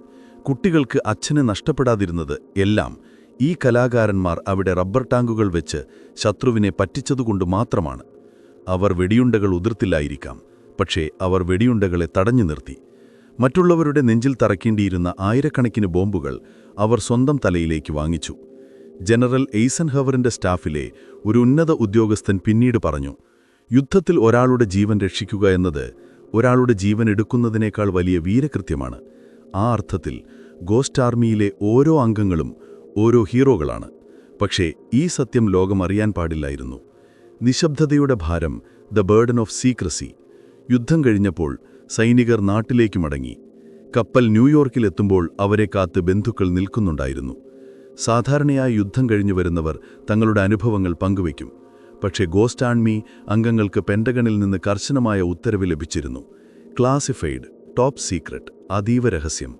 കുട്ടികൾക്ക് അച്ഛനെ നഷ്ടപ്പെടാതിരുന്നത് എല്ലാം ഈ കലാകാരന്മാർ അവിടെ റബ്ബർ ടാങ്കുകൾ വെച്ച് ശത്രുവിനെ പറ്റിച്ചതുകൊണ്ട് മാത്രമാണ്. അവർ വെടിയുണ്ടകൾ ഉതിർത്തില്ലായിരിക്കാം, പക്ഷേ അവർ വെടിയുണ്ടകളെ തടഞ്ഞു നിർത്തി. മറ്റുള്ളവരുടെ നെഞ്ചിൽ തറയ്ക്കേണ്ടിയിരുന്ന ആയിരക്കണക്കിന് ബോംബുകൾ അവർ സ്വന്തം തലയിലേക്ക് വാങ്ങിച്ചു. ജനറൽ എയ്സൻഹവറിന്റെ സ്റ്റാഫിലെ ഒരു ഉന്നത ഉദ്യോഗസ്ഥൻ പിന്നീട് പറഞ്ഞു, യുദ്ധത്തിൽ ഒരാളുടെ ജീവൻ രക്ഷിക്കുക എന്നത് ഒരാളുടെ ജീവൻ എടുക്കുന്നതിനേക്കാൾ വലിയ വീരകൃത്യമാണ്. ആ അർത്ഥത്തിൽ ഗോസ്റ്റ് ആർമിയിലെ ഓരോ അംഗങ്ങളും ഓരോ ഹീറോകളാണ്. പക്ഷേ ഈ സത്യം ലോകം അറിയാൻ പാടില്ലായിരുന്നു. നിശബ്ദതയുടെ ഭാരം, ദ ബേർഡൻ ഓഫ് സീക്രസി. യുദ്ധം കഴിഞ്ഞപ്പോൾ സൈനികർ നാട്ടിലേക്ക് മടങ്ങി. കപ്പൽ ന്യൂയോർക്കിലെത്തുമ്പോൾ അവരെ കാത്ത് ബന്ധുക്കൾ നിൽക്കുന്നുണ്ടായിരുന്നു. സാധാരണയായി യുദ്ധം കഴിഞ്ഞു വരുന്നവർ തങ്ങളുടെ അനുഭവങ്ങൾ പങ്കുവയ്ക്കും. പക്ഷേ ഗോസ്റ്റ് ആർമി അംഗങ്ങൾക്ക് പെൻറ്റഗണിൽ നിന്ന് കർശനമായ ഉത്തരവ് ലഭിച്ചിരുന്നു. ക്ലാസിഫൈഡ്, ടോപ്പ് സീക്രട്ട്, അതീവ രഹസ്യം.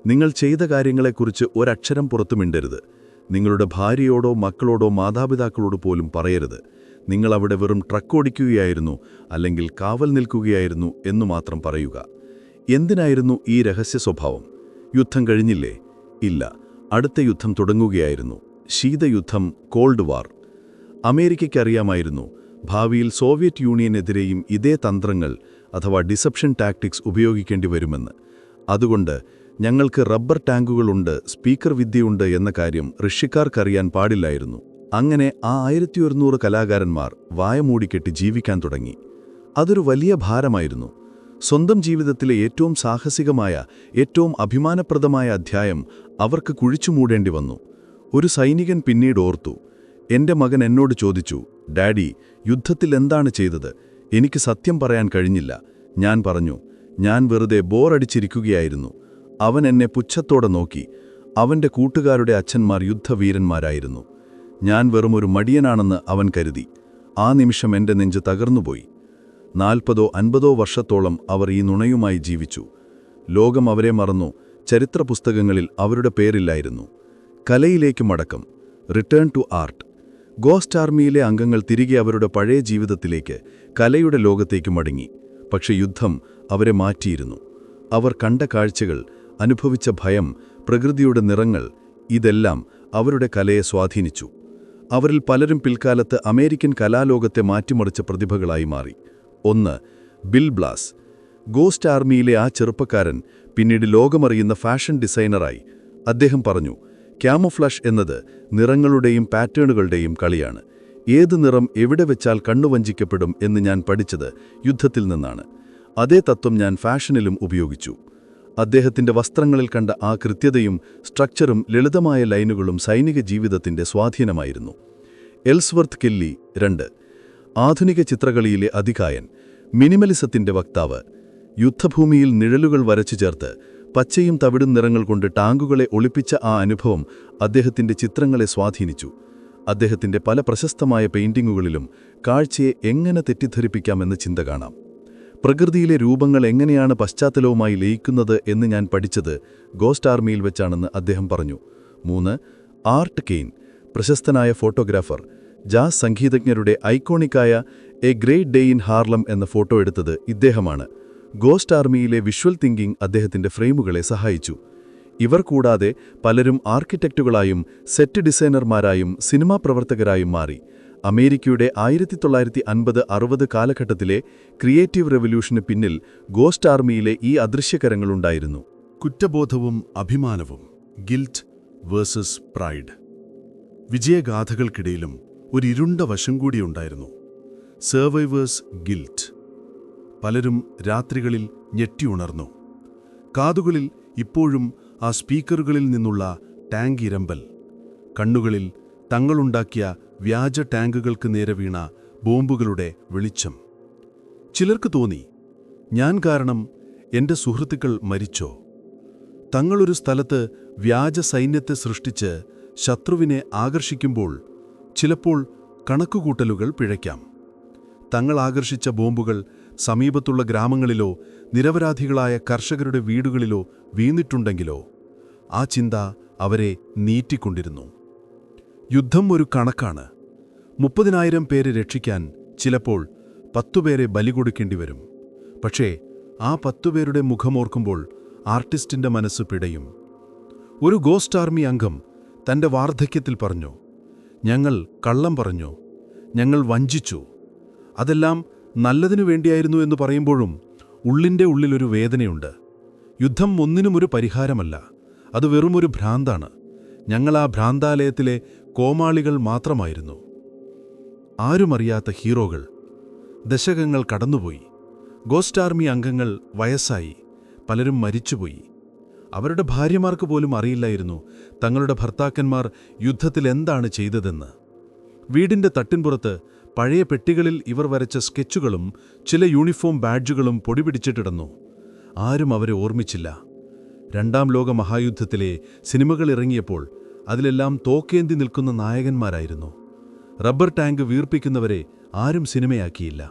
നിങ്ങൾ ചെയ്ത കാര്യങ്ങളെക്കുറിച്ച് ഒരക്ഷരം പുറത്തു മിണ്ടരുത്. നിങ്ങളുടെ ഭാര്യയോടോ മക്കളോടോ മാതാപിതാക്കളോട് പോലും പറയരുത്. നിങ്ങൾ അവിടെ വെറും ട്രക്ക് ഓടിക്കുകയായിരുന്നു, അല്ലെങ്കിൽ കാവൽ നിൽക്കുകയായിരുന്നു എന്നു മാത്രം പറയുക. എന്തിനായിരുന്നു ഈ രഹസ്യ സ്വഭാവം? യുദ്ധം കഴിഞ്ഞില്ലേ? ഇല്ല, അടുത്ത യുദ്ധം തുടങ്ങുകയായിരുന്നു. ശീതയുദ്ധം, കോൾഡ് വാർ. അമേരിക്കയ്ക്കറിയാമായിരുന്നു, ഭാവിയിൽ സോവിയറ്റ് യൂണിയനെതിരെയും ഇതേ തന്ത്രങ്ങൾ അഥവാ ഡിസപ്ഷൻ ടാക്ടിക്സ് ഉപയോഗിക്കേണ്ടി വരുമെന്ന്. അതുകൊണ്ട് ഞങ്ങൾക്ക് റബ്ബർ ടാങ്കുകളുണ്ട്, സ്പീക്കർ വിദ്യയുണ്ട് എന്ന കാര്യം റഷ്യക്കാർക്കറിയാൻ പാടില്ലായിരുന്നു. അങ്ങനെ ആ 1100 കലാകാരന്മാർ വായമൂടിക്കെട്ടി ജീവിക്കാൻ തുടങ്ങി. അതൊരു വലിയ ഭാരമായിരുന്നു. സ്വന്തം ജീവിതത്തിലെ ഏറ്റവും സാഹസികമായ, ഏറ്റവും അഭിമാനപ്രദമായ അധ്യായം അവർക്ക് കുഴിച്ചുമൂടേണ്ടി വന്നു. ഒരു സൈനികൻ പിന്നീട് ഓർത്തു, എന്റെ മകൻ എന്നോട് ചോദിച്ചു, ഡാഡി, യുദ്ധത്തിൽ എന്താണ് ചെയ്തത്? എനിക്ക് സത്യം പറയാൻ കഴിഞ്ഞില്ല. ഞാൻ പറഞ്ഞു, ഞാൻ വെറുതെ ബോറടിച്ചിരിക്കുകയായിരുന്നു. അവൻ എന്നെ പുച്ഛത്തോടെ നോക്കി. അവന്റെ കൂട്ടുകാരുടെ അച്ഛന്മാർ യുദ്ധവീരന്മാരായിരുന്നു. ഞാൻ വെറുമൊരു മടിയനാണെന്ന് അവൻ കരുതി. ആ നിമിഷം എന്റെ നെഞ്ച് തകർന്നുപോയി. 40-50 വർഷത്തോളം അവർ ഈ നുണയുമായി ജീവിച്ചു. ലോകം അവരെ മറന്നു. ചരിത്ര പുസ്തകങ്ങളിൽ അവരുടെ പേരില്ലായിരുന്നു. കലയിലേക്ക് മടക്കം, റിട്ടേൺ ടു ആർട്ട്. ഗോസ്റ്റ് ആർമിയിലെ അംഗങ്ങൾ തിരികെ അവരുടെ പഴയ ജീവിതത്തിലേക്ക്, കലയുടെ ലോകത്തേക്ക് മടങ്ങി. പക്ഷെ യുദ്ധം അവരെ മാറ്റിയിരുന്നു. അവർ കണ്ട കാഴ്ചകൾ, അനുഭവിച്ച ഭയം, പ്രകൃതിയുടെ നിറങ്ങൾ, ഇതെല്ലാം അവരുടെ കലയെ സ്വാധീനിച്ചു. അവരിൽ പലരും പിൽക്കാലത്ത് അമേരിക്കൻ കലാലോകത്തെ മാറ്റിമറിച്ച പ്രതിഭകളായി മാറി. ഒന്ന്, ബിൽ ബ്ലാസ്. ഗോസ്റ്റ് ആർമിയിലെ ആ ചെറുപ്പക്കാരൻ പിന്നീട് ലോകമറിയുന്ന ഫാഷൻ ഡിസൈനറായി. അദ്ദേഹം പറഞ്ഞു, ക്യാമോഫ്ലാഷ് എന്നത് നിറങ്ങളുടെയും പാറ്റേണുകളുടെയും കളിയാണ്. ഏത് നിറം എവിടെ വെച്ചാൽ കണ്ണുവഞ്ചിക്കപ്പെടും എന്ന് ഞാൻ പഠിച്ചത് യുദ്ധത്തിൽ നിന്നാണ്. അതേ തത്വം ഞാൻ ഫാഷനിലും ഉപയോഗിച്ചു. അദ്ദേഹത്തിന്റെ വസ്ത്രങ്ങളിൽ കണ്ട ആ കൃത്യതയും സ്ട്രക്ചറും ലളിതമായ ലൈനുകളും സൈനിക ജീവിതത്തിന്റെ സ്വാധീനമായിരുന്നു. Ellsworth Kelly 2. ആധുനിക ചിത്രകളിയിലെ അതികായൻ, മിനിമലിസത്തിന്റെ വക്താവ്. യുദ്ധഭൂമിയിൽ നിഴലുകൾ വരച്ചു ചേർത്ത് പച്ചയും തവിടും നിറങ്ങൾ കൊണ്ട് ടാങ്കുകളെ ഒളിപ്പിച്ച ആ അനുഭവം അദ്ദേഹത്തിന്റെ ചിത്രങ്ങളെ സ്വാധീനിച്ചു. അദ്ദേഹത്തിന്റെ പല പ്രശസ്തമായ പെയിന്റിങ്ങുകളിലും കാഴ്ചയെ എങ്ങനെ തെറ്റിദ്ധരിപ്പിക്കാമെന്ന ചിന്ത കാണാം. പ്രകൃതിയിലെ രൂപങ്ങൾ എങ്ങനെയാണ് പശ്ചാത്തലവുമായി ലയിക്കുന്നത് എന്ന് ഞാൻ പഠിച്ചത് ഗോസ്റ്റ് ആർമിയിൽ വെച്ചാണെന്ന് അദ്ദേഹം പറഞ്ഞു. 3. Art Kane. പ്രശസ്തനായ ഫോട്ടോഗ്രാഫർ. ജാസ് സംഗീതജ്ഞരുടെ ഐക്കോണിക്കായ a great day in Harlem എന്ന ഫോട്ടോ എടുത്തത് ഇദ്ദേഹമാണ്. ഗോസ്റ്റ് ആർമിയിലെ വിഷ്വൽ തിങ്കിംഗ് അദ്ദേഹത്തിന്റെ ഫ്രെയിമുകളെ സഹായിച്ചു. ഇവർ കൂടാതെ പലരും ആർക്കിടെക്റ്റുകളായും സെറ്റ് ഡിസൈനർമാരായും സിനിമാ പ്രവർത്തകരായും മാറി. അമേരിക്കയുടെ 1950-60 കാലഘട്ടത്തിലെ ക്രിയേറ്റീവ് റെവല്യൂഷന് പിന്നിൽ ഗോസ്റ്റ് ആർമിയിലെ ഈ അദൃശ്യകരങ്ങളുണ്ടായിരുന്നു. കുറ്റബോധവും അഭിമാനവും, ഗിൽറ്റ് വേഴ്സസ് പ്രൈഡ്. വിജയഗാഥകൾക്കിടയിലും ഒരു ഇരുണ്ട വശം കൂടിയുണ്ടായിരുന്നു. Survivors guilt. പലരും രാത്രികളിൽ ഞെട്ടിയുണർന്നു. കാതുകളിൽ ഇപ്പോഴും ആ സ്പീക്കറുകളിൽ നിന്നുള്ള ടാങ്ക് ഇരമ്പൽ, കണ്ണുകളിൽ തങ്ങളുണ്ടാക്കിയ വ്യാജ ടാങ്കുകൾക്ക് നേരെ വീണ ബോംബുകളുടെ വെളിച്ചം. ചിലർക്ക് തോന്നി, ഞാൻ കാരണം എന്റെ സുഹൃത്തുക്കൾ മരിച്ചോ? തങ്ങളൊരു സ്ഥലത്ത് വ്യാജ സൈന്യത്തെ സൃഷ്ടിച്ച് ശത്രുവിനെ ആകർഷിക്കുമ്പോൾ ചിലപ്പോൾ കണക്കുകൂട്ടലുകൾ പിഴയ്ക്കാം. തങ്ങൾ ആകർഷിച്ച ബോംബുകൾ സമീപത്തുള്ള ഗ്രാമങ്ങളിലോ നിരപരാധികളായ കർഷകരുടെ വീടുകളിലോ വീണിട്ടുണ്ടെങ്കിലോ ആ ചിന്ത അവരെ നീറ്റിക്കൊണ്ടിരുന്നു. യുദ്ധം ഒരു കണക്കാണ്. 30,000 പേരെ രക്ഷിക്കാൻ ചിലപ്പോൾ 10 പേരെ ബലി കൊടുക്കേണ്ടിവരും. പക്ഷേ ആ 10 പേരുടെ മുഖമോർക്കുമ്പോൾ ആർട്ടിസ്റ്റിന്റെ മനസ്സ് പിടയും. ഒരു ഗോസ്റ്റ് ആർമി അംഗം തന്റെ വാർദ്ധക്യത്തിൽ പറഞ്ഞു, ഞങ്ങൾ കള്ളം പറഞ്ഞു, ഞങ്ങൾ വഞ്ചിച്ചു, അതെല്ലാം നല്ലതിനു വേണ്ടിയായിരുന്നു എന്ന് പറയുമ്പോഴും ഉള്ളിൻ്റെ ഉള്ളിലൊരു വേദനയുണ്ട്. യുദ്ധം ഒന്നിനുമൊരു പരിഹാരമല്ല, അത് വെറുമൊരു ഭ്രാന്താണ്. ഞങ്ങൾ ആ ഭ്രാന്താലയത്തിലെ കോമാളികൾ മാത്രമായിരുന്നു. ആരുമറിയാത്ത ഹീറോകൾ. ദശകങ്ങൾ കടന്നുപോയി. ഗോസ്റ്റ് ആർമി അംഗങ്ങൾ വയസ്സായി, പലരും മരിച്ചുപോയി. അവരുടെ ഭാര്യമാർക്ക് പോലും അറിയില്ലായിരുന്നു തങ്ങളുടെ ഭർത്താക്കന്മാർ യുദ്ധത്തിൽ എന്താണ് ചെയ്തതെന്ന്. വീടിന്റെ തട്ടിൻപുറത്ത് പഴയ പെട്ടികളിൽ ഇവർ വരച്ച സ്കെച്ചുകളും ചില യൂണിഫോം ബാഡ്ജുകളും പൊടിപിടിച്ചിട്ടിടന്നു. ആരും അവരെ ഓർമ്മിച്ചില്ല. 2ാം ലോക മഹായുദ്ധത്തിലെ സിനിമകൾ ഇറങ്ങിയപ്പോൾ അതിലെല്ലാം തോക്കേന്തി നിൽക്കുന്ന നായകന്മാരായിരുന്നു. റബ്ബർ ടാങ്ക് വീർപ്പിക്കുന്നവരെ ആരും സിനിമയാക്കിയില്ല.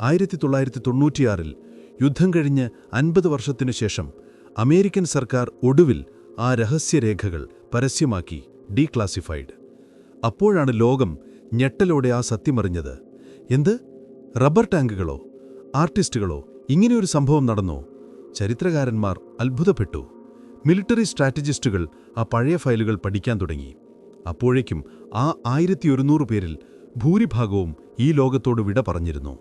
1996-ൽ യുദ്ധം കഴിഞ്ഞ് 50 വർഷത്തിനു ശേഷം അമേരിക്കൻ സർക്കാർ ഒടുവിൽ ആ രഹസ്യരേഖകൾ പരസ്യമാക്കി, ഡീക്ലാസിഫൈഡ്. അപ്പോഴാണ് ലോകം ഞെട്ടലോടെ ആ സത്യമറിഞ്ഞത്. എന്ത്? റബ്ബർ ടാങ്കുകളോ? ആർട്ടിസ്റ്റുകളോ? ഇങ്ങനെയൊരു സംഭവം നടന്നോ? ചരിത്രകാരന്മാർ അത്ഭുതപ്പെട്ടു. മിലിറ്ററി സ്ട്രാറ്റജിസ്റ്റുകൾ ആ പഴയ ഫയലുകൾ പഠിക്കാൻ തുടങ്ങി. അപ്പോഴേക്കും ആ 1100 പേരിൽ ഭൂരിഭാഗവും ഈ ലോകത്തോട് വിട പറഞ്ഞിരുന്നു.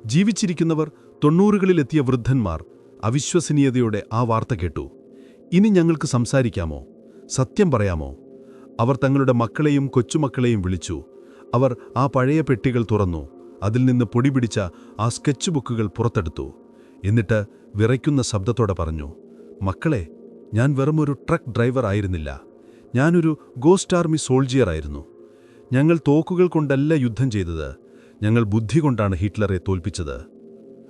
ജീവിച്ചിരിക്കുന്നവർ 90കളിലെത്തിയ വൃദ്ധന്മാർ അവിശ്വസനീയതയോടെ ആ വാർത്ത കേട്ടു. ഇനി ഞങ്ങൾക്ക് സംസാരിക്കാമോ? സത്യം പറയാമോ? അവർ തങ്ങളുടെ മക്കളെയും കൊച്ചുമക്കളെയും വിളിച്ചു. അവർ ആ പഴയ പെട്ടികൾ തുറന്നു. അതിൽ നിന്ന് പൊടിപിടിച്ച ആ സ്കെച്ച് ബുക്കുകൾ പുറത്തെടുത്തു. എന്നിട്ട് വിറയ്ക്കുന്ന ശബ്ദത്തോടെ പറഞ്ഞു, മക്കളെ, ഞാൻ വെറുമൊരു ട്രക്ക് ഡ്രൈവർ ആയിരുന്നില്ല. ഞാനൊരു ഗോസ്റ്റ് ആർമി സോൾജിയറായിരുന്നു. ഞങ്ങൾ തോക്കുകൾ കൊണ്ടല്ല യുദ്ധം ചെയ്തത്, ഞങ്ങൾ ബുദ്ധി കൊണ്ടാണ് ഹിറ്റ്ലറെ തോൽപ്പിച്ചത്.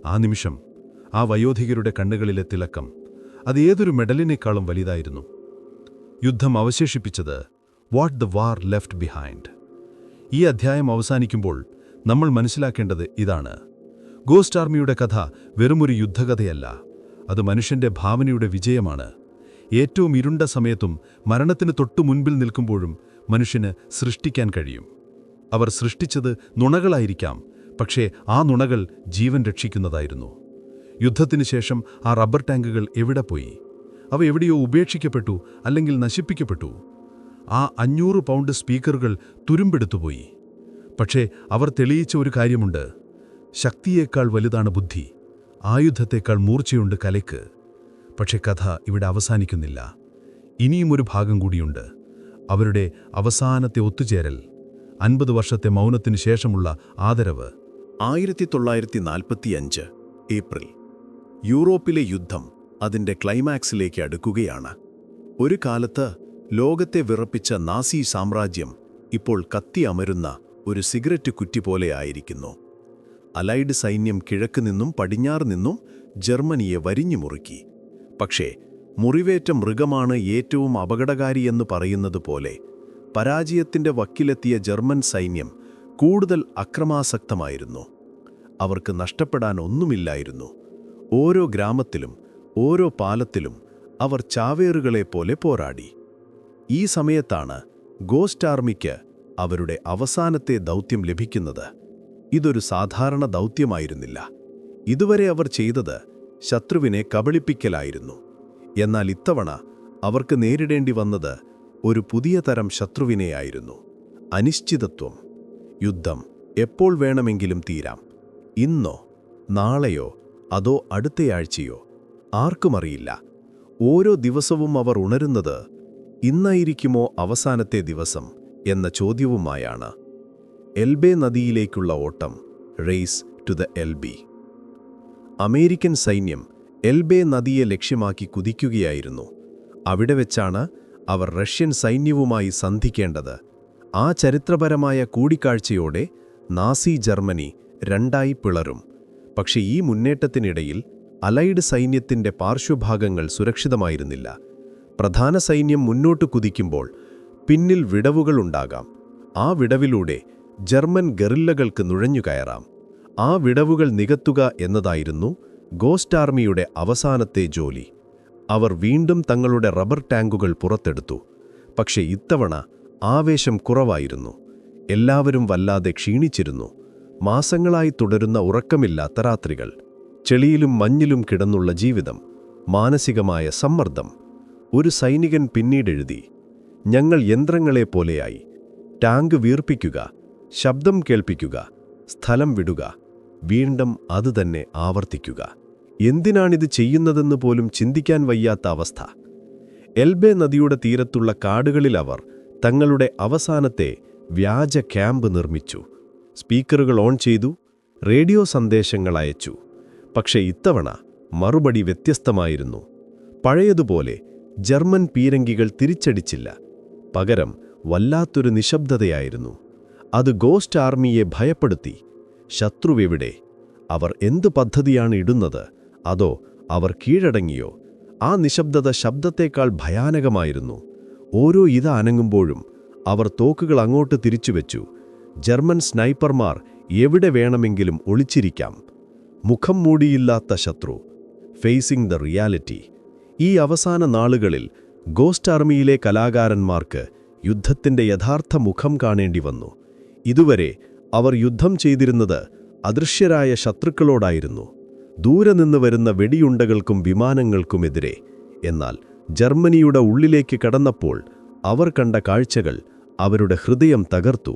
ആ നിമിഷം ആ വയോധികരുടെ കണ്ണുകളിലെ തിളക്കം അത് ഏതൊരു മെഡലിനേക്കാളും വലുതായിരുന്നു. യുദ്ധം അവശേഷിപ്പിച്ചത് what the war left behind. ഈ അധ്യായം അവസാനിക്കുമ്പോൾ നമ്മൾ മനസ്സിലാക്കേണ്ടത് ഇതാണ്: ഗോസ്റ്റ് ആർമിയുടെ കഥ വെറുമൊരു യുദ്ധകഥയല്ല, അത് മനുഷ്യന്റെ ഭാവനയുടെ വിജയമാണ്. ഏറ്റവും ഇരുണ്ട സമയത്തും മരണത്തിന് തൊട്ടു മുൻപിൽ നിൽക്കുമ്പോഴും മനുഷ്യന് സൃഷ്ടിക്കാൻ കഴിയും. അവർ സൃഷ്ടിച്ചത് നുണകളായിരിക്കാം, പക്ഷേ ആ നുണകൾ ജീവൻ രക്ഷിക്കുന്നതായിരുന്നു. യുദ്ധത്തിനു ശേഷം ആ റബ്ബർ ടാങ്കുകൾ എവിടെ പോയി? അവ എവിടെയോ ഉപേക്ഷിക്കപ്പെട്ടു, അല്ലെങ്കിൽ നശിപ്പിക്കപ്പെട്ടു. ആ 500 പൗണ്ട് സ്പീക്കറുകൾ തുരുമ്പെടുത്തുപോയി. പക്ഷേ അവർ തെളിയിച്ച ഒരു കാര്യമുണ്ട്: ശക്തിയേക്കാൾ വലുതാണ് ബുദ്ധി, ആയുധത്തേക്കാൾ മൂർച്ചയുണ്ട് കലയ്ക്ക്. പക്ഷേ കഥ ഇവിടെ അവസാനിക്കുന്നില്ല. ഇനിയും ഒരു ഭാഗം കൂടിയുണ്ട്. അവരുടെ അവസാനത്തെ ഒത്തുചേരൽ, 50 വർഷത്തെ മൗനത്തിനു ശേഷമുള്ള ആദരവ്. 1945 ഏപ്രിൽ. യൂറോപ്പിലെ യുദ്ധം അതിന്റെ ക്ലൈമാക്സിലേക്ക് അടുക്കുകയാണ്. ഒരു കാലത്ത് ലോകത്തെ വിറപ്പിച്ച നാസി സാമ്രാജ്യം ഇപ്പോൾ കത്തിയമരുന്ന ഒരു സിഗരറ്റ് കുറ്റി പോലെയായിരിക്കുന്നു. അലൈഡ് സൈന്യം കിഴക്ക് നിന്നും പടിഞ്ഞാറ് നിന്നും ജർമ്മനിയെ വരിഞ്ഞു മുറുക്കി. പക്ഷേ മുറിവേറ്റ മൃഗമാണ് ഏറ്റവും അപകടകാരിയെന്ന് പറയുന്നത് പോലെ പരാജയത്തിന്റെ വക്കിലെത്തിയ ജർമ്മൻ സൈന്യം കൂടുതൽ അക്രമാസക്തമായിരുന്നു. അവർക്ക് നഷ്ടപ്പെടാൻ ഒന്നുമില്ലായിരുന്നു. ഓരോ ഗ്രാമത്തിലും ഓരോ പാലത്തിലും അവർ ചാവേറുകളെപ്പോലെ പോരാടി. ഈ സമയത്താണ് ഗോസ്റ്റ് ആർമിക്ക് അവരുടെ അവസാനത്തെ ദൗത്യം ലഭിക്കുന്നത്. ഇതൊരു സാധാരണ ദൗത്യമായിരുന്നില്ല. ഇതുവരെ അവർ ചെയ്തത് ശത്രുവിനെ കബളിപ്പിക്കലായിരുന്നു. എന്നാൽ ഇത്തവണ അവർക്ക് നേരിടേണ്ടി വന്നത് ഒരു പുതിയ തരം ശത്രുവിനെയായിരുന്നു. അനിശ്ചിതത്വം. യുദ്ധം എപ്പോൾ വേണമെങ്കിലും തീരാം. ഇന്നോ നാളെയോ അതോ അടുത്തയാഴ്ചയോ ആർക്കുമറിയില്ല. ഓരോ ദിവസവും അവർ ഉണരുന്നത് ഇന്നായിരിക്കുമോ അവസാനത്തെ ദിവസം എന്ന ചോദ്യവുമായാണ്. എൽബെ നദിയിലേക്കുള്ള ഓട്ടം, റേസ് ടു ദ എൽബി. അമേരിക്കൻ സൈന്യം എൽബെ നദിയെ ലക്ഷ്യമാക്കി കുതിക്കുകയായിരുന്നു. അവിടെ വെച്ചാണ് അവർ റഷ്യൻ സൈന്യവുമായി സന്ധിക്കേണ്ടത്. ആ ചരിത്രപരമായ കൂടിക്കാഴ്ചയോടെ നാസി ജർമ്മനി രണ്ടായി പിളരും. പക്ഷേ ഈ മുന്നേറ്റത്തിനിടയിൽ അലൈഡ് സൈന്യത്തിന്റെ പാർശ്വഭാഗങ്ങൾ സുരക്ഷിതമായിരുന്നില്ല. പ്രധാന സൈന്യം മുന്നോട്ട് കുതിക്കുമ്പോൾ പിന്നിൽ വിടവുകളുണ്ടാകാം. ആ വിടവിലൂടെ ജർമ്മൻ ഗറില്ലകൾക്ക് നുഴഞ്ഞുകയറാം. ആ വിടവുകൾ നികത്തുക എന്നതായിരുന്നു ഗോസ്റ്റ് ആർമിയുടെ അവസാനത്തെ ജോലി. അവർ വീണ്ടും തങ്ങളുടെ റബ്ബർ ടാങ്കുകൾ പുറത്തെടുത്തു. പക്ഷേ ഇത്തവണ ആവേശം കുറവായിരുന്നു. എല്ലാവരും വല്ലാതെ ക്ഷീണിച്ചിരുന്നു. മാസങ്ങളായി തുടരുന്ന ഉറക്കമില്ലാത്ത രാത്രികൾ, ചെളിയിലും മഞ്ഞിലും കിടന്നുള്ള ജീവിതം, മാനസികമായ സമ്മർദ്ദം. ഒരു സൈനികൻ പിന്നീടെഴുതി, ഞങ്ങൾ യന്ത്രങ്ങളെപ്പോലെയായി. ടാങ്ക് വീർപ്പിക്കുക, ശബ്ദം കേൾപ്പിക്കുക, സ്ഥലം വിടുക, വീണ്ടും അതുതന്നെ ആവർത്തിക്കുക. എന്തിനാണിത് ചെയ്യുന്നതെന്ന് പോലും ചിന്തിക്കാൻ വയ്യാത്ത അവസ്ഥ. എൽബെ നദിയുടെ തീരത്തുള്ള കാടുകളിൽ അവർ തങ്ങളുടെ അവസാനത്തെ വ്യാജ ക്യാമ്പ് നിർമ്മിച്ചു. സ്പീക്കറുകൾ ഓൺ ചെയ്തു, റേഡിയോ സന്ദേശങ്ങൾ അയച്ചു. പക്ഷേ ഇത്തവണ മറുപടി വ്യത്യസ്തമായിരുന്നു. പഴയതുപോലെ ജർമ്മൻ പീരങ്കികൾ തിരിച്ചടിച്ചില്ല. പകരം വല്ലാത്തൊരു നിശബ്ദതയായിരുന്നു. അത് ഗോസ്റ്റ് ആർമിയെ ഭയപ്പെടുത്തി. ശത്രുവെവിടെ? അവർ എന്ത് പദ്ധതിയാണ് ഇടുന്നത്? അതോ അവർ കീഴടങ്ങിയോ? ആ നിശബ്ദത ശബ്ദത്തേക്കാൾ ഭയാനകമായിരുന്നു. ഓരോ ഇത അനങ്ങുമ്പോഴും അവർ തോക്കുകൾ അങ്ങോട്ട് തിരിച്ചുവെച്ചു. ജർമ്മൻ സ്നൈപ്പർമാർ എവിടെ വേണമെങ്കിലും ഒളിച്ചിരിക്കാം. മുഖം മൂടിയില്ലാത്ത ശത്രു. Facing the reality. ഈ അവസാന നാളുകളിൽ ഗോസ്റ്റ് ആർമിയിലെ കലാകാരന്മാർക്ക് യുദ്ധത്തിന്റെ യഥാർത്ഥ മുഖം കാണേണ്ടി വന്നു. ഇതുവരെ അവർ യുദ്ധം ചെയ്തിരുന്നത് അദൃശ്യരായ ശത്രുക്കളോടായിരുന്നു, ദൂരെ നിന്ന് വരുന്ന വെടിയുണ്ടകൾക്കും വിമാനങ്ങൾക്കുമെതിരെ. എന്നാൽ ജർമ്മനിയുടെ ഉള്ളിലേക്ക് കടന്നപ്പോൾ അവർ കണ്ട കാഴ്ചകൾ അവരുടെ ഹൃദയം തകർത്തു.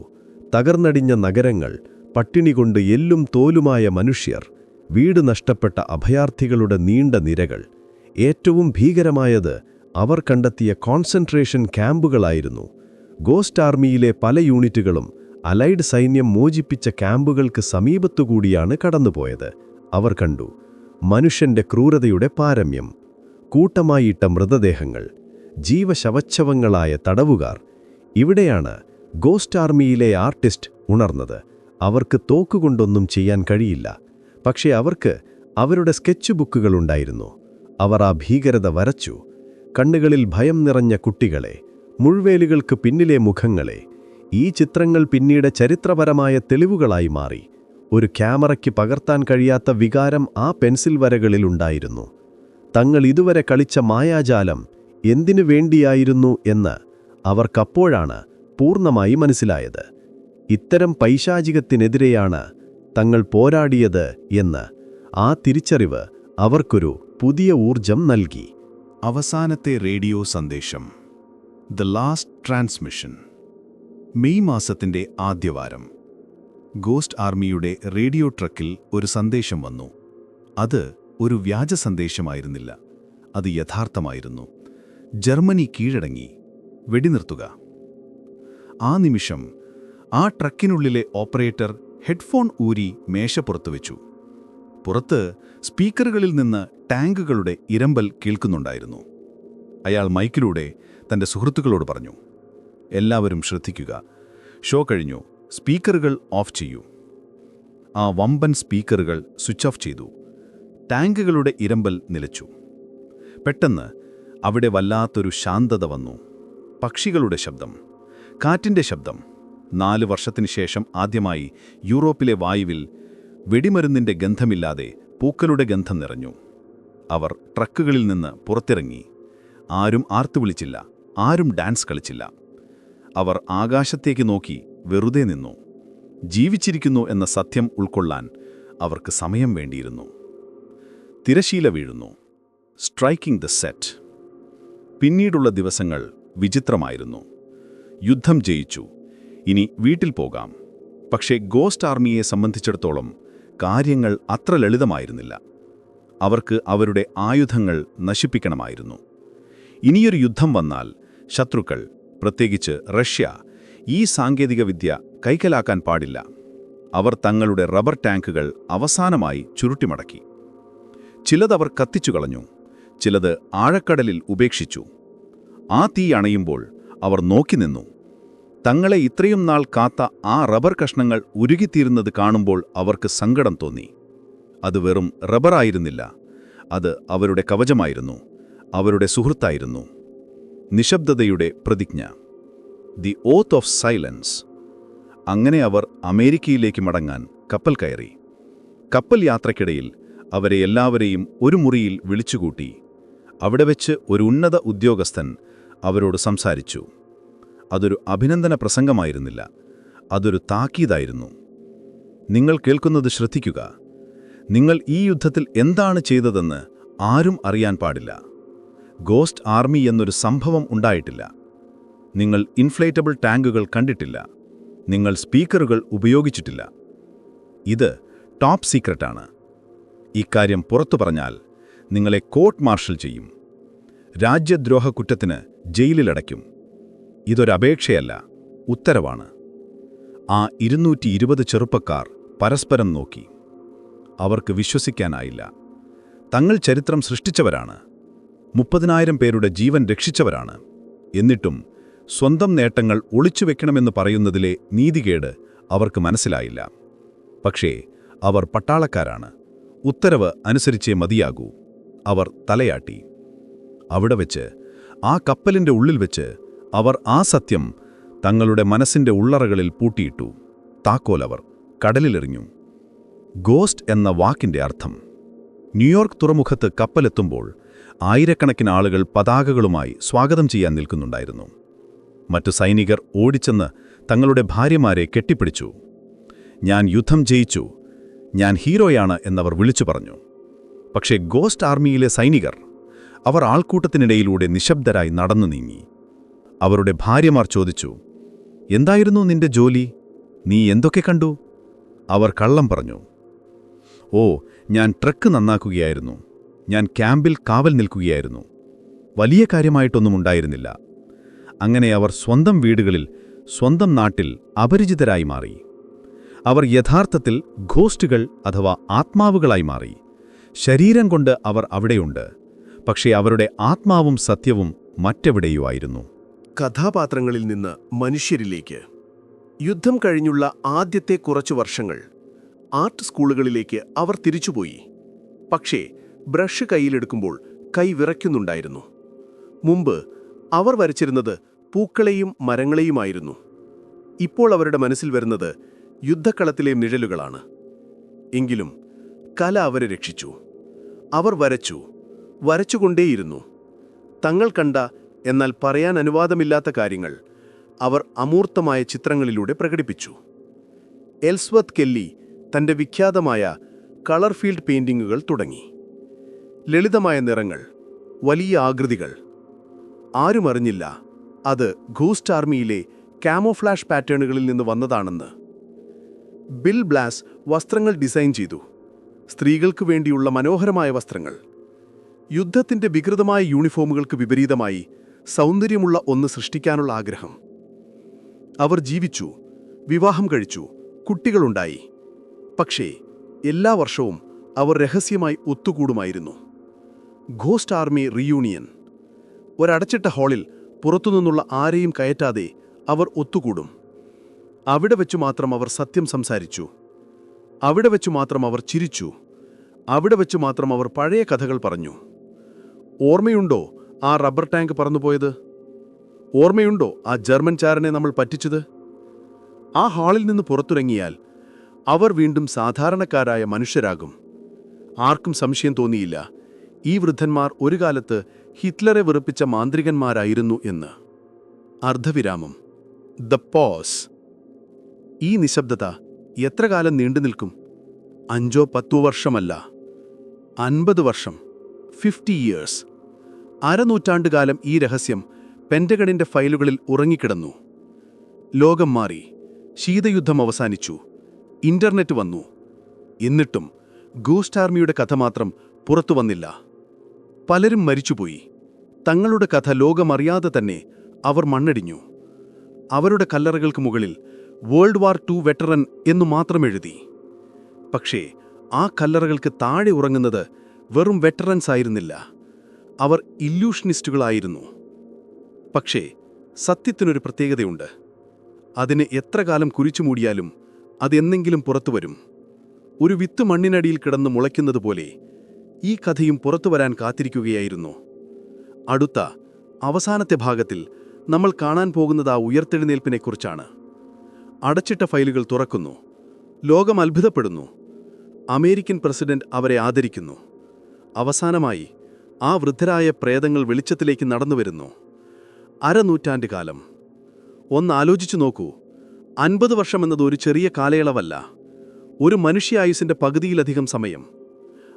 തകർന്നടിഞ്ഞ നഗരങ്ങൾ, പട്ടിണി കൊണ്ട് എല്ലും തോലുമായ മനുഷ്യർ, വീട് നഷ്ടപ്പെട്ട അഭയാർത്ഥികളുടെ നീണ്ട നിരകൾ. ഏറ്റവും ഭീകരമായത് അവർ കണ്ടെത്തിയ കോൺസെൻട്രേഷൻ ക്യാമ്പുകളായിരുന്നു. ഗോസ്റ്റ് ആർമിയിലെ പല യൂണിറ്റുകളും അലൈഡ് സൈന്യം മോചിപ്പിച്ച ക്യാമ്പുകൾക്ക് സമീപത്തുകൂടിയാണ് കടന്നുപോയത്. അവർ കണ്ടു മനുഷ്യന്റെ ക്രൂരതയുടെ പാരമ്യം. കൂട്ടമായിട്ട മൃതദേഹങ്ങൾ, ജീവശവച്ഛവങ്ങളായ തടവുകാർ. ഇവിടെയാണ് ഗോസ്റ്റ് ആർമിയിലെ ആർട്ടിസ്റ്റ് ഉണർന്നത്. അവർക്ക് തോക്കുകൊണ്ടൊന്നും ചെയ്യാൻ കഴിയില്ല. പക്ഷേ അവർക്ക് അവരുടെ സ്കെച്ച് ബുക്കുകളുണ്ടായിരുന്നു. അവർ ആ ഭീകരത വരച്ചു. കണ്ണുകളിൽ ഭയം നിറഞ്ഞ കുട്ടികളെ, മുൾവേലുകൾക്ക് പിന്നിലെ മുഖങ്ങളെ. ഈ ചിത്രങ്ങൾ പിന്നീട് ചരിത്രപരമായ തെളിവുകളായി മാറി. ഒരു ക്യാമറയ്ക്ക് പകർത്താൻ കഴിയാത്ത വികാരം ആ പെൻസിൽ വരകളിലുണ്ടായിരുന്നു. തങ്ങൾ ഇതുവരെ കളിച്ച മായാജാലം എന്തിനു വേണ്ടിയായിരുന്നു എന്ന് അവർക്കപ്പോഴാണ് പൂർണ്ണമായി മനസ്സിലായത്. ഇത്തരം പൈശാചികത്തിനെതിരെയാണ് തങ്ങൾ പോരാടിയത് എന്ന് ആ തിരിച്ചറിവ് അവർക്കൊരു പുതിയ ഊർജം നൽകി. അവസാനത്തെ റേഡിയോ സന്ദേശം. The last transmission. മെയ് മാസത്തിന്റെ ആദ്യവാരം ഗോസ്റ്റ് ആർമിയുടെ റേഡിയോ ട്രക്കിൽ ഒരു സന്ദേശം വന്നു. അത് ഒരു വ്യാജ സന്ദേശമായിരുന്നില്ല. അത് യഥാർത്ഥമായിരുന്നു. ജർമ്മനി കീഴടങ്ങി. വെടിനിർത്തുക. ആ നിമിഷം ആ ട്രക്കിനുള്ളിലെ ഓപ്പറേറ്റർ ഹെഡ്ഫോൺ ഊരി മേശപ്പുറത്ത് വെച്ചു. പുറത്ത് സ്പീക്കറുകളിൽ നിന്ന് ടാങ്കുകളുടെ ഇരമ്പൽ കേൾക്കുന്നുണ്ടായിരുന്നു. അയാൾ മൈക്കിലൂടെ തന്റെ സുഹൃത്തുക്കളോട് പറഞ്ഞു, എല്ലാവരും ശ്രദ്ധിക്കുക, ഷോ കഴിഞ്ഞു, സ്പീക്കറുകൾ ഓഫ് ചെയ്യൂ. ആ വമ്പൻ സ്പീക്കറുകൾ സ്വിച്ച് ഓഫ് ചെയ്തു. ടാങ്കുകളുടെ ഇരമ്പൽ നിലച്ചു. പെട്ടെന്ന് അവിടെ വല്ലാത്തൊരു ശാന്തത വന്നു. പക്ഷികളുടെ ശബ്ദം, കാറ്റിന്റെ ശബ്ദം. 4 വർഷത്തിനു ശേഷം ആദ്യമായി യൂറോപ്പിലെ വായുവിൽ വെടിമരുന്നിന്റെ ഗന്ധമില്ലാതെ പൂക്കളുടെ ഗന്ധം നിറഞ്ഞു. അവർ ട്രക്കുകളിൽ നിന്ന് പുറത്തിറങ്ങി. ആരും ആർത്തുവിളിച്ചില്ല, ആരും ഡാൻസ് കളിച്ചില്ല. അവർ ആകാശത്തേക്ക് നോക്കി വെറുതെ നിന്നു. ജീവിച്ചിരിക്കുന്നു എന്ന സത്യം ഉൾക്കൊള്ളാൻ അവർക്ക് സമയം വേണ്ടിയിരുന്നു. തിരശീല വീഴുന്നു. Striking the set. പിന്നീടുള്ള ദിവസങ്ങൾ വിചിത്രമായിരുന്നു. യുദ്ധം ജയിച്ചു. ഇനി വീട്ടിൽ പോകാം. പക്ഷേ ഗോസ്റ്റ് ആർമിയെ സംബന്ധിച്ചിടത്തോളം കാര്യങ്ങൾ അത്ര ലളിതമായിരുന്നില്ല. അവർക്ക് അവരുടെ ആയുധങ്ങൾ നശിപ്പിക്കണമായിരുന്നു. ഇനിയൊരു യുദ്ധം വന്നാൽ ശത്രുക്കൾ, പ്രത്യേകിച്ച് റഷ്യ, ഈ സാങ്കേതികവിദ്യ കൈക്കലാക്കാൻ പാടില്ല. അവർ തങ്ങളുടെ റബ്ബർ ടാങ്കുകൾ അവസാനമായി ചുരുട്ടിമടക്കി. ചിലതവർ കത്തിച്ചുകളഞ്ഞു, ചിലത് ആഴക്കടലിൽ ഉപേക്ഷിച്ചു. ആ തീ അണയുമ്പോൾ അവർ നോക്കി നിന്നു. തങ്ങളെ ഇത്രയും നാൾ കാത്ത ആ റബ്ബർ കഷ്ണങ്ങൾ ഉരുകിത്തീരുന്നത് കാണുമ്പോൾ അവർക്ക് സങ്കടം തോന്നി. അത് വെറും റബ്ബറായിരുന്നില്ല, അത് അവരുടെ കവചമായിരുന്നു, അവരുടെ സുഹൃത്തായിരുന്നു. നിശബ്ദതയുടെ പ്രതിജ്ഞ, ദി ഓത്ത് ഓഫ് സൈലൻസ്. അങ്ങനെ അവർ അമേരിക്കയിലേക്ക് മടങ്ങാൻ കപ്പൽ കയറി. കപ്പൽ യാത്രയ്ക്കിടയിൽ അവരെ എല്ലാവരെയും ഒരു മുറിയിൽ വിളിച്ചുകൂട്ടി. അവിടെ വെച്ച് ഒരു ഉന്നത ഉദ്യോഗസ്ഥൻ അവരോട് സംസാരിച്ചു. അതൊരു അഭിനന്ദന പ്രസംഗമായിരുന്നില്ല, അതൊരു താക്കീതായിരുന്നു. നിങ്ങൾ കേൾക്കുന്നത് ശ്രദ്ധിക്കുക. നിങ്ങൾ ഈ യുദ്ധത്തിൽ എന്താണ് ചെയ്തതെന്ന് ആരും അറിയാൻ പാടില്ല. ഗോസ്റ്റ് ആർമി എന്നൊരു സംഭവം ഉണ്ടായിട്ടില്ല. നിങ്ങൾ ഇൻഫ്ലേറ്റബിൾ ടാങ്കുകൾ കണ്ടിട്ടില്ല. നിങ്ങൾ സ്പീക്കറുകൾ ഉപയോഗിച്ചിട്ടില്ല. ഇത് ടോപ്പ് സീക്രട്ടാണ്. ഇക്കാര്യം പുറത്തു പറഞ്ഞാൽ നിങ്ങളെ കോർട്ട് മാർഷൽ ചെയ്യും. രാജ്യദ്രോഹ കുറ്റത്തിന് ജയിലിലടയ്ക്കും. ഇതൊരപേക്ഷയല്ല, ഉത്തരവാണ്. ആ 220 ചെറുപ്പക്കാർ പരസ്പരം നോക്കി. അവർക്ക് വിശ്വസിക്കാനായില്ല. തങ്ങൾ ചരിത്രം സൃഷ്ടിച്ചവരാണ്. 30,000 പേരുടെ ജീവൻ രക്ഷിച്ചവരാണ്. എന്നിട്ടും സ്വന്തം നേട്ടങ്ങൾ ഒളിച്ചുവെക്കണമെന്ന് പറയുന്നതിലെ നീതികേട് അവർക്ക് മനസ്സിലായില്ല. പക്ഷേ അവർ പട്ടാളക്കാരാണ്. ഉത്തരവ് അനുസരിച്ചേ മതിയാകൂ. അവർ തലയാട്ടി. അവിടെ വെച്ച്, ആ കപ്പലിന്റെ ഉള്ളിൽ വെച്ച് അവർ ആ സത്യം തങ്ങളുടെ മനസ്സിന്റെ ഉള്ളറകളിൽ പൂട്ടിയിട്ടു. താക്കോലവർ കടലിലെറിഞ്ഞു. ഗോസ്റ്റ് എന്ന വാക്കിന്റെ അർത്ഥം. ന്യൂയോർക്ക് തുറമുഖത്ത് കപ്പലെത്തുമ്പോൾ ആയിരക്കണക്കിന് ആളുകൾ പതാകകളുമായി സ്വാഗതം ചെയ്യാൻ നിൽക്കുന്നുണ്ടായിരുന്നു. മറ്റു സൈനികർ ഓടിച്ചെന്ന് തങ്ങളുടെ ഭാര്യമാരെ കെട്ടിപ്പിടിച്ചു. ഞാൻ യുദ്ധം ജയിച്ചു, ഞാൻ ഹീറോയാണ് എന്നവർ വിളിച്ചു പറഞ്ഞു. പക്ഷേ ഗോസ്റ്റ് ആർമിയിലെ സൈനികർ, അവർ ആൾക്കൂട്ടത്തിനിടയിലൂടെ നിശബ്ദരായി നടന്നു നീങ്ങി. അവരുടെ ഭാര്യമാർ ചോദിച്ചു, എന്തായിരുന്നു നിന്റെ ജോലി? നീ എന്തൊക്കെ കണ്ടു? അവർ കള്ളം പറഞ്ഞു. ഓ, ഞാൻ ട്രക്ക് നന്നാക്കുകയായിരുന്നു, ഞാൻ ക്യാമ്പിൽ കാവൽ നിൽക്കുകയായിരുന്നു. വലിയ കാര്യമായിട്ടൊന്നും ഉണ്ടായിരുന്നില്ല. അങ്ങനെ അവർ സ്വന്തം വീടുകളിൽ, സ്വന്തം നാട്ടിൽ അപരിചിതരായി മാറി. അവർ യഥാർത്ഥത്തിൽ ഘോസ്റ്റുകൾ അഥവാ ആത്മാവുകളായി മാറി. ശരീരം കൊണ്ട് അവർ അവിടെയുണ്ട്, പക്ഷേ അവരുടെ ആത്മാവും സത്യവും മറ്റെവിടെയോ ആയിരുന്നു. കഥാപാത്രങ്ങളിൽ നിന്ന് മനുഷ്യരിലേക്ക്. യുദ്ധം കഴിഞ്ഞുള്ള ആദ്യത്തെ കുറച്ചു വർഷങ്ങൾ ആർട്ട് സ്കൂളുകളിലേക്ക് അവർ തിരിച്ചുപോയി. പക്ഷേ ബ്രഷ് കയ്യിലെടുക്കുമ്പോൾ കൈ വിറയ്ക്കുന്നുണ്ടായിരുന്നു. മുമ്പ് അവർ വരച്ചിരുന്നത് പൂക്കളെയും മരങ്ങളെയുമായിരുന്നു. ഇപ്പോൾ അവരുടെ മനസ്സിൽ വരുന്നത് യുദ്ധക്കളത്തിലെ നിഴലുകളാണ്. എങ്കിലും കല അവരെ രക്ഷിച്ചു. അവർ വരച്ചുകൊണ്ടേയിരുന്നു. തങ്ങൾ കണ്ട, എന്നാൽ പറയാൻ അനുവാദമില്ലാത്ത കാര്യങ്ങൾ അവർ അമൂർത്തമായ ചിത്രങ്ങളിലൂടെ പ്രകടിപ്പിച്ചു. എൽസ്വർത്ത് കെല്ലി തന്റെ വിഖ്യാതമായ കളർ ഫീൽഡ് പെയിന്റിങ്ങുകൾ തുടങ്ങി. ലളിതമായ നിറങ്ങൾ, വലിയ ആകൃതികൾ. ആരും അറിഞ്ഞില്ല അത് ഗോസ്റ്റ് ആർമിയിലെ കാമോഫ്ലാഷ് പാറ്റേണുകളിൽ നിന്ന് വന്നതാണെന്ന്. ബിൽ ബ്ലാസ് വസ്ത്രങ്ങൾ ഡിസൈൻ ചെയ്തു. സ്ത്രീകൾക്ക് വേണ്ടിയുള്ള മനോഹരമായ വസ്ത്രങ്ങൾ. യുദ്ധത്തിന്റെ വികൃതമായ യൂണിഫോമുകൾക്ക് വിപരീതമായി സൗന്ദര്യമുള്ള ഒന്ന് സൃഷ്ടിക്കാനുള്ള ആഗ്രഹം. അവർ ജീവിച്ചു, വിവാഹം കഴിച്ചു, കുട്ടികളുണ്ടായി. പക്ഷേ എല്ലാ വർഷവും അവർ രഹസ്യമായി ഒത്തുകൂടുമായിരുന്നു. Ghost army reunion. ഒരടച്ചിട്ട ഹാളിൽ പുറത്തുനിന്നുള്ള ആരെയും കയറ്റാതെ അവർ ഒത്തുകൂടും. അവിടെ വെച്ചു മാത്രം അവർ സത്യം സംസാരിച്ചു. അവിടെ വെച്ചു മാത്രം അവർ ചിരിച്ചു. അവിടെ വെച്ചു മാത്രം അവർ പഴയ കഥകൾ പറഞ്ഞു. ഓർമ്മയുണ്ടോ ആ റബ്ബർ ടാങ്ക് പറന്നുപോയത്? ഓർമ്മയുണ്ടോ ആ ജർമ്മൻ ചാരനെ നമ്മൾ പറ്റിച്ചത്? ആ ഹാളിൽ നിന്ന് പുറത്തിറങ്ങിയാൽ അവർ വീണ്ടും സാധാരണക്കാരായ മനുഷ്യരാകും. ആർക്കും സംശയം തോന്നിയില്ല, ഈ വൃദ്ധന്മാർ ഒരു കാലത്ത് ഹിറ്റ്ലറെ വെറുപ്പിച്ച മാന്ത്രികന്മാരായിരുന്നു എന്ന്. അർദ്ധവിരാമം. The pause. ഈ നിശബ്ദത എത്ര കാലം നീണ്ടുനിൽക്കും? 5-10 വർഷമല്ല, 50 വർഷം, 50 years. അരനൂറ്റാണ്ടുകാലം ഈ രഹസ്യം പെന്റഗണിന്റെ ഫയലുകളിൽ ഉറങ്ങിക്കിടന്നു. ലോകം മാറി, ശീതയുദ്ധം അവസാനിച്ചു, ഇന്റർനെറ്റ് വന്നു. എന്നിട്ടും ഗോസ്റ്റ് ആർമിയുടെ കഥ മാത്രം പുറത്തു വന്നില്ല. പലരും മരിച്ചുപോയി. തങ്ങളുടെ കഥ ലോകമറിയാതെ തന്നെ അവർ മണ്ണടിഞ്ഞു. അവരുടെ കല്ലറകൾക്ക് മുകളിൽ വേൾഡ് വാർ II വെറ്ററൻ എന്നു മാത്രം എഴുതി. പക്ഷേ ആ കല്ലറകൾക്ക് താഴെ ഉറങ്ങുന്നത് വെറും വെറ്ററൻസ് ആയിരുന്നില്ല, അവർ ഇല്യൂഷനിസ്റ്റുകളായിരുന്നു. പക്ഷേ സത്യത്തിനൊരു പ്രത്യേകതയുണ്ട്. അതിന് എത്ര കാലം കുരിച്ചുമൂടിയാലും അതെന്നെങ്കിലും പുറത്തുവരും. ഒരു വിത്ത് മണ്ണിനടിയിൽ കിടന്ന് മുളയ്ക്കുന്നതുപോലെ ഈ കഥയും പുറത്തുവരാൻ കാത്തിരിക്കുകയായിരുന്നു. അടുത്ത അവസാനത്തെ ഭാഗത്തിൽ നമ്മൾ കാണാൻ പോകുന്നത് ആ ഉയർത്തെഴുന്നേൽപ്പിനെക്കുറിച്ചാണ്. അടച്ചിട്ട ഫയലുകൾ തുറക്കുന്നു. ലോകം അത്ഭുതപ്പെടുന്നു. അമേരിക്കൻ പ്രസിഡന്റ് അവരെ ആദരിക്കുന്നു. അവസാനമായി ആ വൃദ്ധരായ പ്രേതങ്ങൾ വെളിച്ചത്തിലേക്ക് നടന്നുവരുന്നു. അരനൂറ്റാണ്ട് കാലം. ഒന്നാലോചിച്ചു നോക്കൂ. 50 വർഷം എന്നത് ഒരു ചെറിയ കാലയളവല്ല, ഒരു മനുഷ്യായുസിന്റെ പകുതിയിലധികം സമയം.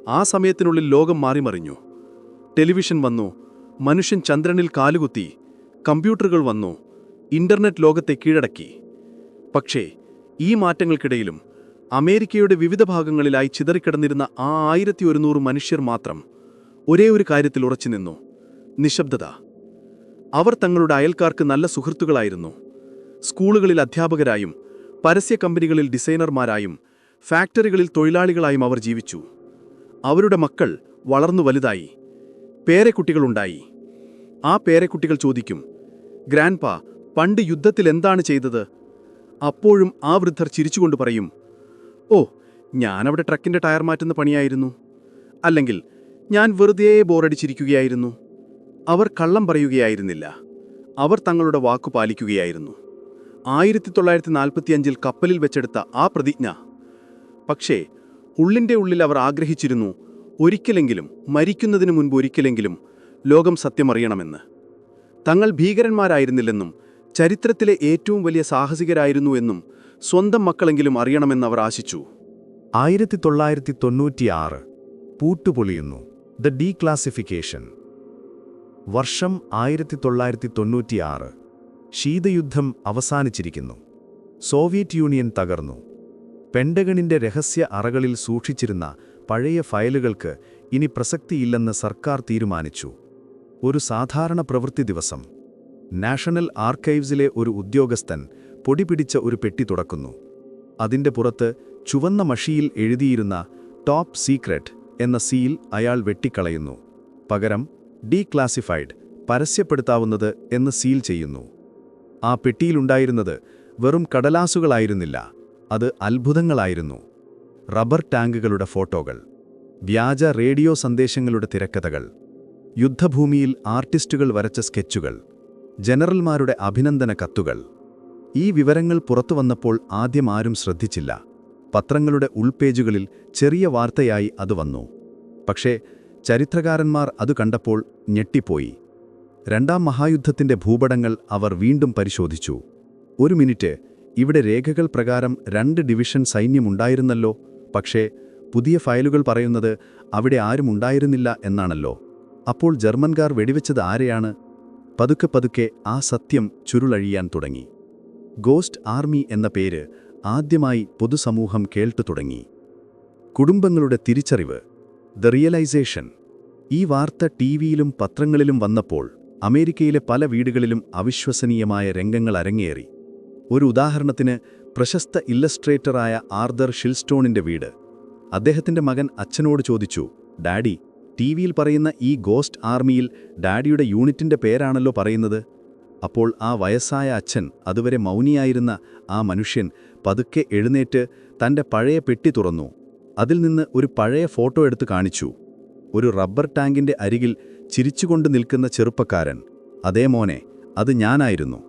ആ സമയത്തിനുള്ളിൽ ലോകം മാറിമറിഞ്ഞു. ടെലിവിഷൻ വന്നു, മനുഷ്യൻ ചന്ദ്രനിൽ കാലുകുത്തി, കമ്പ്യൂട്ടറുകൾ വന്നു, ഇന്റർനെറ്റ് ലോകത്തെ കീഴടക്കി. പക്ഷേ ഈ മാറ്റങ്ങൾക്കിടയിലും അമേരിക്കയുടെ വിവിധ ഭാഗങ്ങളിലായി ചിതറിക്കിടന്നിരുന്ന ആ 1100 മനുഷ്യർ മാത്രം ഒരേ ഒരു കാര്യത്തിൽ ഉറച്ചുനിന്നു: നിശബ്ദത. അവർ തങ്ങളുടെ അയൽക്കാർക്ക് നല്ല സുഹൃത്തുക്കളായിരുന്നു. സ്കൂളുകളിൽ അധ്യാപകരായും പരസ്യ കമ്പനികളിൽ ഡിസൈനർമാരായും ഫാക്ടറികളിൽ തൊഴിലാളികളായും അവർ ജീവിച്ചു. അവരുടെ മക്കൾ വളർന്നു വലുതായി, പേരക്കുട്ടികളുണ്ടായി. ആ പേരക്കുട്ടികൾ ചോദിക്കും, ഗ്രാൻഡ്പാ, പണ്ട് യുദ്ധത്തിൽ എന്താണ് ചെയ്തത്? അപ്പോഴും ആ വൃദ്ധർ ചിരിച്ചുകൊണ്ട് പറയും, ഓ, ഞാനവിടെ ട്രക്കിന്റെ ടയർ മാറ്റുന്ന പണിയായിരുന്നു. അല്ലെങ്കിൽ, ഞാൻ വെറുതെ ബോറടിച്ചിരിക്കുകയായിരുന്നു. അവർ കള്ളം പറയുകയായിരുന്നില്ല, അവർ തങ്ങളുടെ വാക്കു പാലിക്കുകയായിരുന്നു. 1945 കപ്പലിൽ വെച്ചെടുത്ത ആ പ്രതിജ്ഞ. പക്ഷേ ഉള്ളിൻ്റെ ഉള്ളിൽ അവർ ആഗ്രഹിച്ചിരുന്നു, ഒരിക്കലെങ്കിലും, മരിക്കുന്നതിനു മുൻപ് ഒരിക്കലെങ്കിലും ലോകം സത്യമറിയണമെന്ന്. തങ്ങൾ ഭീകരന്മാരായിരുന്നില്ലെന്നും ചരിത്രത്തിലെ ഏറ്റവും വലിയ സാഹസികരായിരുന്നു എന്നും സ്വന്തം മക്കളെങ്കിലും അറിയണമെന്ന് അവർ ആശിച്ചു. 1996 പൂട്ടുപൊളിയുന്നു. ദ ഡീക്ലാസിഫിക്കേഷൻ. വർഷം 1996. ശീതയുദ്ധം അവസാനിച്ചിരിക്കുന്നു. സോവിയറ്റ് യൂണിയൻ തകർന്നു. പെന്റഗണിന്റെ രഹസ്യ അറകളിൽ സൂക്ഷിച്ചിരുന്ന പഴയ ഫയലുകൾക്ക് ഇനി പ്രസക്തിയില്ലെന്ന് സർക്കാർ തീരുമാനിച്ചു. ഒരു സാധാരണ പ്രവൃത്തി ദിവസം. നാഷണൽ ആർക്കൈവ്സിലെ ഒരു ഉദ്യോഗസ്ഥൻ പൊടിപിടിച്ച ഒരു പെട്ടി തുറക്കുന്നു. അതിന്റെ പുറത്ത് ചുവന്ന മഷിയിൽ എഴുതിയിരുന്ന ടോപ്പ് സീക്രട്ട് എന്ന സീൽ അയാൾ വെട്ടിക്കളയുന്നു. പകരം ഡീക്ലാസിഫൈഡ്, പരസ്യപ്പെടുത്താവുന്നത് എന്ന് സീൽ ചെയ്യുന്നു. ആ പെട്ടിയിലുണ്ടായിരുന്നത് വെറും കടലാസുകളായിരുന്നില്ല, അത് അത്ഭുതങ്ങളായിരുന്നു. റബ്ബർ ടാങ്കുകളുടെ ഫോട്ടോകൾ, വ്യാജ റേഡിയോ സന്ദേശങ്ങളുടെ തിരക്കഥകൾ, യുദ്ധഭൂമിയിൽ ആർട്ടിസ്റ്റുകൾ വരച്ച സ്കെച്ചുകൾ, ജനറൽമാരുടെ അഭിനന്ദന കത്തുകൾ. ഈ വിവരങ്ങൾ പുറത്തുവന്നപ്പോൾ ആദ്യം ആരും ശ്രദ്ധിച്ചില്ല. പത്രങ്ങളുടെ ഉൾപേജുകളിൽ ചെറിയ വാർത്തയായി അത് വന്നു. പക്ഷേ ചരിത്രകാരന്മാർ അത് കണ്ടപ്പോൾ ഞെട്ടിപ്പോയി. രണ്ടാം മഹായുദ്ധത്തിന്റെ ഭൂപടങ്ങൾ അവർ വീണ്ടും പരിശോധിച്ചു. ഒരു മിനിറ്റ്, ഇവിടെ രേഖകൾ പ്രകാരം 2 ഡിവിഷൻ സൈന്യമുണ്ടായിരുന്നല്ലോ. പക്ഷേ പുതിയ ഫയലുകൾ പറയുന്നത് അവിടെ ആരും ഉണ്ടായിരുന്നില്ല എന്നാണല്ലോ. അപ്പോൾ ജർമ്മൻകാർ വെടിവെച്ചത് ആരെയാണ്? പതുക്കെ പതുക്കെ ആ സത്യം ചുരുളഴിയാൻ തുടങ്ങി. ഗോസ്റ്റ് ആർമി എന്ന പേര് ആദ്യമായി പൊതുസമൂഹം കേൾട്ടു തുടങ്ങി. കുടുംബങ്ങളുടെ തിരിച്ചറിവ്, ദ റിയലൈസേഷൻ. ഈ വാർത്ത ടിവിയിലും പത്രങ്ങളിലും വന്നപ്പോൾ അമേരിക്കയിലെ പല വീടുകളിലും അവിശ്വസനീയമായ രംഗങ്ങൾ അരങ്ങേറി. ഒരു ഉദാഹരണത്തിന്, പ്രശസ്ത ഇല്ലസ്ട്രേറ്ററായ ആർതർ ഷിൽസ്റ്റോണിന്റെ വീട്. അദ്ദേഹത്തിന്റെ മകൻ അച്ഛനോട് ചോദിച്ചു, ഡാഡി, ടിവിയിൽ പറയുന്ന ഈ ഗോസ്റ്റ് ആർമിയിൽ ഡാഡിയുടെ യൂണിറ്റിന്റെ പേരാണല്ലോ പറയുന്നത്. അപ്പോൾ ആ വയസ്സായ അച്ഛൻ, അതുവരെ മൗനിയായിരുന്ന ആ മനുഷ്യൻ, പതുക്കെ എഴുന്നേറ്റ് തന്റെ പഴയ പെട്ടി തുറന്നു. അതിൽ നിന്ന് ഒരു പഴയ ഫോട്ടോ എടുത്ത് കാണിച്ചു. ഒരു റബ്ബർ ടാങ്കിന്റെ അരികിൽ ചിരിച്ചുകൊണ്ട് നിൽക്കുന്ന ചെറുപ്പക്കാരൻ. അതേ മോനെ, അത് ഞാനായിരുന്നു.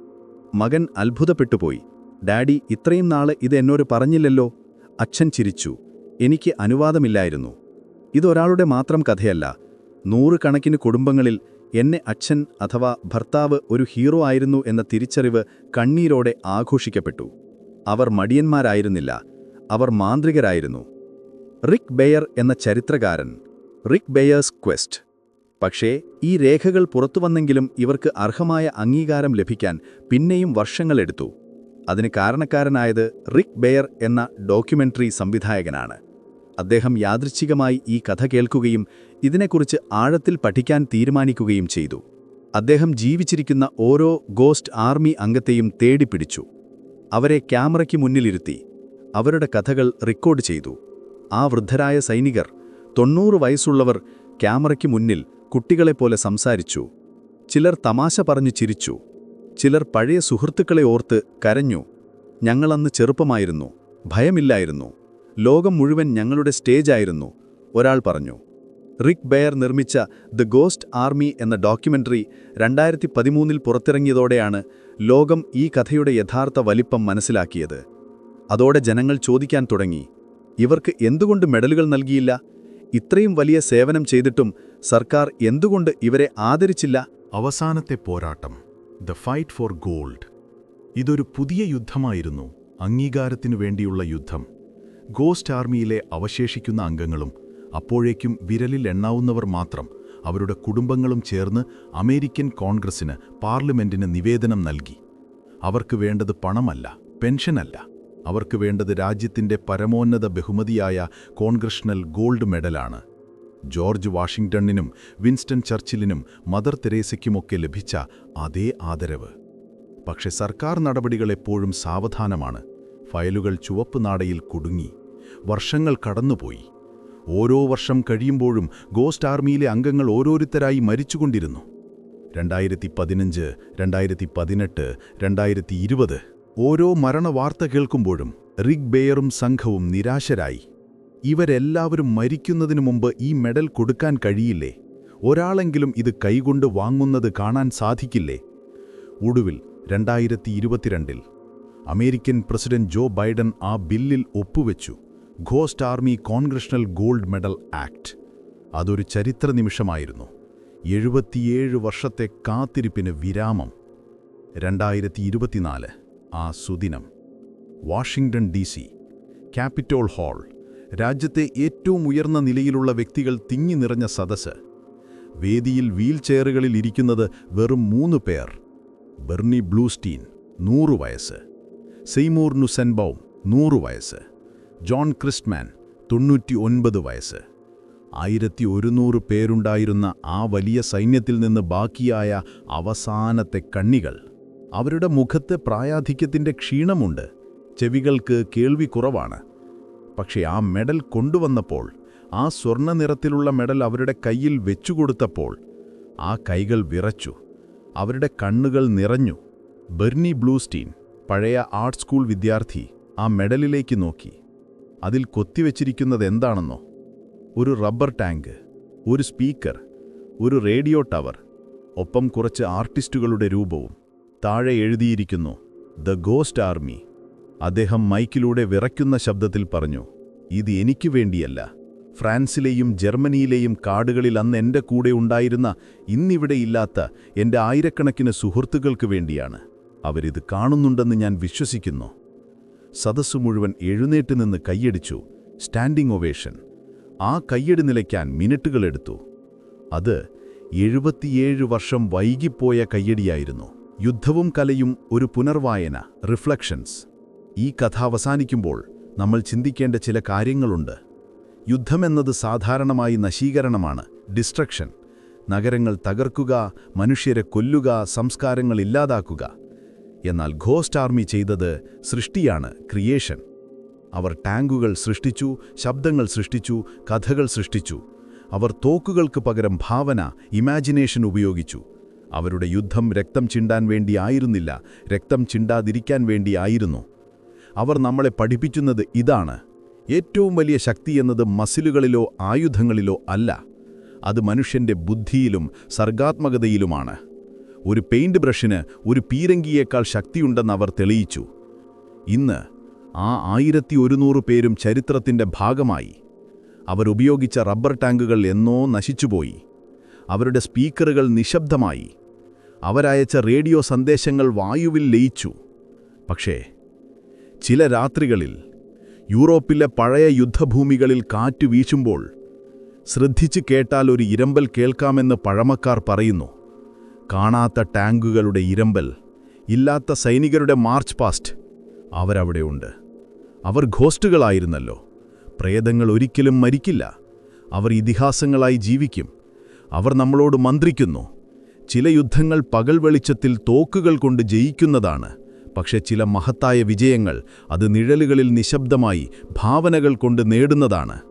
മകൻ അത്ഭുതപ്പെട്ടുപോയി. ഡാഡി, ഇത്രയും നാള് ഇത് എന്നോട് പറഞ്ഞില്ലല്ലോ. അച്ഛൻ ചിരിച്ചു. എനിക്ക് അനുവാദമില്ലായിരുന്നു. ഇതൊരാളുടെ മാത്രം കഥയല്ല. 100 കണക്കിന് കുടുംബങ്ങളിൽ എന്നെ അച്ഛൻ അഥവാ ഭർത്താവ് ഒരു ഹീറോ ആയിരുന്നു എന്ന തിരിച്ചറിവ് കണ്ണീരോടെ ആഘോഷിക്കപ്പെട്ടു. അവർ മടിയന്മാരായിരുന്നില്ല, അവർ മാന്ത്രികരായിരുന്നു. റിക് ബെയർ എന്ന ചരിത്രകാരൻ, റിക് ബെയേഴ്സ് ക്വസ്റ്റ്. പക്ഷേ ഈ രേഖകൾ പുറത്തുവന്നെങ്കിലും ഇവർക്ക് അർഹമായ അംഗീകാരം ലഭിക്കാൻ പിന്നെയും വർഷങ്ങളെടുത്തു. അതിന് കാരണക്കാരനായത് റിക് ബെയർ എന്ന ഡോക്യുമെന്ററി സംവിധായകനാണ്. അദ്ദേഹം യാദൃച്ഛികമായി ഈ കഥ കേൾക്കുകയും ഇതിനെക്കുറിച്ച് ആഴത്തിൽ പഠിക്കാൻ തീരുമാനിക്കുകയും ചെയ്തു. അദ്ദേഹം ജീവിച്ചിരിക്കുന്ന ഓരോ ഗോസ്റ്റ് ആർമി അംഗത്തെയും തേടിപ്പിടിച്ചു. അവരെ ക്യാമറയ്ക്ക് മുന്നിലിരുത്തി അവരുടെ കഥകൾ റെക്കോർഡ് ചെയ്തു. ആ വൃദ്ധരായ സൈനികർ, 90 വയസ്സുള്ളവർ, ക്യാമറയ്ക്ക് മുന്നിൽ കുട്ടികളെപ്പോലെ സംസാരിച്ചു. ചിലർ തമാശ പറഞ്ഞു ചിരിച്ചു. ചിലർ പഴയ സുഹൃത്തുക്കളെ ഓർത്ത് കരഞ്ഞു. ഞങ്ങളന്ന് ചെറുപ്പമായിരുന്നു, ഭയമില്ലായിരുന്നു, ലോകം മുഴുവൻ ഞങ്ങളുടെ സ്റ്റേജായിരുന്നു, ഒരാൾ പറഞ്ഞു. റിക് ബെയർ നിർമ്മിച്ച ദ ഗോസ്റ്റ് ആർമി എന്ന ഡോക്യുമെന്ററി 2013 പുറത്തിറങ്ങിയതോടെയാണ് ലോകം ഈ കഥയുടെ യഥാർത്ഥ വലിപ്പം മനസ്സിലാക്കിയത്. അതോടെ ജനങ്ങൾ ചോദിക്കാൻ തുടങ്ങി, ഇവർക്ക് എന്തുകൊണ്ട് മെഡലുകൾ നൽകിയില്ല? ഇത്രയും വലിയ സേവനം ചെയ്തിട്ടും സർക്കാർ എന്തുകൊണ്ട് ഇവരെ ആദരിച്ചില്ല? അവസാനത്തെ പോരാട്ടം, ദ ഫൈറ്റ് ഫോർ ഗോൾഡ്. ഇതൊരു പുതിയ യുദ്ധമായിരുന്നു, അംഗീകാരത്തിനു വേണ്ടിയുള്ള യുദ്ധം. ഗോസ്റ്റ് ആർമിയിലെ അവശേഷിക്കുന്ന അംഗങ്ങളും, അപ്പോഴേക്കും വിരലിൽ എണ്ണാവുന്നവർ മാത്രം, അവരുടെ കുടുംബങ്ങളും ചേർന്ന് അമേരിക്കൻ കോൺഗ്രസിന്, പാർലമെന്റിന് നിവേദനം നൽകി. അവർക്ക് വേണ്ടത് പണമല്ല, പെൻഷനല്ല. അവർക്ക് വേണ്ടത് രാജ്യത്തിന്റെ പരമോന്നത ബഹുമതിയായ കോൺഗ്രഷണൽ ഗോൾഡ് മെഡലാണ്. ജോർജ് വാഷിംഗ്ടണിനും വിൻസ്റ്റൺ ചർച്ചിലിനും മദർ തെരേസയ്ക്കുമൊക്കെ ലഭിച്ച അതേ ആദരവ്. പക്ഷെ സർക്കാർ നടപടികൾ എപ്പോഴും സാവധാനമാണ്. ഫയലുകൾ ചുവപ്പ് നാടയിൽ കുടുങ്ങി. വർഷങ്ങൾ കടന്നുപോയി. ഓരോ വർഷം കഴിയുമ്പോഴും ഗോസ്റ്റ് ആർമിയിലെ അംഗങ്ങൾ ഓരോരുത്തരായി മരിച്ചുകൊണ്ടിരുന്നു. 2015, 2018, 2020 ഓരോ മരണവാർത്ത കേൾക്കുമ്പോഴും റിക് ബെയറും സംഘവും നിരാശരായി. ഇവരെല്ലാവരും മരിക്കുന്നതിനു മുമ്പ് ഈ മെഡൽ കൊടുക്കാൻ കഴിയില്ലേ? ഒരാളെങ്കിലും ഇത് കൈകൊണ്ട് വാങ്ങുന്നത് കാണാൻ സാധിക്കില്ലേ? ഒടുവിൽ 2022 അമേരിക്കൻ പ്രസിഡന്റ് ജോ ബൈഡൻ ആ ബില്ലിൽ ഒപ്പുവെച്ചു. Ghost army Congressional gold medal act. അതൊരു ചരിത്ര നിമിഷമായിരുന്നു. 77 വർഷത്തെ കാത്തിരിപ്പിന് വിരാമം. 2024 ആ സുദിനം. Washington DC, Capitol hall. രാജ്യത്തെ ഏറ്റവും ഉയർന്ന നിലയിലുള്ള വ്യക്തികൾ തിങ്ങി നിറഞ്ഞ സദസ്സ്. വേദിയിൽ വീൽചെയറുകളിൽ ഇരിക്കുന്നത് വെറും 3 പേർ. ബെർണി ബ്ലൂസ്റ്റീൻ 100 വയസ്സ്, സെയ്മൂർ നുസെൻബൗം 100 വയസ്സ്, ജോൺ ക്രിസ്റ്റ്മാൻ 99 വയസ്സ്. 1100 പേരുണ്ടായിരുന്ന ആ വലിയ സൈന്യത്തിൽ നിന്ന് ബാക്കിയായ അവസാനത്തെ കണ്ണികൾ. അവരുടെ മുഖത്ത് പ്രായാധിക്യത്തിൻ്റെ ക്ഷീണമുണ്ട്, ചെവികൾക്ക് കേൾവി കുറവാണ്. പക്ഷേ ആ മെഡൽ കൊണ്ടുവന്നപ്പോൾ, ആ സ്വർണ്ണ നിറത്തിലുള്ള മെഡൽ അവരുടെ കയ്യിൽ വെച്ചുകൊടുത്തപ്പോൾ, ആ കൈകൾ വിറച്ചു, അവരുടെ കണ്ണുകൾ നിറഞ്ഞു. ബെർണി ബ്ലൂസ്റ്റീൻ, പഴയ ആർട്ട് സ്കൂൾ വിദ്യാർത്ഥി, ആ മെഡലിലേക്ക് നോക്കി. അതിൽ കൊത്തിവെച്ചിരിക്കുന്നത് എന്താണെന്നോ? ഒരു റബ്ബർ ടാങ്ക്, ഒരു സ്പീക്കർ, ഒരു റേഡിയോ ടവർ, ഒപ്പം കുറച്ച് ആർട്ടിസ്റ്റുകളുടെ രൂപവും. താഴെ എഴുതിയിരിക്കുന്നു, ദ ഗോസ്റ്റ് ആർമി. അദ്ദേഹം മൈക്കിലൂടെ വിറയ്ക്കുന്ന ശബ്ദത്തിൽ പറഞ്ഞു, ഇത് എനിക്ക് വേണ്ടിയല്ല, ഫ്രാൻസിലെയും ജർമ്മനിയിലെയും കാടുകളിൽ അന്ന് എൻ്റെ കൂടെ ഉണ്ടായിരുന്ന, ഇന്നിവിടെ ഇല്ലാത്ത എൻ്റെ ആയിരക്കണക്കിന് സുഹൃത്തുക്കൾക്ക് വേണ്ടിയാണ്. അവരിത് കാണുന്നുണ്ടെന്ന് ഞാൻ വിശ്വസിക്കുന്നു. സദസ്സു മുഴുവൻ എഴുന്നേറ്റ് നിന്ന് കൈയടിച്ചു. Standing ovation. ആ കയ്യടി നിലയ്ക്കാൻ മിനിറ്റുകളെടുത്തു. അത് 77 വർഷം വൈകിപ്പോയ കയ്യടിയായിരുന്നു. യുദ്ധവും കലയും ഒരു പുനർവായന, റിഫ്ലക്ഷൻസ്. ഈ കഥ അവസാനിക്കുമ്പോൾ നമ്മൾ ചിന്തിക്കേണ്ട ചില കാര്യങ്ങളുണ്ട്. യുദ്ധമെന്നത് സാധാരണമായി നശീകരണമാണ്, ഡിസ്ട്രക്ഷൻ. നഗരങ്ങൾ തകർക്കുക, മനുഷ്യരെ കൊല്ലുക, സംസ്കാരങ്ങൾ ഇല്ലാതാക്കുക. എന്നാൽ ഗോസ്റ്റ് ആർമി ചെയ്തത് സൃഷ്ടിയാണ്, ക്രിയേഷൻ. അവർ ടാങ്കുകൾ സൃഷ്ടിച്ചു, ശബ്ദങ്ങൾ സൃഷ്ടിച്ചു, കഥകൾ സൃഷ്ടിച്ചു. അവർ തോക്കുകൾക്ക് പകരം ഭാവന, ഇമാജിനേഷൻ ഉപയോഗിച്ചു. അവരുടെ യുദ്ധം രക്തം ചിണ്ടാൻ വേണ്ടി ആയിരുന്നില്ല, രക്തം ചിണ്ടാതിരിക്കാൻ വേണ്ടി ആയിരുന്നു. അവർ നമ്മളെ പഠിപ്പിക്കുന്നത് ഇതാണ്: ഏറ്റവും വലിയ ശക്തി എന്നത് മസിലുകളിലോ ആയുധങ്ങളിലോ അല്ല, അത് മനുഷ്യന്റെ ബുദ്ധിയിലും സർഗാത്മകതയിലുമാണ്. ഒരു പെയിന്റ് ബ്രഷിന് ഒരു പീരങ്കിയേക്കാൾ ശക്തിയുണ്ടെന്ന് അവർ തെളിയിച്ചു. ഇന്ന് ആ 1100 പേരും ചരിത്രത്തിന്റെ ഭാഗമായി. അവരുപയോഗിച്ച റബ്ബർ ടാങ്കുകൾ എന്നോ നശിച്ചുപോയി. അവരുടെ സ്പീക്കറുകൾ നിശബ്ദമായി. അവരയച്ച റേഡിയോ സന്ദേശങ്ങൾ വായുവിൽ ലയിച്ചു. പക്ഷേ ചില രാത്രികളിൽ യൂറോപ്പിലെ പഴയ യുദ്ധഭൂമികളിൽ കാറ്റു വീശുമ്പോൾ ശ്രദ്ധിച്ചു കേട്ടാൽ ഒരു ഇരമ്പൽ കേൾക്കാമെന്ന് പഴമക്കാർ പറയുന്നു. കാണാത്ത ടാങ്കുകളുടെ ഇരമ്പൽ, ഇല്ലാത്ത സൈനികരുടെ മാർച്ച് പാസ്റ്റ്. അവരവിടെയുണ്ട്. അവർ ഘോസ്റ്റുകളായിരുന്നല്ലോ. പ്രേതങ്ങൾ ഒരിക്കലും മരിക്കില്ല. അവർ ഇതിഹാസങ്ങളായി ജീവിക്കും. അവർ നമ്മളോട് മന്ത്രിക്കുന്നു. ചില യുദ്ധങ്ങൾ പകൽ വെളിച്ചത്തിൽ തോക്കുകൾ കൊണ്ട് ജയിക്കുന്നതാണ്. പക്ഷെ ചില മഹത്തായ വിജയങ്ങൾ അത് നിഴലുകളിൽ നിശബ്ദമായി ഭാവനകൾ കൊണ്ട് നേടുന്നതാണ്.